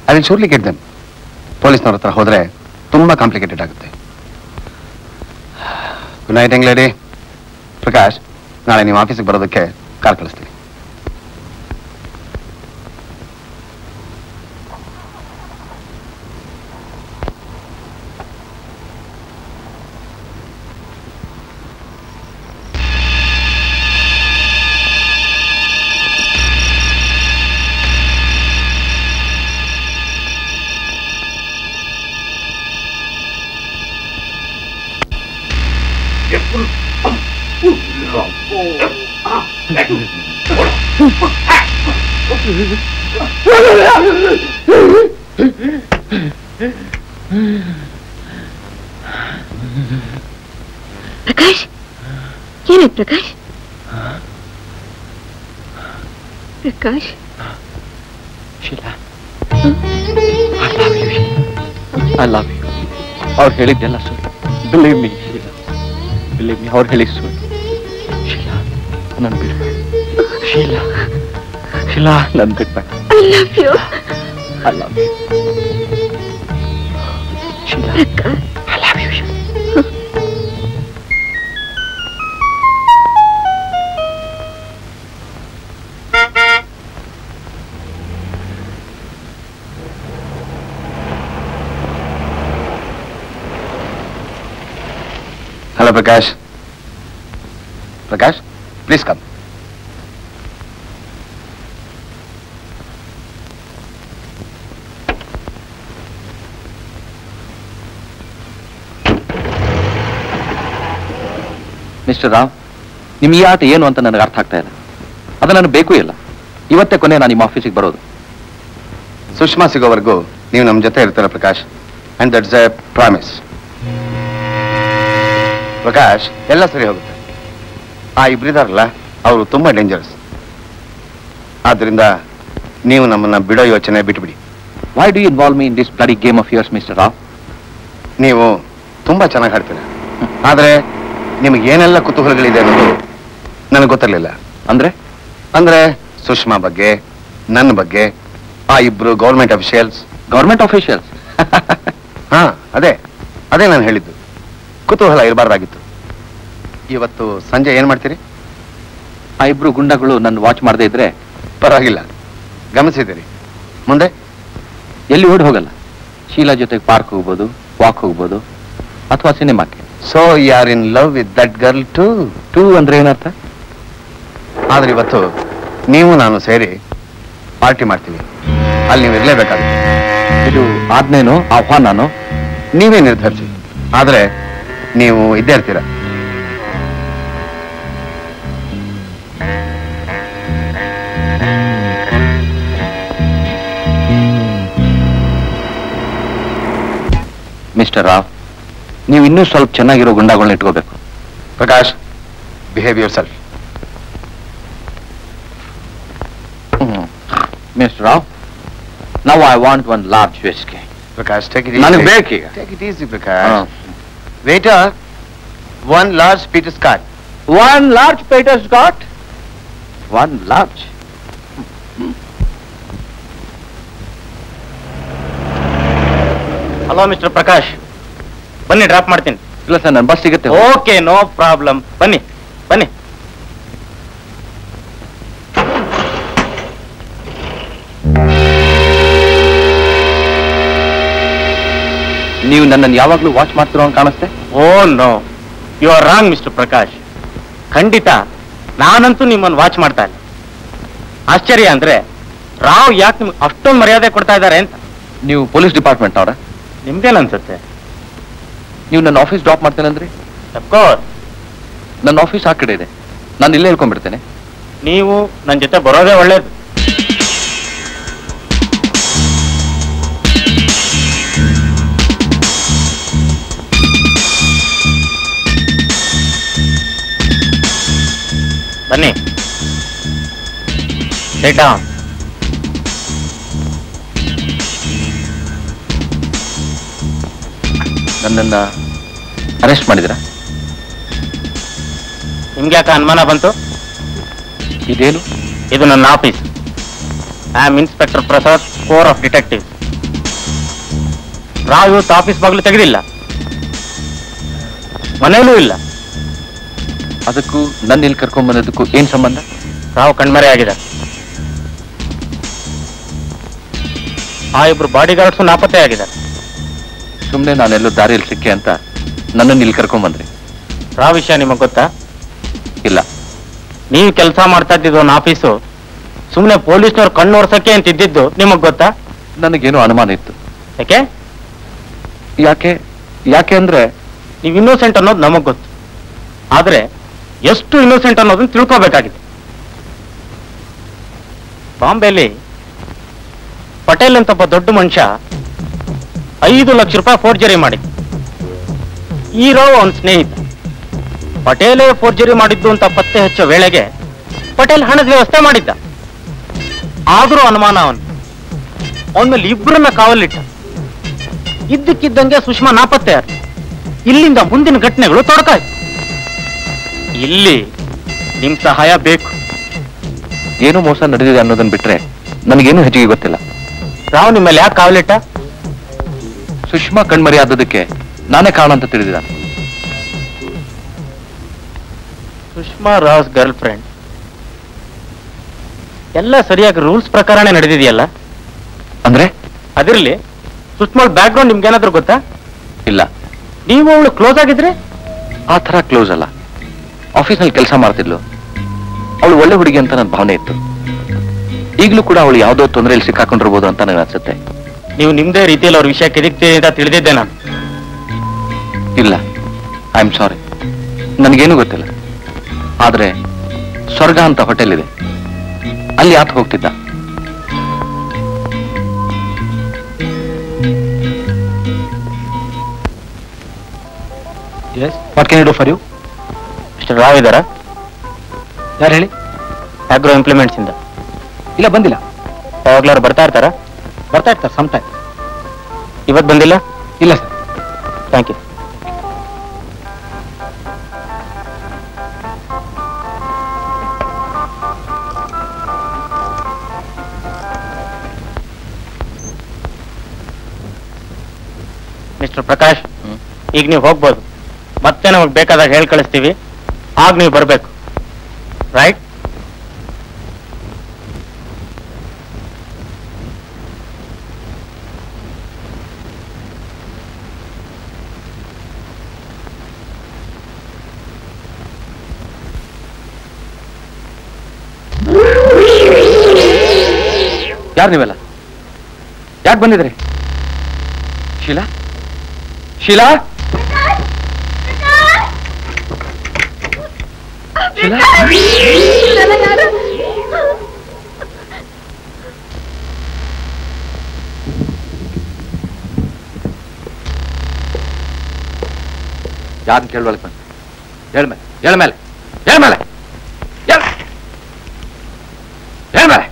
I will surely get them. ಪೊಲೀಸ್ನವ್ರ ಹತ್ರ ಹೋದ್ರೆ ತುಂಬಾ ಕಾಂಪ್ಲಿಕೇಟೆಡ್ ಆಗುತ್ತೆ. Good night young lady. Prakash, ನಾಳೆ ನೀವು ಆಫೀಸಿಗೆ ಬರೋದಕ್ಕೆ ಕಾರ್ ಕಳಿಸ್ತೀನಿ. ಪ್ರಕಾಶ್, ಏನಾಯ್ತು Prakash? Prakash, Sheela, I love you. ಅವ್ರು ಹೇಳಿದ್ದೆಲ್ಲ ಸುಳ್ಳು. Believe me Sheela, believe me. ಅವ್ರು ಹೇಳಿದ ಸುಳ್ಳು. ಶೀಲಾ, ನನ್ ಬಿಡ್ಬೇಡ. ಶೀಲಾ, ಶೀಲಾ, ನನ್ ಬಿಡ್ಬೇಡ. I love you. I love you Sheela. I love you Sheela. Hello, Prakash. Prakash, please come. Mister Rao, ನಿಮ್ ಈ ಆಟ ಏನು ಅಂತ ನನಗೆ ಅರ್ಥ ಆಗ್ತಾ ಇಲ್ಲ. ಅದು ನನಗೆ ಬೇಕೂ ಇಲ್ಲ. ಇವತ್ತೇ ಕೊನೆ ನಾನು ನಿಮ್ಮ ಆಫೀಸಿಗೆ ಬರೋದು. ಸುಷ್ಮಾ ಸಿಗೋವರೆಗೂ ನೀವು ನಮ್ಮ ಜೊತೆ ಇರ್ತೀರ Prakash, and that's A promise. Prakash, ಎಲ್ಲ ಸರಿ ಹೋಗುತ್ತೆ. ಆ ಇಬ್ಬರಿದಾರಲ್ಲ, ಅವರು ತುಂಬಾ ಡೇಂಜರಸ್. ಆದ್ರಿಂದ ನೀವು ನಮ್ಮನ್ನ ಬಿಡೋ ಯೋಚನೆ ಬಿಟ್ಬಿಡಿ. Why do you involve me in this bloody game of yours mister Rao? ನೀವು ತುಂಬಾ ಚೆನ್ನಾಗಿ ಆಡ್ತೀರ, ಆದ್ರೆ ನಿಮಗೆ ಏನೆಲ್ಲ ಕುತೂಹಲಗಳಿದೆ ಅನ್ನೋದು ನನಗೆ ಗೊತ್ತಿರಲಿಲ್ಲ. ಅಂದ್ರೆ ಸುಷ್ಮಾ ಬಗ್ಗೆ, ನನ್ನ ಬಗ್ಗೆ, ಆ ಇಬ್ರು ಗೌರ್ಮೆಂಟ್ ಅಫಿಷಿಯಲ್ಸ್. ಹಾ, ಅದೇ ನಾನು ಹೇಳಿದ್ದು. ಕುತೂಹಲ ಇರಬಾರ್ದಾಗಿತ್ತು. ಇವತ್ತು ಸಂಜೆ ಏನ್ ಮಾಡ್ತೀರಿ? ಆ ಇಬ್ರು ಗುಂಡಗಳು ನನ್ನ ವಾಚ್ ಮಾಡದೇ ಇದ್ರೆ ಪರವಾಗಿಲ್ಲ, ಗಮನಿಸಿದ್ದೀರಿ. ಮುಂದೆ ಎಲ್ಲಿ ಓಡಿ ಹೋಗಲ್ಲ. ಶೀಲಾ ಜೊತೆಗೆ ಪಾರ್ಕ್ ಹೋಗ್ಬೋದು, ವಾಕ್ ಹೋಗ್ಬೋದು, ಅಥವಾ ಸಿನಿಮಾಕ್ಕೆ. So you are in love with that girl too ಅಂದ್ರೆ ಏನರ್ಥ? ಆದ್ರೆ ಇವತ್ತು ನೀವು ನಾನು ಸೇರಿ ಪಾರ್ಟಿ ಮಾಡ್ತೀವಿ. ಅಲ್ಲಿ ನೀವು ಇರಲೇಬೇಕಾಗುತ್ತೆ. ಇದು ಆಜ್ಞೆನೋ ಆಹ್ವಾನನೋ ನೀವೇ ನಿರ್ಧರಿಸಿ. ಆದ್ರೆ ನೀವು ಇದ್ದೇ ಇರ್ತೀರ. ಮಿಸ್ಟರ್ ರಾವ್, ನೀವು ಇನ್ನೂ ಸ್ವಲ್ಪ ಚೆನ್ನಾಗಿರೋ ಗುಂಡಾಗಳನ್ನ ಇಟ್ಕೋಬೇಕು. Prakash, behave yourself. Mister Rao, now I want one large whisky. Prakash, ನನಗೆ ಬೇಕೀಗ. Take it easy Prakash. Waiter, one large Peter Scot. One large Peter Scot. One large. Hello mister Prakash, ಬನ್ನಿ, ಡ್ರಾಪ್ ಮಾಡ್ತೀನಿ. ಇಲ್ಲ ಸರ್, ನನ್ನ ಬಸ್ ಸಿಗುತ್ತೆ. Okay, no problem. ಬನ್ನಿ. ನೀವು ನನ್ನನ್ನು ಯಾವಾಗ್ಲೂ ವಾಚ್ ಮಾಡ್ತಿರೋ ಅಂತ ಕಾಣಿಸ್ತೆ. Oh no, you are wrong mister Prakash. ಖಂಡಿತ ನಾನಂತೂ ನಿಮ್ಮನ್ನು ವಾಚ್ ಮಾಡ್ತಾ ಇಲ್ಲ. ಆಶ್ಚರ್ಯ ಅಂದ್ರೆ ರಾವ್ ಯಾಕೆ ನಿಮ್ಗೆ ಅಷ್ಟೊಂದು ಮರ್ಯಾದೆ ಕೊಡ್ತಾ ಇದ್ದಾರೆ ಅಂತ. ನೀವು ಪೊಲೀಸ್ ಡಿಪಾರ್ಟ್ಮೆಂಟ್ ಅವರ? ನಿಮ್ಗೇನ್ ಅನ್ಸುತ್ತೆ? ನೀವು ನನ್ನ ಆಫೀಸ್ ಡ್ರಾಪ್ ಮಾಡ್ತೇನೆ ಅಂದ್ರಿ. ಅಫ್ಕೋರ್ಸ್. ನನ್ನ ಆಫೀಸ್ ಆ ಕಡೆ ಇದೆ, ನಾನು ಇಲ್ಲೇ ಇಳ್ಕೊಂಡ್ಬಿಡ್ತೇನೆ. ನೀವು ನನ್ನ ಜೊತೆ ಬರೋದೇ ಒಳ್ಳೇದು. ಬನ್ನಿ, sit down. ನನ್ನನ್ನ ಅರೆಸ್ಟ್ ಮಾಡಿದ್ರಾ? ನಿಮ್ಗೆ ಯಾಕೆ ಅನುಮಾನ ಬಂತು? ಇದೇನು? ಇದು ನನ್ನ office. I am inspector Prasad, core of detective. Rao ಇವತ್ತು ಆಫೀಸ್ ಬಾಗಿಲು ತೆಗೆದಿಲ್ಲ, ಮನೆಯಲ್ಲೂ ಇಲ್ಲ. ಅದಕ್ಕೂ ನನ್ನ ಇಲ್ಲಿ ಕರ್ಕೊಂಡ್ ಬಂದದಕ್ಕೂ ಏನ್ ಸಂಬಂಧ? ರಾವ್ ಕಣ್ಮರೆ ಆಗಿದೆ. ಆ ಇಬ್ರು ಬಾಡಿ ಗಾರ್ಡ್ಸು ನಾಪತ್ತೆ ಆಗಿದ್ದಾರೆ. ಸುಮ್ಮನೆ ನಾನೆಲ್ಲೋ ದಾರಿಯಲ್ಲಿ ಸಿಕ್ಕೆ ಅಂತ ನನ್ನನ್ನು ಇಲ್ಲಿ ಕರ್ಕೊಂಡ್ ಬಂದ್ರಿ. ರಾವ್ ವಿಷಯ ನಿಮಗ್ ಗೊತ್ತಾ? ಇಲ್ಲ. ನೀವು ಕೆಲಸ ಮಾಡ್ತಾ ಇದ್ದಿದ್ದು ಒಂದು ಆಫೀಸು ಸುಮ್ಮನೆ ಪೊಲೀಸ್ನವ್ರು ಕಣ್ಣು ಒರ್ಸಕ್ಕೆ ಅಂತ ಇದ್ದಿದ್ದು ನಿಮಗ್ ಗೊತ್ತಾ? ನನಗೇನೋ ಅನುಮಾನ ಇತ್ತು. ಯಾಕೆ ಅಂದ್ರೆ ನೀವು ಇನ್ನೋಸೆಂಟ್ ಅನ್ನೋದು ನಮಗ್ ಗೊತ್ತು, ಆದ್ರೆ ಎಷ್ಟು ಇನ್ನೋಸೆಂಟ್ ಅನ್ನೋದನ್ನ ತಿಳ್ಕೋಬೇಕಾಗಿದೆ. ಬಾಂಬೆಲಿ ಪಟೇಲ್ ಅಂತ ಒಬ್ಬ ದೊಡ್ಡ ಮನುಷ್ಯ 5 ಲಕ್ಷ ರೂಪಾಯಿ ಫೋರ್ಜರಿ ಮಾಡಿದ್ದ. ಈ ರಾವ್ ಅವನ ಸ್ನೇಹಿತ. ಪಟೇಲೇ ಫೋರ್ಜರಿ ಮಾಡಿದ್ದು ಅಂತ ಪತ್ತೆ ಹಚ್ಚೋ ವೇಳೆಗೆ ಪಟೇಲ್ ಹಣದ ವ್ಯವಸ್ಥೆ ಮಾಡಿದ್ದ. ಆದ್ರೂ ಅನುಮಾನ ಅವನ ಮೇಲೆ ಇಬ್ಬರನ್ನ ಕಾವಲಿಟ್ಟ. ಇದ್ದಕ್ಕಿದ್ದಂಗೆ ಸುಷ್ಮಾ ನಾಪತ್ತೆ ಆಯ್ತು. ಇಲ್ಲಿಂದ ಮುಂದಿನ ಘಟನೆಗಳು ತೊಡಕಾಯ್ತು. ಇಲ್ಲಿ ನಿಮ್ ಸಹಾಯ ಬೇಕು. ಏನು ಮೋಸ ನಡೆದಿದೆ ಅನ್ನೋದನ್ನ ಬಿಟ್ರೆ ನನಗೇನು ಹೆಚ್ಚಿಗೆ ಗೊತ್ತಿಲ್ಲ. ರಾವ್ ನಿಮ್ಮ ಮೇಲೆ ಯಾಕೆ ಕಾವಲಿಟ್ಟ? ಸುಷ್ಮಾ ಕಣ್ಮರಿ ಆದದಕ್ಕೆ ನಾನೇ ಕಾರಣ ಅಂತ ತಿಳಿದಿದ. Sushma Rao's girlfriend. ಎಲ್ಲ ಸರಿಯಾಗಿ ರೂಲ್ಸ್ ಪ್ರಕಾರನೇ ನಡೆದಿದೆಯಲ್ಲ? ಅಂದ್ರೆ ಅದಿರ್ಲಿ, ಸುಷ್ಮಾ ಬ್ಯಾಕ್ ಗ್ರೌಂಡ್ ನಿಮ್ಗೇನಾದ್ರೂ ಗೊತ್ತಾ? ಇಲ್ಲ. ನೀವು ಅವಳು ಕ್ಲೋಸ್ ಆಗಿದ್ರೆ? ಆ ತರ ಕ್ಲೋಸ್ ಅಲ್ಲ. ಆಫೀಸ್ನಲ್ಲಿ ಕೆಲಸ ಮಾಡ್ತಿದ್ಲು. ಅವಳು ಒಳ್ಳೆ ಹುಡುಗಿ ಅಂತ ನನ್ನ ಭಾವನೆ ಇತ್ತು. ಈಗಲೂ ಕೂಡ ಅವಳು ಯಾವುದೋ ತೊಂದರೆಯಲ್ಲಿ ಸಿಕ್ಕಾಕೊಂಡಿರ್ಬೋದು ಅಂತ ನನಗೆ ಅನ್ಸುತ್ತೆ. ನೀವು ನಿಮ್ದೇ ರೀತಿಯಲ್ಲಿ ಅವ್ರ ವಿಷಯ ಕೆದಕ್ತೀರಿ ಅಂತ ತಿಳಿದಿದ್ದೆ ನಾನು. ಇಲ್ಲ, ಐ ಆಮ್ ಸಾರಿ, ನನಗೇನು ಗೊತ್ತಿಲ್ಲ. ಆದ್ರೆ ಸ್ವರ್ಗ ಅಂತ ಹೋಟೆಲ್ ಇದೆ, ಅಲ್ಲಿ ಆತ ಹೋಗ್ತಿದ್ದ. What can I do for you? Mister Rao ಇದ್ದಾರಾ? ಯಾರು ಹೇಳಿ? ಆಗ್ರೋ ಇಂಪ್ಲಿಮೆಂಟ್ಸ್ ಇಂದ. ಇಲ್ಲ, ಬಂದಿಲ್ಲ. ಯಾವಾಗ್ಲಾರು ಬರ್ತಾ ಇರ್ತಾರಾ? ಬರ್ತಾ ಇರ್ತಾರೆ ಸಮ್ ಟೈಮ್. ಇವತ್ತು ಬಂದಿಲ್ಲ? ಇಲ್ಲ sir. Thank you. Mister Prakash, ಈಗ ನೀವು ಹೋಗ್ಬೋದು. ಮತ್ತೆ ನಮಗೆ ಬೇಕಾದಾಗ ಹೇಳಿ ಕಳಿಸ್ತೀವಿ, ಆಗ ನೀವು ಬರಬೇಕು. ರೈಟ್? ಯಾರು ನೀವೆಲ್ಲ? ಯಾಕೆ ಬಂದಿದ್ರಿ? ಶೀಲಾ? ಶೀಲಾ? ಶೀಲಾ? ಯಾರನ್ನ ಕೇಳುವಳಕ್ ಬಂದ? ಹೇಳ್ಮೇಲೆ ಹೇಳ್ಮೇಲೆ ಹೇಳ್ಮೇಲೆ ಹೇಳ್ಮೇಲೆ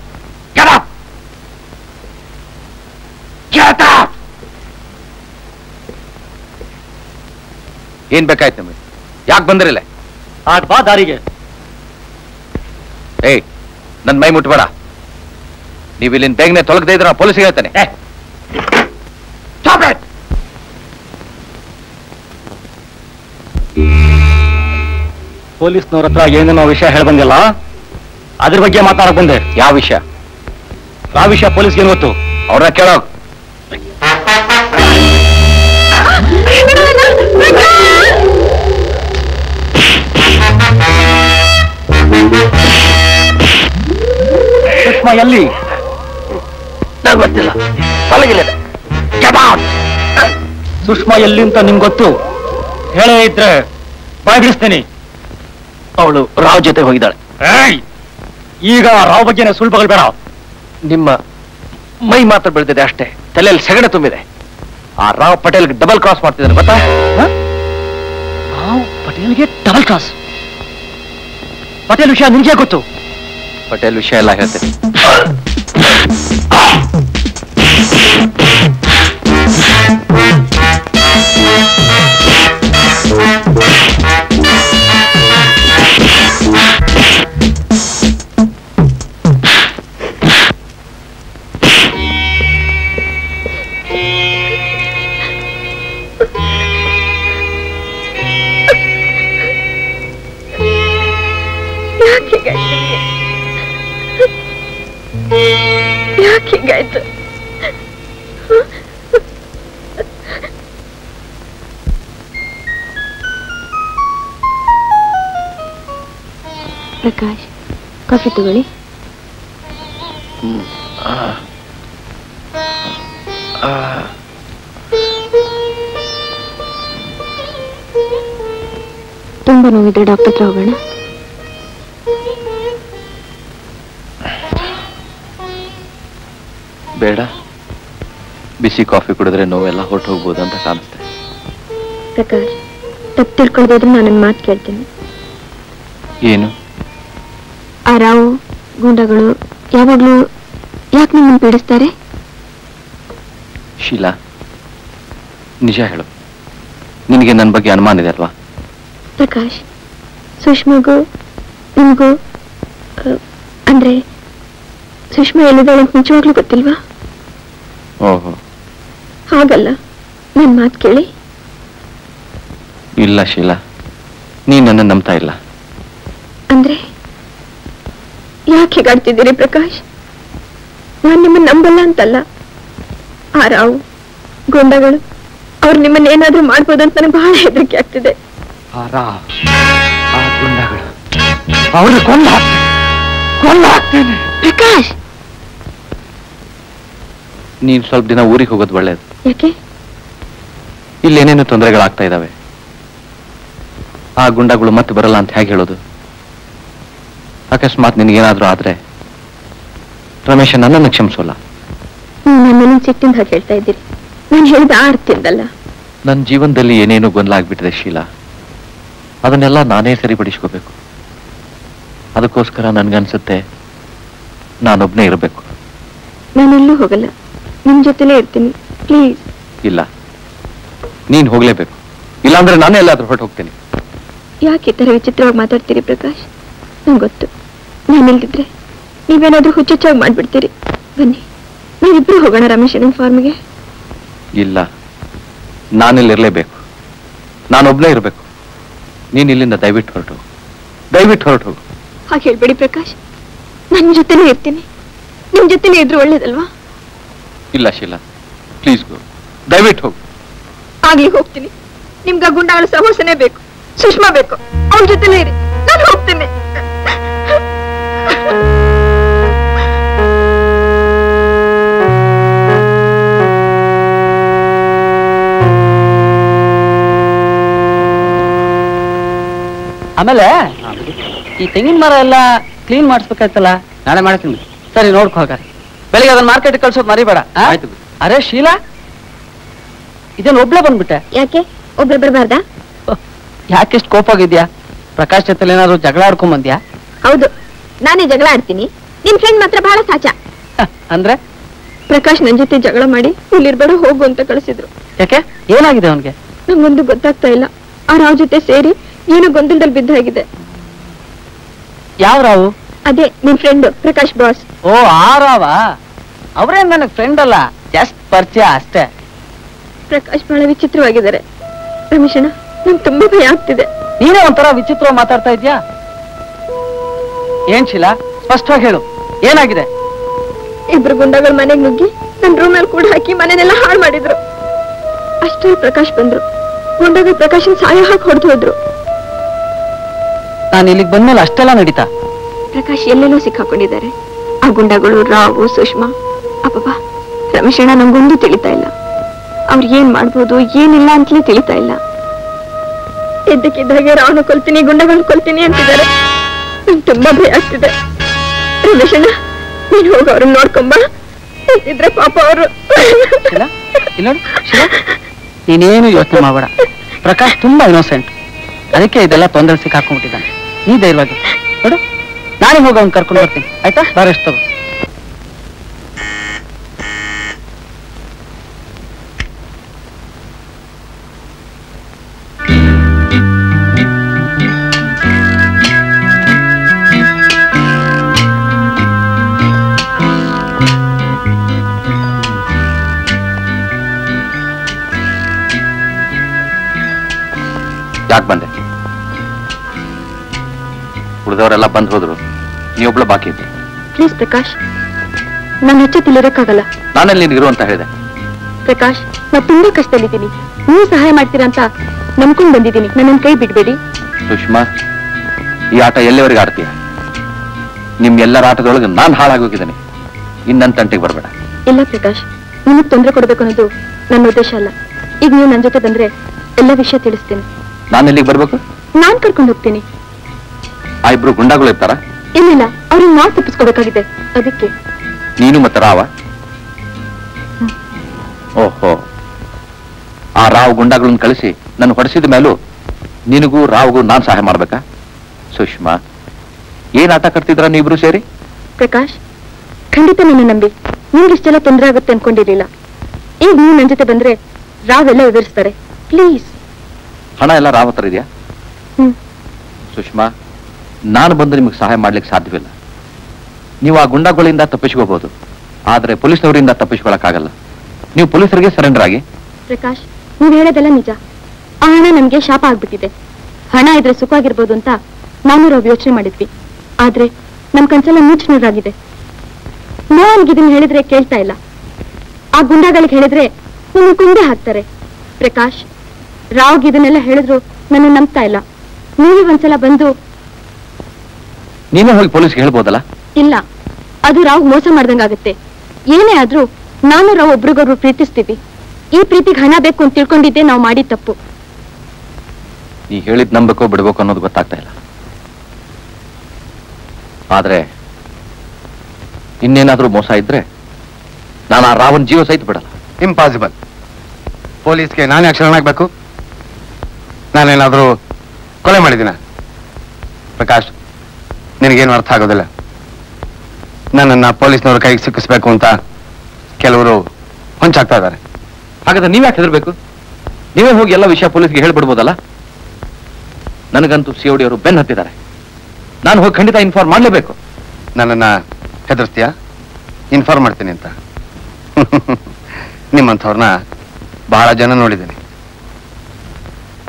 ಏನ್ ಬೇಕಾಯ್ತು ನಿಮಗೆ? ಯಾಕೆ ಬಂದ್ರಿಲ್ಲ? ಆಗ ಬಾ ದಾರಿಗೆ. ಏಯ್, ನನ್ ಮೈ ಮುಟ್ಬೇಡ. ನೀವು ಇಲ್ಲಿಂದ ಬೇಗನೆ ತೊಲಗದೆ ಇದ್ರೆ ಪೊಲೀಸಿಗೆ ಹೇಳ್ತಾನೆ. ಪೊಲೀಸ್ನವ್ರ ಹತ್ರ ಏನೇನೋ ವಿಷಯ ಹೇಳಿ ಬಂದಿಲ್ಲ, ಅದ್ರ ಬಗ್ಗೆ ಮಾತಾಡಕ್ ಬಂದೆ. ಯಾವ ವಿಷಯ? ಯಾವ ವಿಷಯ ಪೊಲೀಸ್ಗೆ ಗೊತ್ತು? ಅವ್ರನ್ನ ಕೇಳೋ. ಸುಷ್ಮಾ ಎಲ್ಲಿ? ನಂಗೆ ಗೊತ್ತಿಲ್ಲ. ತೊಲಗಿಲ್ಲ. ಸುಷ್ಮಾ ಎಲ್ಲಿ ಅಂತ ನಿಮ್ಗೆ ಗೊತ್ತು? ಹೇಳೇ ಇದ್ರೆ ಬಾಯ್ ಬಿಡಿಸ್ತೀನಿ. ಅವಳು ರಾವ್ ಜೊತೆ ಹೋಗಿದ್ದಾಳೆ. ಈಗ ರಾವ್ ಬಗ್ಗೆನೇ ಸುಳ್ಳು ಬಗಲ್ಬೇಡ. ನಿಮ್ಮ ಮೈ ಮಾತ್ರ ಬೆಳೆದಿದೆ ಅಷ್ಟೇ, ತಲೆಯಲ್ಲಿ ಸೆಗಣೆ ತುಂಬಿದೆ. ಆ ರಾವ್ ಪಟೇಲ್ಗೆ ಡಬಲ್ ಕ್ರಾಸ್ ಮಾಡ್ತಿದ್ದಾನೆ ಗೊತ್ತಾ? ರಾವ್ ಪಟೇಲ್ಗೆ ಡಬಲ್ ಕ್ರಾಸ್? ಪಟೇಲ್ ವಿಷಯ ನಿನ್ಗೆ ಗೊತ್ತು? ಪಟೇಲ್ ವಿಷಯ ಎಲ್ಲ ಹೇಳ್ತೇನೆ. ಯಾಕೆ ಹೀಗಾಯ್ತು? ಪ್ರಕಾಶ್, ಕಾಫಿ ತಗೊಳ್ಳಿ. ತುಂಬಾ ನೋವಿದ್ರೆ ಡಾಕ್ಟರ್ ಹತ್ರ ಹೋಗೋಣ. ಬೇಡ, ಬಿಸಿ ಕಾಫಿ ಕುಡಿದ್ರೆ ನೋವೆಲ್ಲ ಹೊರಟು ಹೋಗ್ಬೋದು ಅಂತ ಕಾಣಿಸ್ತೆ. ಪ್ರಕಾಶ್, ತಪ್ಪು ತಿಳ್ಕೊಳ್ಳೋದಾದ್ರೆ ನಾನು ಮಾತು ಕೇಳ್ತೀನಿ. ಏನು? ಆ ರಾವು ಗೂಂಡಗಳು ಯಾವಾಗ್ಲೂ ಯಾಕೆ ನಿಮ್ಮನ್ನು ಪೀಡಿಸ್ತಾರೆ? ಶೀಲಾ, ನಿಜ ಹೇಳು, ನಿನಗೆ ನನ್ನ ಬಗ್ಗೆ ಅನುಮಾನ ಇದೆ ಅಲ್ವಾ? ಪ್ರಕಾಶ್, ಸುಷ್ಮಾಗೂ ನಿಮಗೂ ಅಂದ್ರೆ ಸುಷ್ಮಾ ಎಲ್ಲಿದ್ದಾಳೆ ಅಂತ ನಿಜವಾಗ್ಲೂ ಗೊತ್ತಿಲ್ವಾ? ಓಹೋ, ಹಾಗಲ್ಲ, ನನ್ನ ಮಾತು ಕೇಳಿ. ಇಲ್ಲ ಶೀಲಾ, ನೀ ನನ್ನ ನಂಬ್ತಾ ಇಲ್ಲ. ಅಂದ್ರೆ ಯಾಕೆ ಹೀಗಾಡ್ತಿದ್ದೀರಿ ಪ್ರಕಾಶ್? ನಾನು ನಿಮ್ಮನ್ನ ನಂಬಲ್ಲ ಅಂತಲ್ಲ. ಆ ರಾವು ಗೊಂಡಗಳು ಅವ್ರು ನಿಮ್ಮನ್ನ ಏನಾದ್ರೂ ಮಾಡ್ಬೋದಂತ ನನಗೆ ಬಹಳ ಹೆದರಿಕೆ ಆಗ್ತಿದೆ. ಅವ್ರನ್ನ ಕೊಂದು ಹಾಕ್ತೇನೆ. ಪ್ರಕಾಶ್, ನೀನ್ ಸ್ವಲ್ಪ ದಿನ ಊರಿಗೆ ಹೋಗೋದು ಒಳ್ಳೇದು. ಯಾಕೆ? ಇಲ್ಲೇನೇನು ತೊಂದರೆಗಳಾಗ್ತಾ ಇದಾವೆ. ಆ ಗುಂಡಗಳು ಮತ್ತೆ ಬರಲ್ಲ ಅಂತ ಹೇಗೆ ಹೇಳೋದು? ಅಕಸ್ಮಾತ್ ನಿನಗೇನಾದ್ರೂ ಆದ್ರೆ ರಮೇಶ ನನ್ನನ್ನು ಕ್ಷಮಿಸೋಲ್ಲ. ನನ್ನನ್ನು ಸಿಟ್ಟಿಂದ ಹಾಗೆ ಹೇಳ್ತಾ ಇದ್ದೀರಿ. ನಾನು ಹೇಳಿದ ಆ ಅರ್ಥದಿಂದಲ್ಲ. ನನ್ನ ಜೀವನದಲ್ಲಿ ಏನೇನೋ ಗೊಂದಲ ಆಗ್ಬಿಟ್ಟಿದೆ ಶೀಲಾ. ಅದನ್ನೆಲ್ಲ ನಾನೇ ಸರಿಪಡಿಸ್ಕೋಬೇಕು. ಅದಕ್ಕೋಸ್ಕರ ನನ್ಗನ್ಸುತ್ತೆ ನಾನೊಬ್ನೇ ಇರಬೇಕು. ನಾನೆಲ್ಲೂ ಹೋಗಲ್ಲ, ನಿಮ್ ಜೊತೆಲೇ ಇರ್ತೀನಿ. ಪ್ಲೀಸ್. ಇಲ್ಲ, ನೀನ್ ಹೋಗ್ಲೇಬೇಕು. ಇಲ್ಲಾಂದ್ರೆ ನಾನೇ ಎಲ್ಲಾದ್ರೂ ಹೊರಟು ಹೋಗ್ತೀನಿ. ಯಾಕೆ ಈ ತರ ವಿಚಿತ್ರವಾಗಿ ಮಾತಾಡ್ತೀರಿ ಪ್ರಕಾಶ್? ನಂಗೆ ಗೊತ್ತು, ನಾನಿಲ್ದಿದ್ರೆ ನೀವೇನಾದ್ರೂ ಹುಚ್ಚುಚ್ಚಾಗಿ ಮಾಡ್ಬಿಡ್ತೀರಿ. ಬನ್ನಿ, ನಾವಿಬ್ರು ಹೋಗೋಣ ರಮೇಶನ್ ಫಾರ್ಮ್ಗೆ. ಇಲ್ಲ, ನಾನಿಲ್ಲಿರ್ಲೇಬೇಕು. ನಾನೊಬ್ನೇ ಇರಬೇಕು. ನೀನ್ ಇಲ್ಲಿಂದ ದಯವಿಟ್ಟು ಹೊರಟು ಹೋಗು. ಹಾಗೆ ಹೇಳ್ಬೇಡಿ ಪ್ರಕಾಶ್, ನನ್ನ ಜೊತೆನೇ ಇರ್ತೀನಿ. ನಿಮ್ ಜೊತೆನೇ ಇದ್ರು ಒಳ್ಳೇದಲ್ವಾ? ಇಲ್ಲ ಶೀಲಾ, ಪ್ಲೀಸ್ ಗೋ. ದಯವಿಟ್ಟು ಹೋಗು. ಆಗ್ಲಿ ಹೋಗ್ತೀನಿ. ನಿಮ್ಗ ಗುಂಡಾಗಳ ಸಹವಾಸನೆ ಬೇಕು, ಸುಷ್ಮಾ ಬೇಕು. ಅವ್ರ ಜೊತೆನೇ ಇರಿ, ನಾನು ಹೋಗ್ತೀನಿ. ಆಮೇಲೆ ಈ ತೆಂಗಿನ ಮರ ಎಲ್ಲ ಕ್ಲೀನ್ ಮಾಡಿಸ್ಬೇಕಾಯ್ತಲ್ಲ? ನಾಳೆ ಮಾಡ್ತೀನಿ. ಸರಿ, ನೋಡ್ಕೊ ಹಾಗಾದ್ರೆ. ಬೆಳಿಗ್ಗೆ ಅದನ್ನ ಮಾರ್ಕೆಟ್ ಕಳ್ಸೋದು ಮರಿಬೇಡ. ಅರೆ ಶೀಲಾ, ಇದೇನು ಒಬ್ಳೆ ಬಂದ್ಬಿಟ್ಟೆ? ಯಾಕೆ ಒಬ್ಳೆ ಬರಬಾರ್ದಾ? ಯಾಕೆಷ್ಟು ಕೋಪಾಗಿದ್ಯಾ? ಪ್ರಕಾಶ್ ಜೊತೆ ಏನಾದ್ರು ಜಗಳ ಆಡ್ಕೊಂಡ್ ಬಂದ್ಯಾ? ಹೌದು, ನಾನೇ ಜಗಳ ಆಡ್ತೀನಿ. ನಿಮ್ ಫ್ರೆಂಡ್ ಮಾತ್ರ ಬಹಳ ಸಾಚ. ಅಂದ್ರೆ ಪ್ರಕಾಶ್ ನನ್ ಜೊತೆ ಜಗಳ ಮಾಡಿ ಇಲ್ಲಿರ್ಬೇಡ ಹೋಗು ಅಂತ ಕಳಿಸಿದ್ರು. ಯಾಕೆ, ಏನಾಗಿದೆ ಅವನ್ಗೆ? ನಂಗೊಂದು ಗೊತ್ತಾಗ್ತಾ ಇಲ್ಲ. ಆ ರಾವ್ ಜೊತೆ ಸೇರಿ ಏನೋ ಗೊಂದಲದಲ್ಲಿ ಬಿದ್ದಾಗಿದೆ. ಯಾವ ರಾವು? ಅದೇ ನಿಮ್ ಫ್ರೆಂಡ್ ಪ್ರಕಾಶ್ ಬಾಸ್. ಓ, ಆ ರಾವ? ಅವ್ರೇನ್ ನನಗ್ ಫ್ರೆಂಡ್ ಅಲ್ಲ, ಜಸ್ಟ್ ಪರಿಚಯ ಅಷ್ಟೇ. ಪ್ರಕಾಶ್ ಬಹಳ ವಿಚಿತ್ರವಾಗಿದ್ದಾರೆ. ರಮೇಶಣ್ಣ, ನಂಗೆ ತುಂಬಾ ಭಯ ಆಗ್ತಿದೆ. ನೀನೇ ಒಂಥರ ವಿಚಿತ್ರ ಮಾತಾಡ್ತಾ ಇದ್ಯಾ? ಏನ್ ಶೀಲಾ, ಸ್ಪಷ್ಟವಾಗಿ ಹೇಳು, ಏನಾಗಿದೆ? ಇಬ್ರು ಗುಂಡಗಳ ಮನೆಗೆ ನುಗ್ಗಿ ನನ್ನ ರೂಮಲ್ಲಿ ಕೂಡ ಹಾಕಿ ಮನೆನೆಲ್ಲ ಹಾಳು ಮಾಡಿದ್ರು. ಅಷ್ಟೇ ಪ್ರಕಾಶ್ ಬಂದ್ರು. ಗುಂಡಗಳು ಪ್ರಕಾಶನ್ ಸಾಯ ಹಾಕಿ ಹೊಡೆದು ಹೋದ್ರು. ನಾನು ಇಲ್ಲಿಗೆ ಬಂದ್ಮೇಲೆ ಅಷ್ಟೆಲ್ಲ ನಡೀತಾ? ಪ್ರಕಾಶ್ ಎಲ್ಲೆಲ್ಲೋ ಸಿಕ್ಕಾಕೊಂಡಿದ್ದಾರೆ. ಆ ಗುಂಡಗಳು ರಾವು, ಸುಷ್ಮಾ. ಅಬ್ಬಬ್ಬ, ರಮೇಶಣ್ಣ ನಂಗೊಂದು ತಿಳಿತಾ ಇಲ್ಲ. ಅವ್ರು ಏನ್ ಮಾಡ್ಬೋದು ಏನಿಲ್ಲ ಅಂತಲೇ ತಿಳಿತಾ ಇಲ್ಲ. ಇದ್ದಕ್ಕಿದ್ದಾಗೆ ರಾವ್ನ ಕೊಲ್ತೀನಿ, ಗುಂಡಗಳನ್ನ ಕೊಲ್ತೀನಿ ಅಂತಿದ್ದಾರೆ. ನಂಗೆ ತುಂಬಾ ಭಯ ಆಗ್ತಿದೆ. ರಮೇಶಣ್ಣ, ನೀನ್ ಹೋಗ ಅವ್ರನ್ನ ನೋಡ್ಕೊಂಬ. ಇದ್ರೆ ಪಾಪ ಅವರು. ನೀನೇನು ಯೋಚನೆ ಮಾಡಬೇಡ. ಪ್ರಕಾಶ್ ತುಂಬಾ ಇನ್ನೋಸೆಂಟ್, ಅದಕ್ಕೆ ಇದೆಲ್ಲ ತೊಂದರೆ ಸಿಕ್ಕಾಕೊಂಡ್ಬಿಟ್ಟಿದ್ದಾನೆ. ನೀ ಧೈರ್ಯವಾಗಿ ನೋಡು, ನಾನೇ ಹೋಗಿ ಅವ್ನು ಕರ್ಕೊಂಡು ಬರ್ತೀನಿ, ಆಯ್ತಾ? ಬಾರೆಷ್ಟು ತಗೋ. ಯಾಕೆ ಬಂದೆ? ಉಳಿದವರೆಲ್ಲ ಬಂದ್ ಹೋದ್ರು, ನೀವೊಬ್ಳು ಬಾಕಿ ಇದ್ದೆ. ಪ್ಲೀಸ್ ಪ್ರಕಾಶ್, ನಾನು ಹೆಚ್ಚಿರಕ್ಕಾಗಲ್ಲ. ನಾನಲ್ಲಿ ನೀನು ಇರು ಅಂತ ಹೇಳಿದೆ. ಪ್ರಕಾಶ್, ನಾನು ತುಂಬಾ ಕಷ್ಟದಲ್ಲಿದ್ದೀನಿ. ನೀವು ಸಹಾಯ ಮಾಡ್ತೀರಾ ಅಂತ ನಂಬ್ಕೊಂಡ್ ಬಂದಿದ್ದೀನಿ. ನನ್ನ ಕೈ ಬಿಡ್ಬೇಡಿ. ಸುಷ್ಮಾ, ಈ ಆಟ ಎಲ್ಲಿವರೆಗೆ ಆಡ್ತೀಯ? ನಿಮ್ ಎಲ್ಲರ ಆಟದೊಳಗೆ ನಾನು ಹಾಳಾಗೋಗಿದ್ದೇನೆ. ಇನ್ನನ್ ತಂಟೆಗೆ ಬರಬೇಡ. ಇಲ್ಲ ಪ್ರಕಾಶ್, ನಿಮಗ್ ತೊಂದರೆ ಕೊಡ್ಬೇಕು ಅನ್ನೋದು ನನ್ನ ಉದ್ದೇಶ ಅಲ್ಲ. ಈಗ ನೀವು ನನ್ನ ಜೊತೆ ಬಂದ್ರೆ ಎಲ್ಲ ವಿಷಯ ತಿಳಿಸ್ತೀನಿ. ನಾನು ಎಲ್ಲಿಗೆ ಬರ್ಬೇಕು? ನಾನ್ ಕರ್ಕೊಂಡು ಹೋಗ್ತೀನಿ. ಆ ಇಬ್ರು ಗುಂಡಾಗಳು ಇರ್ತಾರ? ಇಲ್ಲ, ಅವ್ರನ್ನ ನಾವು ತಪ್ಪಿಸ್ಕೋಬೇಕಾಗಿದೆ, ಅದಕ್ಕೆ. ನೀನು ಮತ್ತೆ ರಾವ? ಓಹೋ, ಆ ರಾವ್ ಗುಂಡಾಗಳನ್ನ ಕಳಿಸಿ ನನ್ನ ಹೊಡೆಸಿದ ಮೇಲೂ ನಿನಗೂ ರಾವ್ಗೂ ನಾನ್ ಸಹಾಯ ಮಾಡ್ಬೇಕಾ? ಸುಷ್ಮಾ, ಏನ್ ಆಟ ಕಟ್ತಿದ್ರ ನೀವಿಬ್ರು ಸೇರಿ? ಪ್ರಕಾಶ್, ಖಂಡಿತ ನನ್ನ ನಂಬಿ. ನಿಮ್ಗೆ ಇಷ್ಟೆಲ್ಲ ತೊಂದರೆ ಆಗುತ್ತೆ ಅನ್ಕೊಂಡಿರ್ಲಿಲ್ಲ. ಈಗ ನೀವು ನನ್ನ ಜೊತೆ ಬಂದ್ರೆ ರಾವ್ ಎಲ್ಲ ವಿವರಿಸ್ತಾರೆ. ಪ್ಲೀಸ್. ಹಣ ಎಲ್ಲ ರಾವ್ ಹತ್ರ ಇದೆಯಾ? ಸುಷ್ಮಾ, ನಾನು ಬಂದು ನಿಮಗೆ ಸಹಾಯ ಮಾಡ್ಲಿಕ್ಕೆ ಸಾಧ್ಯವಿಲ್ಲ. ನೀವು ಆ ಗುಂಡಾಗಳಿಂದ ತಪ್ಪಿಸ್ಕೋಬಹುದು, ಆದ್ರೆ ಪೊಲೀಸವರಿಂದ ತಪ್ಪಿಸ್ಕೊಳಕ್ಕಾಗಲ್ಲ. ನೀವು ಪೊಲೀಸರಿಗೆ ಸರೆಂಡರ್ ಆಗಿ. ಪ್ರಕಾಶ್, ನೀವು ಹೇಳೋದೆಲ್ಲ ನಿಜ. ಆ ಹಣ ನಮ್ಗೆ ಶಾಪ ಆಗ್ಬಿಟ್ಟಿದೆ. ಹಣ ಇದ್ರೆ ಸುಖವಾಗಿರ್ಬೋದು ಅಂತ ನಾನು ರಾವ್ ಯೋಚನೆ ಮಾಡಿದ್ವಿ. ಆದ್ರೆ ನಮ್ ಕನ್ಸೆಲ್ಲ ನುಚ್ಚುನೂರಾಗಿದೆ. ನೋನ್ಗೆ ಇದನ್ನ ಹೇಳಿದ್ರೆ ಕೇಳ್ತಾ ಇಲ್ಲ. ಆ ಗುಂಡಾಗಳಿಗೆ ಹೇಳಿದ್ರೆ ನನ್ನ ಕುಂದೆ ಹಾಕ್ತಾರೆ. ಪ್ರಕಾಶ್, ರಾವ್ಗೆ ಇದನ್ನೆಲ್ಲ ಹೇಳಿದ್ರು ನನ್ನ ನಂಬ್ತಾ ಇಲ್ಲ. ನೀವೇ ಒಂದ್ಸಲ ಬಂದು. ನೀನೇ ಹೋಗಿ ಪೊಲೀಸ್ಗೆ ಹೇಳ್ಬೋದಲ್ಲ? ಇಲ್ಲ, ಅದು ರಾವ್ ಮೋಸ ಮಾಡ್ದಂಗಾಗತ್ತೆ. ಏನೇ ಆದ್ರೂ ನಾನು ರಾವ್ ಒಬ್ರಿಗೊಬ್ರು ಪ್ರೀತಿಸ್ತೀವಿ. ಈ ಪ್ರೀತಿಗೆ ಹಣ ಬೇಕು ಅಂತ ತಿಳ್ಕೊಂಡಿದ್ದೆ ನಾವು ಮಾಡಿದ ತಪ್ಪು. ನೀ ಹೇಳಿದ್ ನಂಬಬೇಕೋ ಬಿಡ್ಬೇಕು ಅನ್ನೋದು ಗೊತ್ತಾಗ್ತಾ ಇಲ್ಲ. ಆದ್ರೆ ಇನ್ನೇನಾದ್ರೂ ಮೋಸ ಇದ್ರೆ ನಾನು ಆ ರಾವನ್ ಜೀವ ಸಹಿತ ಬಿಡಲ್ಲ. ಇಂಪಾಸಿಬಲ್. ಪೊಲೀಸ್ಗೆ ನಾನು ಯಾಕೆ ಶರಣಾಗಬೇಕು? ನಾನೇನಾದ್ರೂ ಕೊಲೆ ಮಾಡಿದ್ದೀನ? ಪ್ರಕಾಶ್, ನಿನಗೇನು ಅರ್ಥ ಆಗೋದಿಲ್ಲ. ನನ್ನನ್ನ ಪೊಲೀಸ್ನವ್ರ ಕೈಗೆ ಸಿಕ್ಕಿಸ್ಬೇಕು ಅಂತ ಕೆಲವರು ಹೊಂಚಾಗ್ತಾ ಇದ್ದಾರೆ. ಹಾಗಾದ್ರೆ ನೀವ್ಯಾಕೆ ಹೆದರ್ಬೇಕು? ನೀವೇ ಹೋಗಿ ಎಲ್ಲ ವಿಷಯ ಪೊಲೀಸ್ಗೆ ಹೇಳ್ಬಿಡ್ಬೋದಲ್ಲ. ನನಗಂತೂ COD ಅವರು ಬೆನ್ ಹತ್ತಿದ್ದಾರೆ. ನಾನು ಹೋಗಿ ಖಂಡಿತ ಇನ್ಫಾರ್ಮ್ ಮಾಡಲೇಬೇಕು. ನನ್ನನ್ನ ಹೆದರ್ಸ್ತೀಯಾ? ಇನ್ಫಾರ್ಮ್ ಮಾಡ್ತೀನಿ ಅಂತ? ನಿಮ್ಮಂಥವ್ರನ್ನ ಬಹಳ ಜನ ನೋಡಿದ್ದೀನಿ.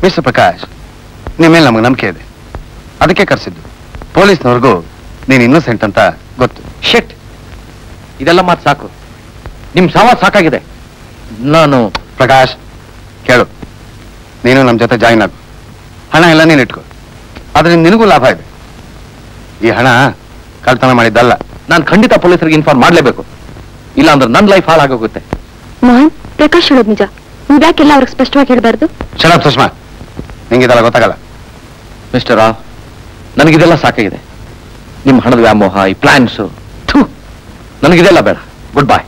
ಮಿಸ್ಟರ್ ಪ್ರಕಾಶ್, ನಿಮ್ಮ ಮೇಲೆ ನಮಗೆ ನಂಬಿಕೆ ಇದೆ, ಅದಕ್ಕೆ ಕರೆಸಿದ್ದು. ಪೊಲೀಸ್ನವ್ರಿಗೂ ನೀನು ಇನ್ನೋಸೆಂಟ್ ಅಂತ ಗೊತ್ತು. ಶೆಟ್, ಇದೆಲ್ಲ ಮಾತು ಸಾಕು. ನಿಮ್ ಸವಾಲ್ ಸಾಕಾಗಿದೆ. ನಾನು ಪ್ರಕಾಶ್ ಕೇಳು, ನೀನು ನಮ್ಮ ಜೊತೆ ಜಾಯಿನ್ ಆಗು. ಹಣ ಎಲ್ಲ ನೀನು ಇಟ್ಕೋ, ಆದ್ರೆ ನಿನಗೂ ಲಾಭ ಇದೆ. ಈ ಹಣ ಕಳ್ತನ ಮಾಡಿದ್ದಲ್ಲ. ನಾನು ಖಂಡಿತ ಪೊಲೀಸರಿಗೆ ಇನ್ಫಾರ್ಮ್ ಮಾಡಲೇಬೇಕು, ಇಲ್ಲ ಅಂದ್ರೆ ನನ್ನ ಲೈಫ್ ಹಾಳಾಗೋಗುತ್ತೆ. ಮೋಹನ್, ಪ್ರಕಾಶ್ ಹೇಳೋದು ನಿಜ. ನೀವ್ಯಾಕೆಲ್ಲ ಅವ್ರಿಗೆ ಸ್ಪಷ್ಟವಾಗಿ ಹೇಳ್ಬಾರ್ದು? ಶರತ್ ಸುಷ್ಮಾ, ನಿಂಗಿದೆಲ್ಲ ಗೊತ್ತಾಗಲ್ಲ. ಮಿಸ್ಟರ್ ರಾವ್, ನನಗಿದೆಲ್ಲ ಸಾಕಾಗಿದೆ. ನಿಮ್ಮ ಹಣದ ವ್ಯಾಮೋಹ, ಈ ಪ್ಲಾನ್ಸು, ನನಗಿದೆಲ್ಲ ಬೇಡ. ಗುಡ್ ಬಾಯ್.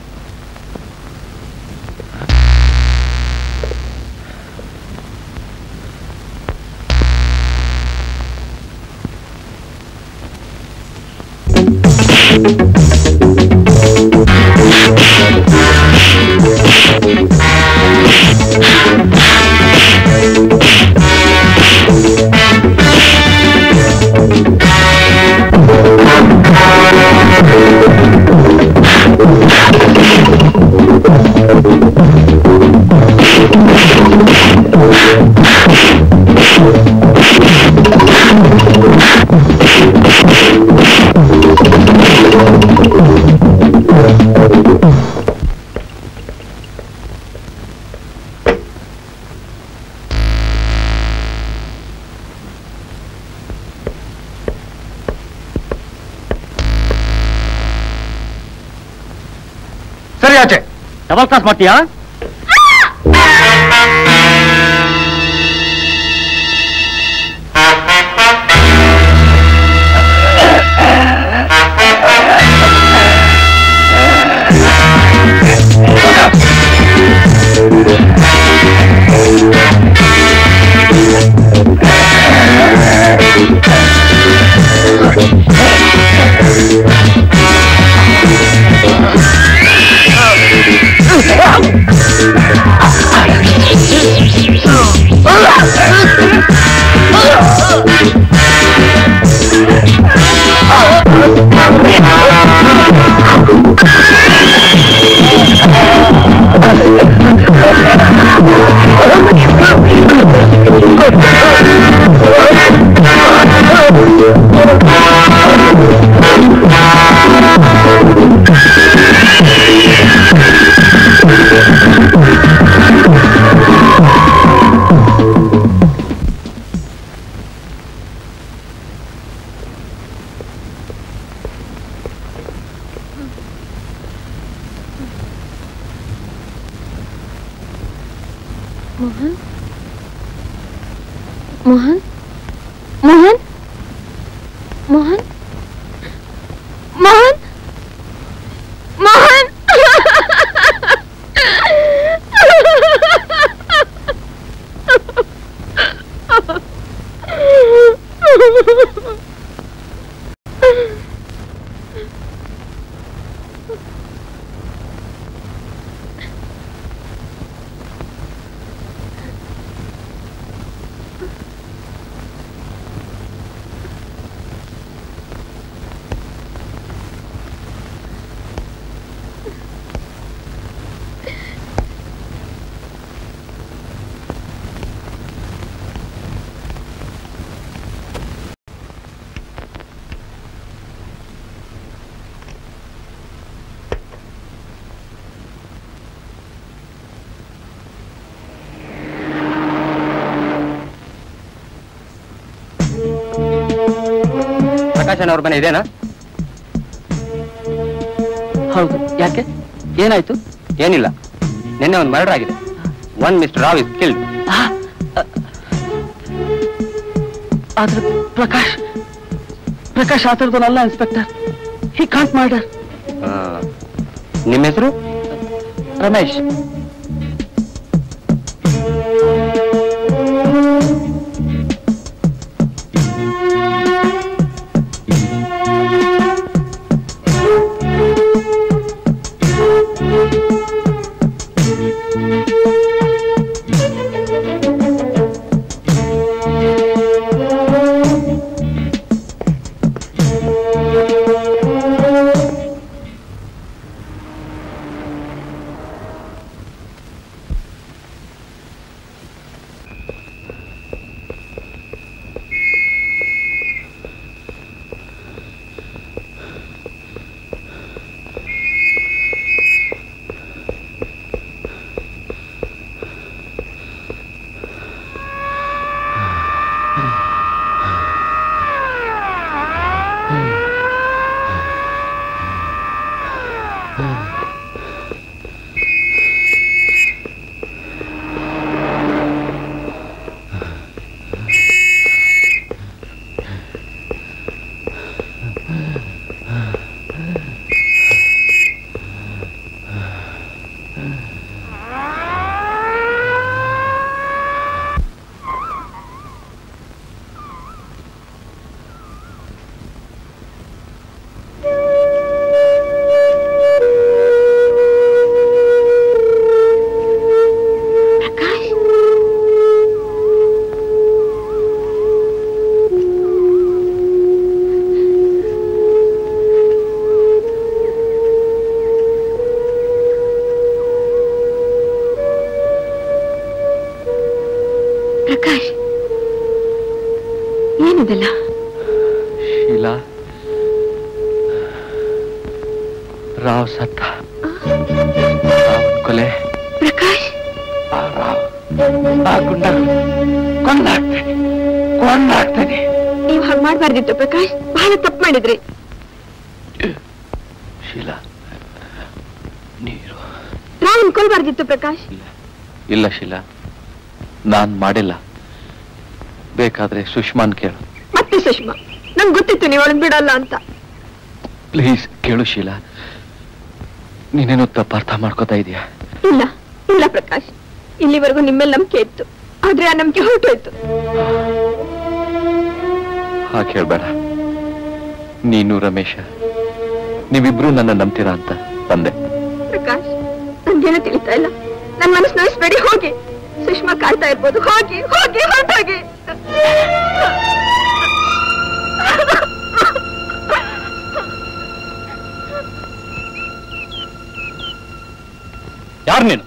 ಸರಿ, ಆಚೆ. ಡಬಲ್ ಕ್ರಾಸ್ ಮಾಡ್ತೀಯಾ? ಮೋಹನ್, ಮೋಹನ್, ಮೋಹನ್, ಮೋಹನ್, ಮೋಹನ್. ಪ್ರಕಾಶನ್ ಅವ್ರ ಮನೆ ಇದೇನಾ? ಹೌದು. ಯಾಕೆ? ಏನಾಯ್ತು? ಏನಿಲ್ಲ, ನಿನ್ನೆ ಒಂದು ಮರ್ಡರ್ ಆಗಿದೆ. One mister Rao is killed. ಆದ್ರೆ ಪ್ರಕಾಶ್ ಪ್ರಕಾಶ್ ಆ ಥರದವನಲ್ಲ ಇನ್ಸ್ಪೆಕ್ಟರ್. He can't murder. ನಿಮ್ಮ ಹೆಸರು? ರಮೇಶ್. ಏನಿದೆಲ್ಲ? ಶೀಲಾ, ರಾವ್ ಸತ್ತ. ರಾವ್ ಕೊಲೆ. ಪ್ರಕಾಶ್, ಕೊಂದಾಗ್ತೇನೆ. ನೀವು ಹಾಗೆ ಮಾಡ್ಬಾರ್ದಿತ್ತು ಪ್ರಕಾಶ್, ಬಹಳ ತಪ್ಪು ಮಾಡಿದ್ರಿ. ಶೀಲಾ, ನೀರು. ರಾವನ್ ಕೊಲ್ಬಾರ್ದಿತ್ತು ಪ್ರಕಾಶ್. ಇಲ್ಲ ಶೀಲಾ, ನಾನ್ ಮಾಡಿಲ್ಲ. ಬೇಕಾದ್ರೆ ಸುಷ್ಮಾನ್ ಕೇಳು. ಮತ್ತೆ ಸುಷ್ಮಾ? ನಂಗೆ ಗೊತ್ತಿತ್ತು ನೀವು ಅವಳನ್ನ ಬಿಡಲ್ಲ ಅಂತ. ಪ್ಲೀಸ್ ಕೇಳು ಶೀಲಾ, ನೀನೇನು ತಪ್ಪಾರ್ಥ ಮಾಡ್ಕೋತಾ ಇದೀಯಾ? ಇಲ್ಲ ಇಲ್ಲ ಪ್ರಕಾಶ್, ಇಲ್ಲಿವರೆಗೂ ನಿಮ್ಮೇಲೆ ನಂಬಿಕೆ ಇತ್ತು, ಆದ್ರೆ ಆ ನಂಬಿಕೆ ಹೊರಟೋಯ್ತು. ಹಾಗೆ ಹೇಳ್ಬೇಡ. ನೀನು ರಮೇಶ ನೀವಿಬ್ರು ನನ್ನ ನಂಬ್ತೀರಾ ಅಂತ ಬಂದೆ. ಪ್ರಕಾಶ್, ನನ್ಗೇನು ತಿಳಿತಾ ಇಲ್ಲ. ನನ್ನ ಮನಸ್ಸು ನೋಯಿಸ್ಬೇಡಿ, ಹೋಗಿ. ಸುಷ್ಮಾ ಕಾಯ್ತಾ ಇರ್ಬೋದು, ಹೋಗಿ ಹೋಗಿ ಹೊರಟೋಗಿ. ಯಾರು ನೀನು?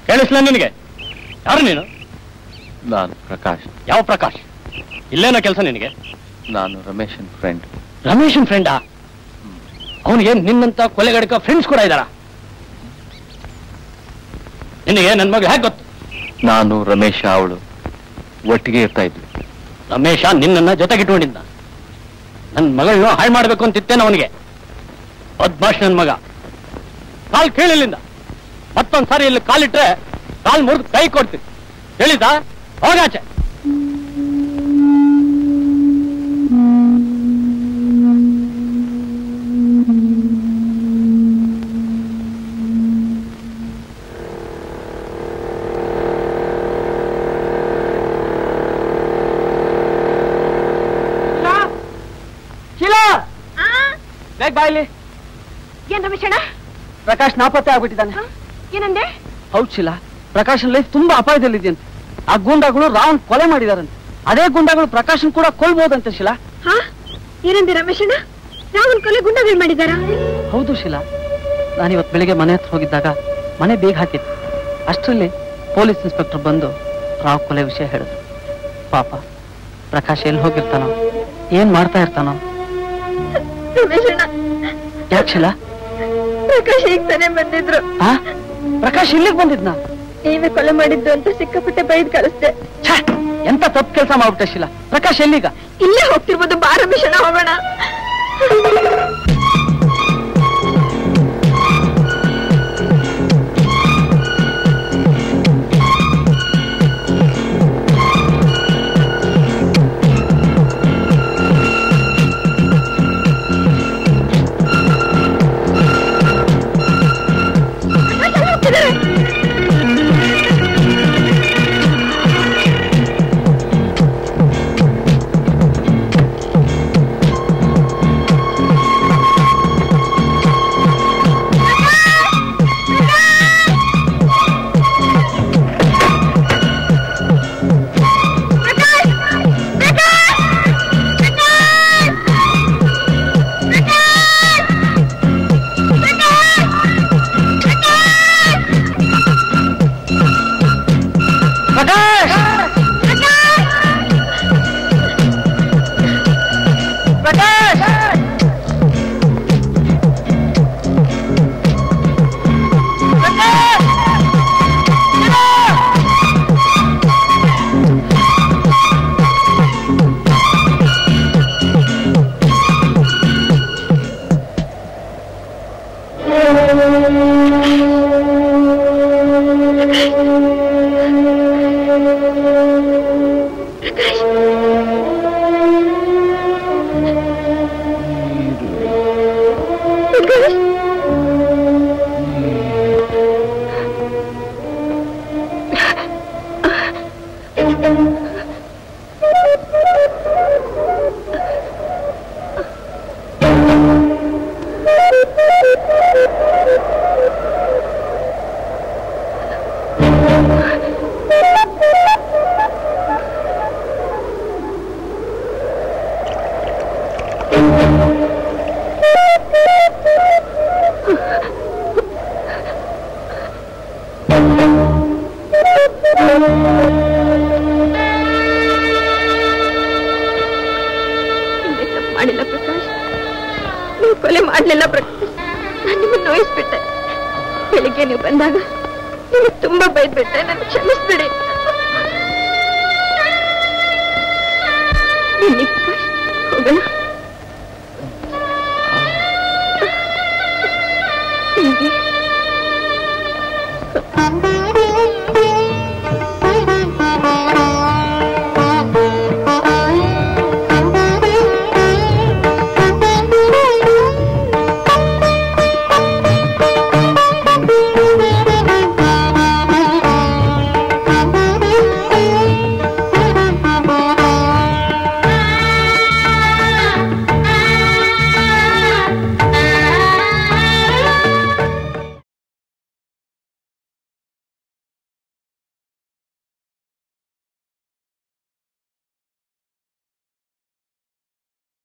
ಕೇಳಿಸ್ಲ ನಿನಗೆ? ಯಾರು ನೀನು? ನಾನು ಪ್ರಕಾಶ್. ಯಾವ ಪ್ರಕಾಶ್? ಇಲ್ಲೇನೋ ಕೆಲಸ ನಿನಗೆ? ನಾನು ರಮೇಶನ್ ಫ್ರೆಂಡ್. ರಮೇಶನ್ ಫ್ರೆಂಡಾ? ಅವನಿಗೆ ನಿನ್ನಂತ ಕೊಲೆಗಡಕ ಫ್ರೆಂಡ್ಸ್ ಕೂಡ ಇದ್ದಾರ? ನಿನಗೆ ನನ್ನ ಮಗ ಹೇಗೆ ಗೊತ್ತು? ನಾನು ರಮೇಶ ಅವಳು ಒಟ್ಟಿಗೆ ಇರ್ತಾ ಇದ್ವಿ. ರಮೇಶ ನಿನ್ನನ್ನ ಜೊತೆಗಿಟ್ಕೊಂಡಿದ್ದ. ನನ್ನ ಮಗಳನ್ನ ಹಾಳು ಮಾಡ್ಬೇಕು ಅಂತಿತ್ತೇನೆ ಅವನಿಗೆ. ಬದ್ಮಾಶ್ ನನ್ನ ಮಗ. ಕಾಲ್ ಕೇಳಿಲ್ಲಿಂದ. ಮತ್ತೊಂದ್ ಸಾರಿ ಇಲ್ಲಿ ಕಾಲಿಟ್ರೆ ಕಾಲ್ ಮುರಿದು ಕೈ ಕೊಡ್ತೀನಿ. ಹೇಳಿದ ಹೋಗಾಚೆ. ಬೇಗ ಬಾಯ್ಲಿ. ಏನ್ ರಮೇಶಣ್ಣ? ಪ್ರಕಾಶ್ ನಾಪತ್ತೆ ಆಗ್ಬಿಟ್ಟಿದ್ದಾನೆ. ಏನಂದೆ? ಹೌದು ಶೀಲಾ, ಪ್ರಕಾಶನ್ ಲೈಫ್ ತುಂಬಾ ಅಪಾಯದಲ್ಲಿದೆಯಂತೆ. ಆ ಗೂಂಡಾಗಳು ರಾವನ್ ಕೊಲೆ ಮಾಡಿದಾರಂತೆ. ಅದೇ ಗುಂಡಾಗಳು ಪ್ರಕಾಶನ್ ಕೂಡ ಕೊಲ್ಬಹುದಂತೆ ಶೀಲಾ. ಏನಂದೆ ರಮೇಶಣ್ಣ? ರಾವನ್ ಕೊಲೆ ಗುಂಡಾಗಳು ಮಾಡಿದಾರ? ಹೌದು ಶೀಲಾ, ನಾನಿವತ್ತು ಬೆಳಿಗ್ಗೆ ಮನೆ ಹತ್ರ ಹೋಗಿದ್ದಾಗ ಮನೆ ಬೇಗ ಹಾಕಿತ್ತು. ಅಷ್ಟರಲ್ಲಿ ಪೊಲೀಸ್ ಇನ್ಸ್ಪೆಕ್ಟರ್ ಬಂದು ರಾವ್ ಕೊಲೆ ವಿಷಯ ಹೇಳಿದ್ರು. ಪಾಪ ಪ್ರಕಾಶ್ ಎಲ್ಲಿ ಹೋಗಿರ್ತಾನೋ, ಏನ್ ಮಾಡ್ತಾ ಇರ್ತಾನೋ. ರಮೇಶಣ್ಣ, ಯಾಕೆ ಶೀಲಾ? ಪ್ರಕಾಶ್ ಈಗ ತಾನೇ ಬಂದಿದ್ರು. ಪ್ರಕಾಶ್ ಇಲ್ಲಿಗೆ ಬಂದಿದ್ನಾ? ನೀವೇ ಕೊಲೆ ಮಾಡಿದ್ದು ಅಂತ ಸಿಕ್ಕಾಪಟ್ಟೆ ಬೈದ್ ಕಳಿಸ್ದೆ. ಎಂತ ತಪ್ಪು ಕೆಲಸ ಮಾಡ್ಬಿಟ್ಟೆ ಶೀಲಾ. ಪ್ರಕಾಶ್ ಎಲ್ಲಿಗ? ಇಲ್ಲೇ ಹೋಗ್ತಿರ್ಬೋದು, ಬಾ ರಮೇಶಣ್ಣ ಹೋಗೋಣ. ಮಾಡಿಲ್ಲ ಪ್ರಕಾಶ್, ನೀವು ಕೊಲೆ ಮಾಡಲಿಲ್ಲ ಪ್ರಕಾಶ್. ನಾನು ನಿಮ್ಮನ್ನು ನೋಯಿಸ್ಬಿಟ್ಟೆ. ಬೆಳಿಗ್ಗೆ ನೀವು ಬಂದಾಗ ನಿಮಗೆ ತುಂಬಾ ಬೈದ್ಬಿಟ್ಟೆ. ನನ್ನ ಕ್ಷಮಿಸ್ಬಿಡಿ. ಬನ್ನಿ ಪ್ರಕಾಶ್, ಹೋಗೋಣ.